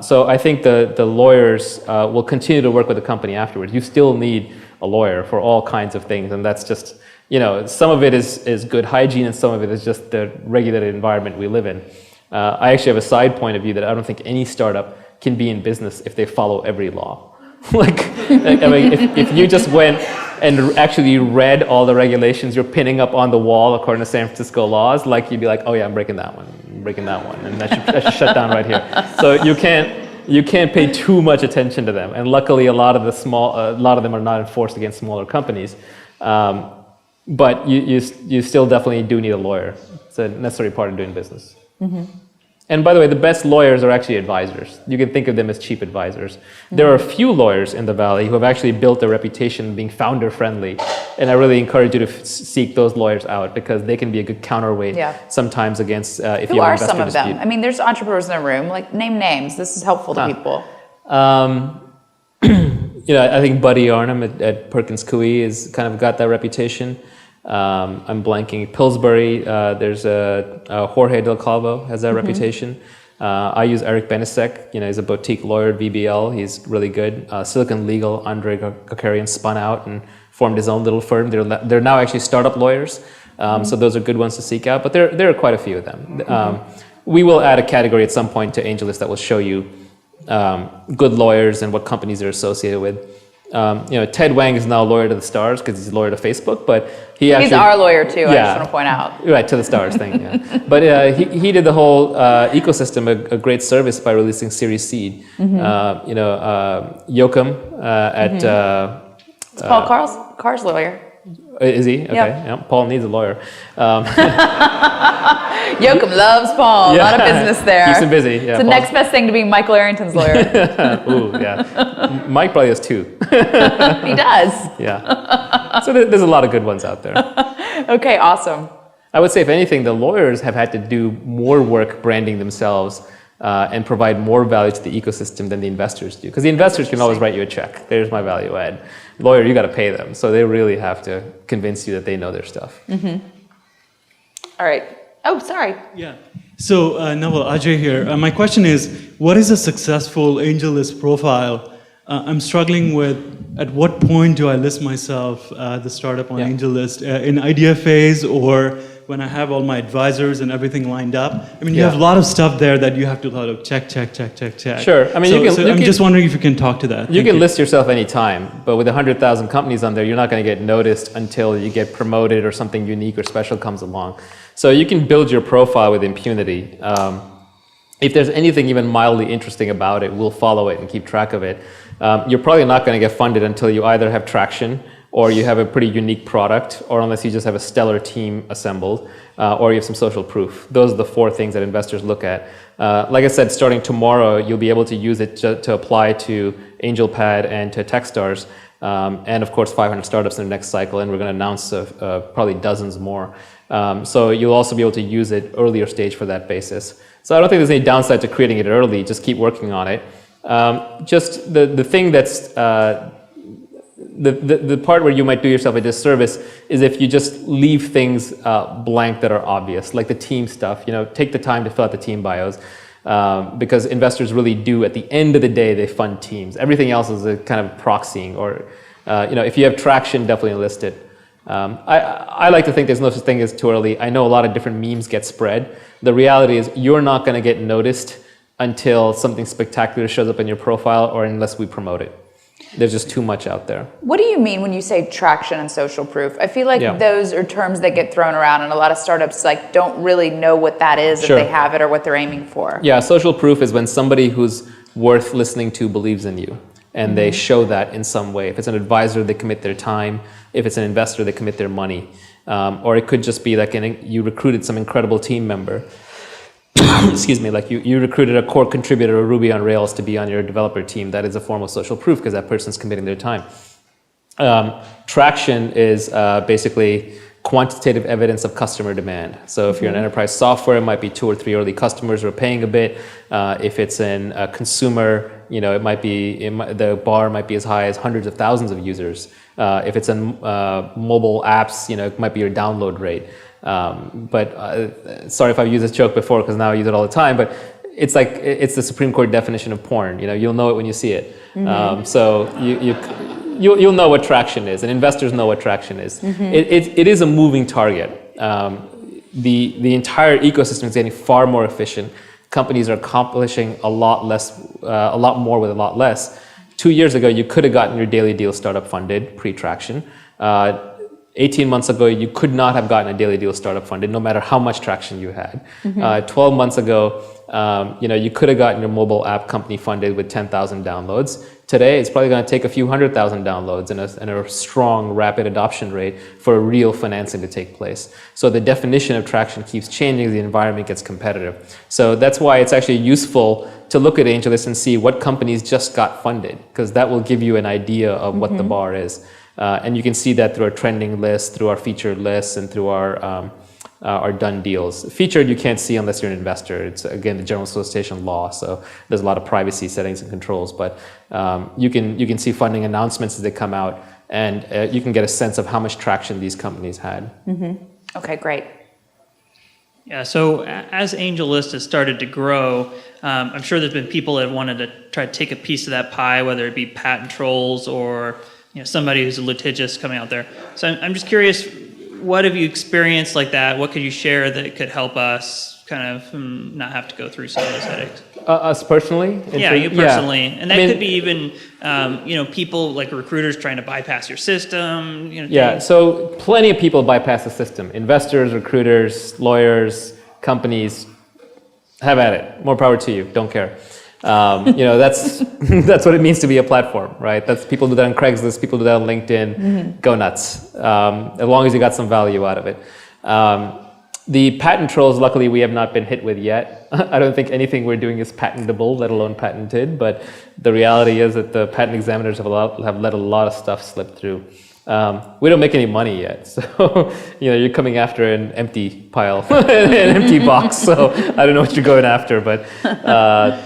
So I think the lawyers will continue to work with the company afterwards. You still need a lawyer for all kinds of things, and that's just, some of it is good hygiene and some of it is just the regulated environment we live in. I actually have a side point of view that I don't think any startup can be in business if they follow every law. If you just went and actually read all the regulations you're pinning up on the wall according to San Francisco laws, you'd be like, oh yeah, I'm breaking that one, and that should shut down right here. So you can't pay too much attention to them, and luckily a lot of them are not enforced against smaller companies. But you still definitely do need a lawyer. It's a necessary part of doing business. And by the way, the best lawyers are actually advisors. You can think of them as cheap advisors. There are a few lawyers in the Valley who have actually built a reputation being founder-friendly, and I really encourage you to seek those lawyers out because they can be a good counterweight sometimes against if you have an investor dispute. Who are some of them? I mean, there's entrepreneurs in the room. Name names. This is helpful to people. I think Buddy Arnhem at Perkins Coie has kind of got that reputation. I'm blanking. Pillsbury, there's Jorge Del Calvo has that reputation. I use Eric Benisek. He's a boutique lawyer at VBL. He's really good. Silicon Legal, Andre Gakarian spun out and formed his own little firm. They're now actually startup lawyers. So those are good ones to seek out. But there are quite a few of them. We will add a category at some point to AngelList that will show you good lawyers and what companies they're associated with. Ted Wang is now a lawyer to the stars because he's a lawyer to Facebook, but he's our lawyer too. I just want to point out. Right, to the stars thing. Yeah. But he did the whole ecosystem a great service by releasing Series Seed. Yoakum at It's Paul Carr's lawyer. Is he? Okay. Yeah, Paul needs a lawyer. Yoakum loves Paul. A lot of business there. Keeps him busy. Yeah, it's the next best thing to being Michael Arrington's lawyer. Ooh, yeah. Mike probably has two. He does. Yeah. So there's a lot of good ones out there. Okay, awesome. I would say, if anything, the lawyers have had to do more work branding themselves and provide more value to the ecosystem than the investors do. Because the investors can always write you a check. There's my value add. Lawyer, you got to pay them. So they really have to convince you that they know their stuff. All right. Oh, sorry. Yeah. So, Naval, Ajay here. My question is, what is a successful AngelList profile? I'm struggling with, at what point do I list myself, the startup on AngelList, in idea phase, or when I have all my advisors and everything lined up? I mean, you have a lot of stuff there that you have to sort of check. Sure. I mean, I'm just wondering if you can talk to that. You can list yourself anytime, but with 100,000 companies on there, you're not going to get noticed until you get promoted or something unique or special comes along. So you can build your profile with impunity. If there's anything even mildly interesting about it, we'll follow it and keep track of it. You're probably not going to get funded until you either have traction, or you have a pretty unique product, or unless you just have a stellar team assembled, or you have some social proof. Those are the four things that investors look at. Like I said, starting tomorrow, you'll be able to use it to apply to AngelPad and to Techstars, and of course 500 startups in the next cycle, and we're going to announce probably dozens more. So you'll also be able to use it earlier stage for that basis. So I don't think there's any downside to creating it early, just keep working on it. Just the thing that's the part where you might do yourself a disservice is if you just leave things blank that are obvious, like the team stuff. Take the time to fill out the team bios, because investors really do, at the end of the day, they fund teams. Everything else is a kind of proxying, or if you have traction, definitely list it. I like to think there's no such thing as too early. I know a lot of different memes get spread. The reality is you're not going to get noticed until something spectacular shows up in your profile, or unless we promote it. There's just too much out there. What do you mean when you say traction and social proof? I feel like those are terms that get thrown around, and a lot of startups don't really know what that is, if they have it, or what they're aiming for. Yeah, social proof is when somebody who's worth listening to believes in you, and they show that in some way. If it's an advisor, they commit their time. If it's an investor, they commit their money. Or it could just be like you recruited some incredible team member. Excuse me, like you recruited a core contributor of Ruby on Rails to be on your developer team. That is a form of social proof because that person's committing their time. Traction is basically quantitative evidence of customer demand. So if you're in enterprise software, it might be 2 or 3 early customers who are paying a bit. If it's in a consumer, it might be the bar might be as high as hundreds of thousands of users. If it's in mobile apps, it might be your download rate. But sorry if I've used this joke before, because now I use it all the time, but it's like, it's the Supreme Court definition of porn. You'll know it when you see it. So you'll know what traction is, and investors know what traction is. It is a moving target. The entire ecosystem is getting far more efficient. Companies are accomplishing a lot more with a lot less. 2 years ago, you could have gotten your daily deal startup funded pre-traction. 18 months ago, you could not have gotten a daily deal startup funded, no matter how much traction you had. 12 months ago, you could have gotten your mobile app company funded with 10,000 downloads. Today, it's probably going to take a few 100,000 downloads and a strong, rapid adoption rate for real financing to take place. So the definition of traction keeps changing as the environment gets competitive. So that's why it's actually useful to look at AngelList and see what companies just got funded, because that will give you an idea of what the bar is. And you can see that through our trending list, through our featured lists, and through our done deals. Featured you can't see unless you're an investor. It's, again, the general solicitation law, so there's a lot of privacy settings and controls. But you can see funding announcements as they come out. and you can get a sense of how much traction these companies had. Okay, great. Yeah, so as AngelList has started to grow, I'm sure there's been people that wanted to try to take a piece of that pie, whether it be patent trolls or somebody who's a litigious coming out there. So I'm just curious, what have you experienced like that? What could you share that could help us kind of not have to go through some of those headaches? Us personally? Yeah, you personally. Yeah. And that could be even, people like recruiters trying to bypass your system. Yeah, things. so plenty of people bypass the system. Investors, recruiters, lawyers, companies, have at it. More power to you. Don't care. That's that's what it means to be a platform, right? That's people do that on Craigslist, people do that on LinkedIn. Go nuts. As long as you got some value out of it. The patent trolls, luckily, we have not been hit with yet. I don't think anything we're doing is patentable, let alone patented. But the reality is that the patent examiners have let a lot of stuff slip through. We don't make any money yet, so you're coming after an empty pile, an empty box. So I don't know what you're going after, but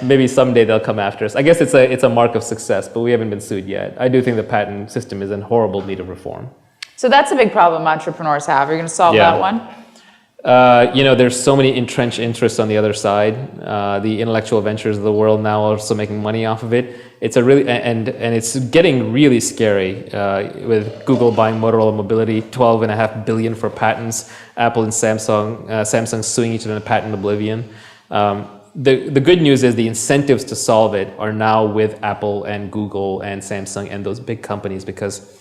maybe someday they'll come after us. I guess it's a mark of success, but we haven't been sued yet. I do think the patent system is in horrible need of reform. So that's a big problem entrepreneurs have. Are you going to solve that one? There's so many entrenched interests on the other side. The intellectual ventures of the world now are also making money off of it. It's a really and it's getting really scary with Google buying Motorola Mobility, $12.5 billion for patents. Apple and Samsung suing each other in patent oblivion. The good news is the incentives to solve it are now with Apple and Google and Samsung and those big companies because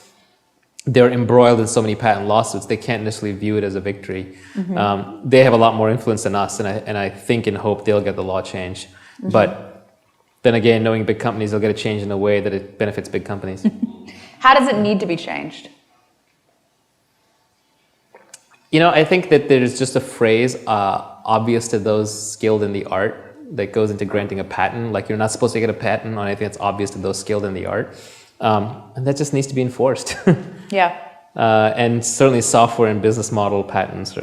they're embroiled in so many patent lawsuits, they can't necessarily view it as a victory. They have a lot more influence than us, and I think and hope they'll get the law changed. But then again, knowing big companies, they'll get it changed in a way that it benefits big companies. How does it need to be changed? I think that there's just a phrase obvious to those skilled in the art that goes into granting a patent. Like you're not supposed to get a patent on anything that's obvious to those skilled in the art. And that just needs to be enforced. Yeah. And certainly software and business model patents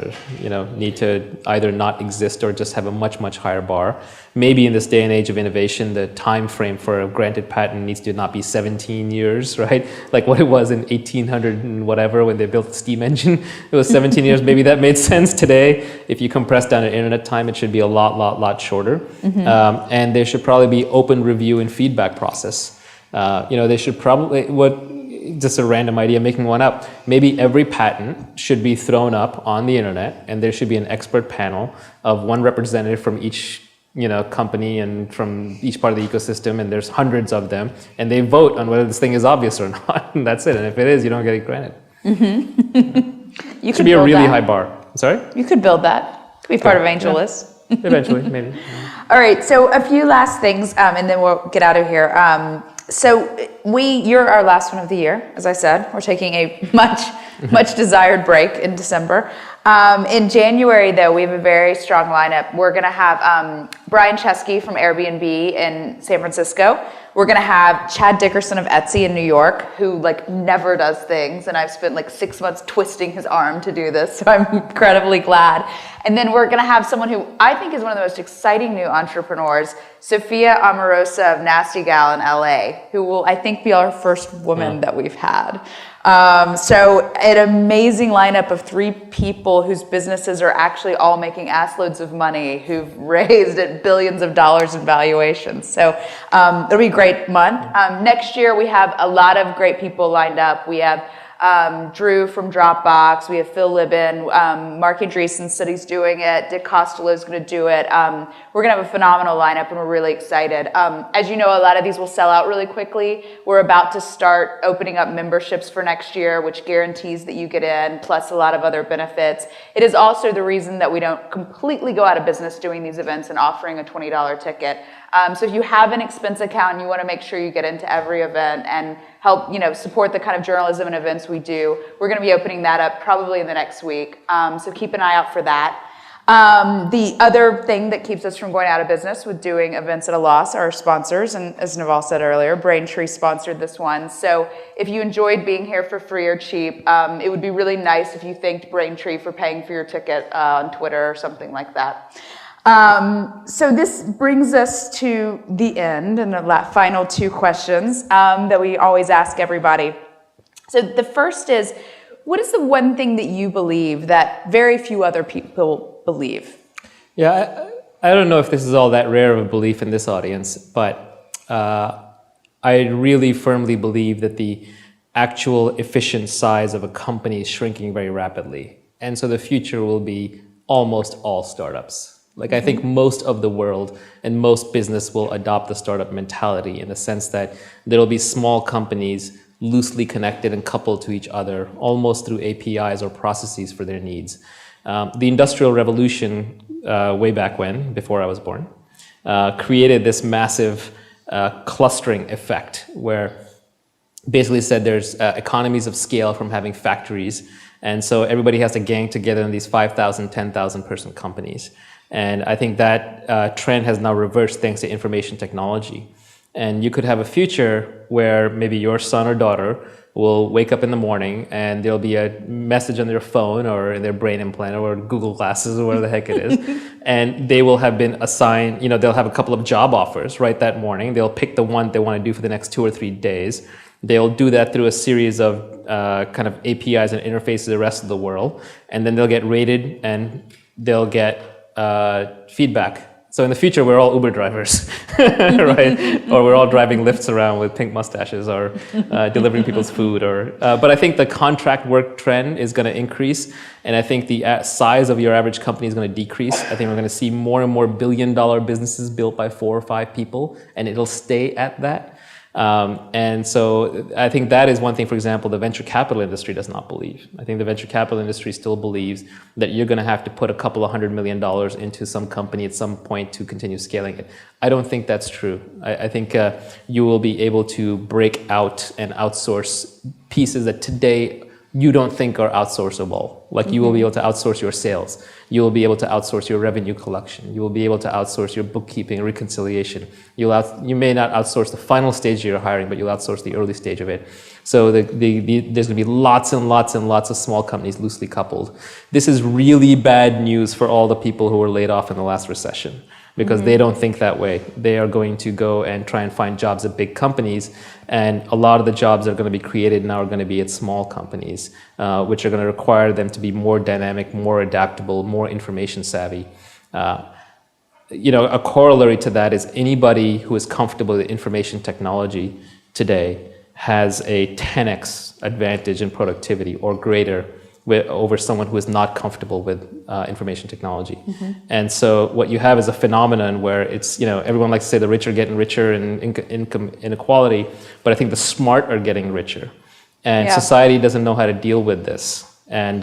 need to either not exist or just have a much, much higher bar. Maybe in this day and age of innovation, the time frame for a granted patent needs to not be 17 years, right? Like what it was in 1800 and whatever when they built the steam engine. It was 17 years. Maybe that made sense today. If you compress down an internet time, it should be a lot shorter. And there should probably be open review and feedback process. They should probably, just a random idea, making one up. Maybe every patent should be thrown up on the internet, and there should be an expert panel of one representative from each, company and from each part of the ecosystem, and there's hundreds of them, and they vote on whether this thing is obvious or not, and that's it. And if it is, you don't get it granted. You should be a really high bar. Sorry? You could build that. Could be part of AngelList. Eventually, maybe. All right, so a few last things, and then we'll get out of here. So you're our last one of the year, as I said. We're taking a much desired break in December. In January, though, we have a very strong lineup. We're going to have Brian Chesky from Airbnb in San Francisco. We're going to have Chad Dickerson of Etsy in New York, who never does things, and I've spent 6 months twisting his arm to do this, so I'm incredibly glad. And then we're going to have someone who I think is one of the most exciting new entrepreneurs, Sophia Amorosa of Nasty Gal in LA, who will, I think, be our first woman that we've had. So an amazing lineup of 3 people whose businesses are actually all making ass loads of money, who've raised at billions of dollars in valuations. So it'll be a great month. Next year, we have a lot of great people lined up. We have Drew from Dropbox. We have Phil Libin. Mark Andreessen said he's doing it. Dick Costello is going to do it. We're going to have a phenomenal lineup, and we're really excited. As you know, a lot of these will sell out really quickly. We're about to start opening up memberships for next year, which guarantees that you get in, plus a lot of other benefits. It is also the reason that we don't completely go out of business doing these events and offering a $20 ticket. So if you have an expense account and you want to make sure you get into every event and help, support the kind of journalism and events we do, we're going to be opening that up probably in the next week. So keep an eye out for that. The other thing that keeps us from going out of business with doing events at a loss are our sponsors. And as Naval said earlier, Braintree sponsored this one. So if you enjoyed being here for free or cheap, it would be really nice if you thanked Braintree for paying for your ticket on Twitter or something like that. So this brings us to the end and the final 2 questions that we always ask everybody. So the first is, what is the one thing that you believe that very few other people believe? Yeah, I don't know if this is all that rare of a belief in this audience, but I really firmly believe that the actual efficient size of a company is shrinking very rapidly. And so the future will be almost all startups. Like I think most of the world and most business will adopt the startup mentality in the sense that there'll be small companies loosely connected and coupled to each other, almost through APIs or processes for their needs. The Industrial Revolution, way back when, before I was born, created this massive clustering effect where basically said there's economies of scale from having factories. And so everybody has to gang together in these 5,000, 10,000 person companies. And I think that trend has now reversed thanks to information technology. And you could have a future where maybe your son or daughter will wake up in the morning and there'll be a message on their phone or in their brain implant or Google Glasses or whatever the heck it is. And they will have been assigned, they'll have a couple of job offers right that morning. They'll pick the one they want to do for the next 2 or 3 days. They'll do that through a series of kind of APIs and interfaces to the rest of the world. And then they'll get rated and they'll get feedback. So in the future, we're all Uber drivers, right? Or we're all driving lifts around with pink mustaches or delivering people's food. But I think the contract work trend is going to increase. And I think the size of your average company is going to decrease. I think we're going to see more and more billion-dollar businesses built by 4 or 5 people, and it'll stay at that. And so I think that is one thing, for example, the venture capital industry does not believe. I think the venture capital industry still believes that you're going to have to put a couple of $100 million into some company at some point to continue scaling it. I don't think that's true. I think you will be able to break out and outsource pieces that today you don't think are outsourceable. Like you will be able to outsource your sales. You will be able to outsource your revenue collection. You will be able to outsource your bookkeeping and reconciliation. You may not outsource the final stage of your hiring, but you'll outsource the early stage of it. So there's going to be lots and lots and lots of small companies loosely coupled. This is really bad news for all the people who were laid off in the last recession, because they don't think that way. They are going to go and try and find jobs at big companies, and a lot of the jobs that are going to be created now are going to be at small companies, which are going to require them to be more dynamic, more adaptable, more information savvy. A corollary to that is anybody who is comfortable with information technology today has a 10x advantage in productivity or greater over someone who is not comfortable with information technology. And so what you have is a phenomenon where it's, everyone likes to say the rich are getting richer and income inequality, but I think the smart are getting richer. And society doesn't know how to deal with this. And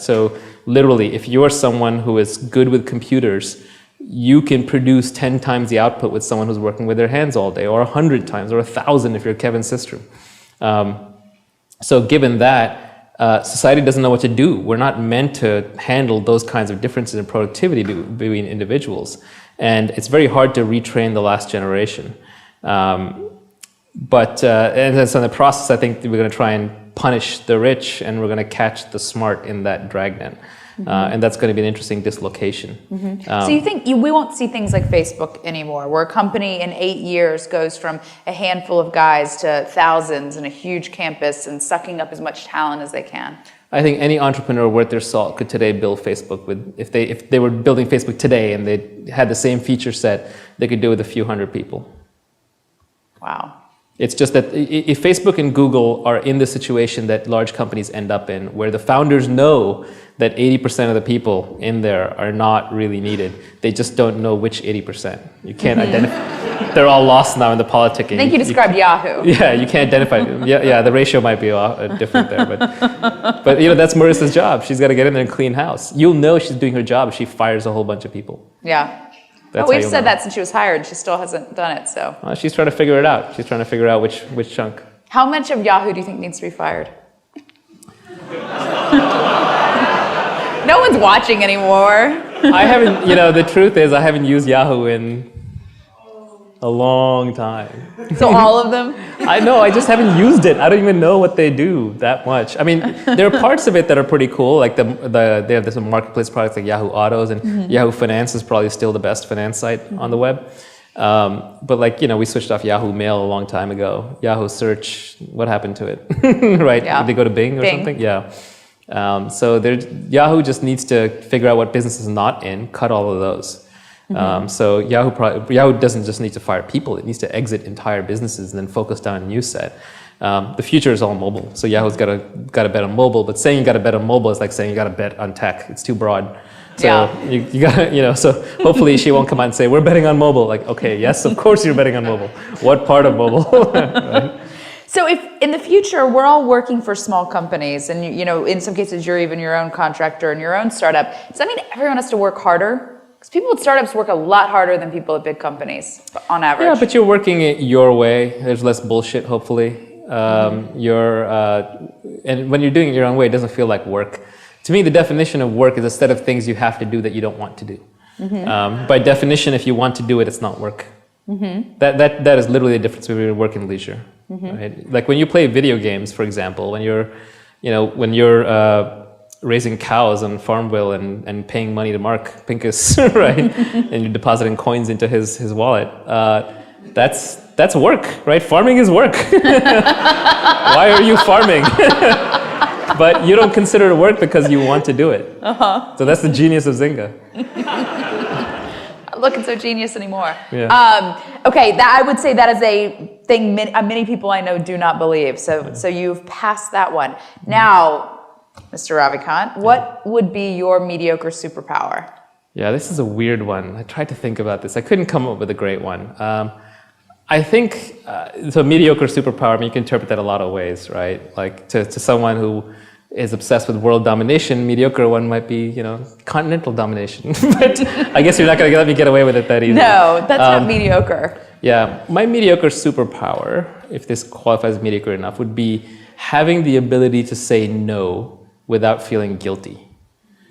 so literally, if you're someone who is good with computers, you can produce 10 times the output with someone who's working with their hands all day, or 100 times, or 1,000 if you're Kevin Systrom. So given that, society doesn't know what to do. We're not meant to handle those kinds of differences in productivity between individuals. And it's very hard to retrain the last generation. And so in the process, I think we're going to try and punish the rich, and we're going to catch the smart in that dragnet. And that's going to be an interesting dislocation. So you think we won't see things like Facebook anymore, where a company in 8 years goes from a handful of guys to thousands and a huge campus and sucking up as much talent as they can? I think any entrepreneur worth their salt could today build Facebook with, if they were building Facebook today and they had the same feature set, they could do it with a few hundred people. Wow. It's just that if Facebook and Google are in the situation that large companies end up in, where the founders know that 80% of the people in there are not really needed, they just don't know which 80%. You can't identify. They're all lost now in the politicking. I think you described Yahoo. Yeah, you can't identify. Yeah, the ratio might be different there, but that's Marissa's job. She's got to get in there and clean house. You'll know she's doing her job if she fires a whole bunch of people. Yeah. That's we've said that since she was hired. She still hasn't done it, so. Well, she's trying to figure it out. She's trying to figure out which chunk. How much of Yahoo do you think needs to be fired? No one's watching anymore. I haven't, the truth is I haven't used Yahoo in a long time. So all of them? I know, I just haven't used it. I don't even know what they do that much. I mean, there are parts of it that are pretty cool, like they have some marketplace products like Yahoo Autos, and Yahoo Finance is probably still the best finance site on the web. But like, we switched off Yahoo Mail a long time ago. Yahoo Search, what happened to it? Right? Yeah. Did they go to Bing or something? Yeah. So Yahoo just needs to figure out what business is not in, cut all of those. So Yahoo doesn't just need to fire people, it needs to exit entire businesses and then focus down a new set. The future is all mobile. So Yahoo's got to bet on mobile, but saying you got to bet on mobile is like saying you got to bet on tech. It's too broad. So you gotta, so hopefully she won't come out and say, we're betting on mobile. Like, okay, yes, of course you're betting on mobile. What part of mobile? Right? So if in the future we're all working for small companies, and in some cases you're even your own contractor and your own startup, does that mean everyone has to work harder? Because people at startups work a lot harder than people at big companies, on average. Yeah, but you're working it your way. There's less bullshit, hopefully. And when you're doing it your own way, it doesn't feel like work. To me, the definition of work is a set of things you have to do that you don't want to do. By definition, if you want to do it, it's not work. That is literally the difference between work and leisure. Right? Like when you play video games, for example, when you're raising cows on Farmville and paying money to Mark Pincus, right, and you're depositing coins into his wallet, that's work, right? Farming is work. Why are you farming? But you don't consider it work because you want to do it. So that's the genius of Zynga. Not looking so genius anymore. Yeah. Okay, I would say that is a thing many people I know do not believe. So you've passed that one. Now, Mr. Ravikant, what would be your mediocre superpower? Yeah, this is a weird one. I tried to think about this. I couldn't come up with a great one. I think so. Mediocre superpower. I mean, you can interpret that a lot of ways, right? Like to someone who is obsessed with world domination, mediocre one might be, continental domination. But I guess you're not going to let me get away with it that easily. No, that's not mediocre. Yeah, my mediocre superpower, if this qualifies as mediocre enough, would be having the ability to say no without feeling guilty.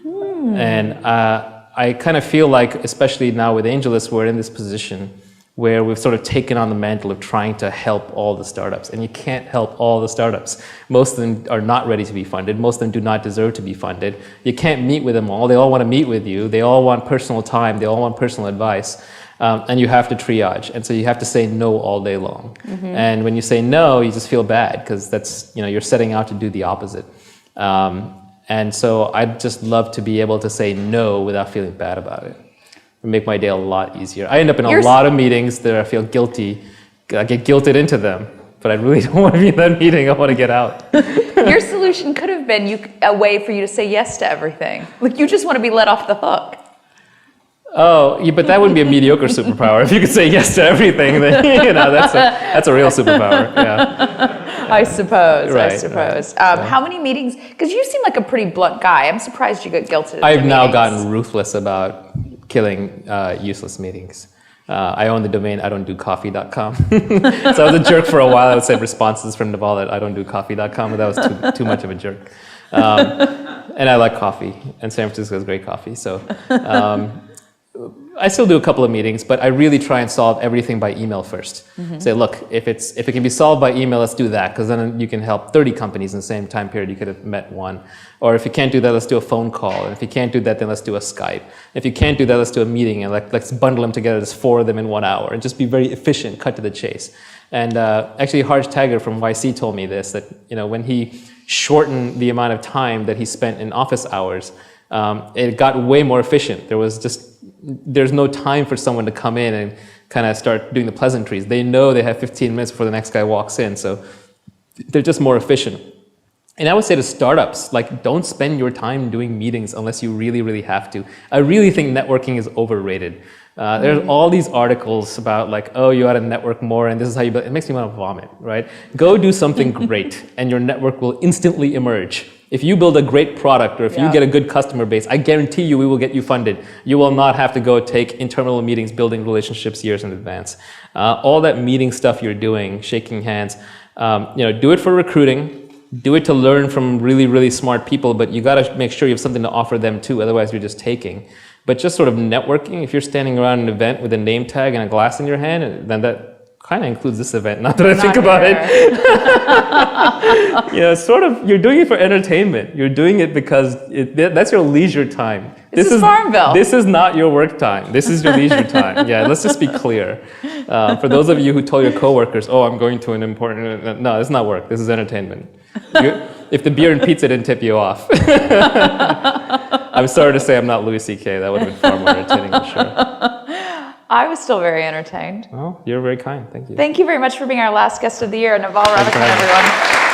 And I kind of feel like, especially now with AngelList, we're in this position where we've sort of taken on the mantle of trying to help all the startups. And you can't help all the startups. Most of them are not ready to be funded. Most of them do not deserve to be funded. You can't meet with them all. They all want to meet with you. They all want personal time. They all want personal advice. And you have to triage. And so you have to say no all day long. And when you say no, you just feel bad because that's, you're setting out to do the opposite. And so I'd just love to be able to say no without feeling bad about it. Make my day a lot easier. I end up in a lot of meetings that I feel guilty. I get guilted into them, but I really don't want to be in that meeting. I want to get out. Your solution could have been a way for you to say yes to everything. Like you just want to be let off the hook. Oh, yeah, but that wouldn't be a mediocre superpower. If you could say yes to everything, then that's a real superpower. Yeah. I suppose. Right, I suppose. right. How many meetings? Because you seem like a pretty blunt guy. I'm surprised you got guilted. I've now gotten ruthless about killing useless meetings. I own the domain idon'tdocoffee.com. So I was a jerk for a while. I would say responses from Naval at idon'tdocoffee.com, but that was too much of a jerk. And I like coffee, and San Francisco has great coffee. So I still do a couple of meetings, but I really try and solve everything by email first. Say, look, if it can be solved by email, let's do that, because then you can help 30 companies in the same time period. You could have met one. Or if you can't do that, let's do a phone call. And if you can't do that, then let's do a Skype. If you can't do that, let's do a meeting, and let's bundle them together. There's 4 of them in 1 hour, and just be very efficient, cut to the chase. And actually, Harj Tagger from YC told me this, that when he shortened the amount of time that he spent in office hours, it got way more efficient. There's no time for someone to come in and kind of start doing the pleasantries. They know they have 15 minutes before the next guy walks in, so they're just more efficient. And I would say to startups, don't spend your time doing meetings unless you really, really have to. I really think networking is overrated. There's all these articles about you ought to network more, and this is how you build. It makes me want to vomit, right? Go do something great, and your network will instantly emerge. If you build a great product, or if you get a good customer base, I guarantee you we will get you funded. You will not have to go take internal meetings, building relationships years in advance. All that meeting stuff you're doing, shaking hands, do it for recruiting. Do it to learn from really, really smart people, but you got to make sure you have something to offer them too, otherwise you're just taking. But just sort of networking, if you're standing around an event with a name tag and a glass in your hand, then that kind of includes this event, not that I think Not about here. it. Sort of, you're doing it for entertainment. You're doing it because that's your leisure time. This is Farmville. This is not your work time. This is your leisure time. Yeah, let's just be clear. For those of you who told your coworkers, oh, I'm going to an important, no, it's not work. This is entertainment. If the beer and pizza didn't tip you off. I'm sorry to say I'm not Louis C.K. That would have been far more entertaining, I'm sure. I was still very entertained. Well, you're very kind. Thank you. Thank you very much for being our last guest of the year, Naval Ravikant, for having me. everyone.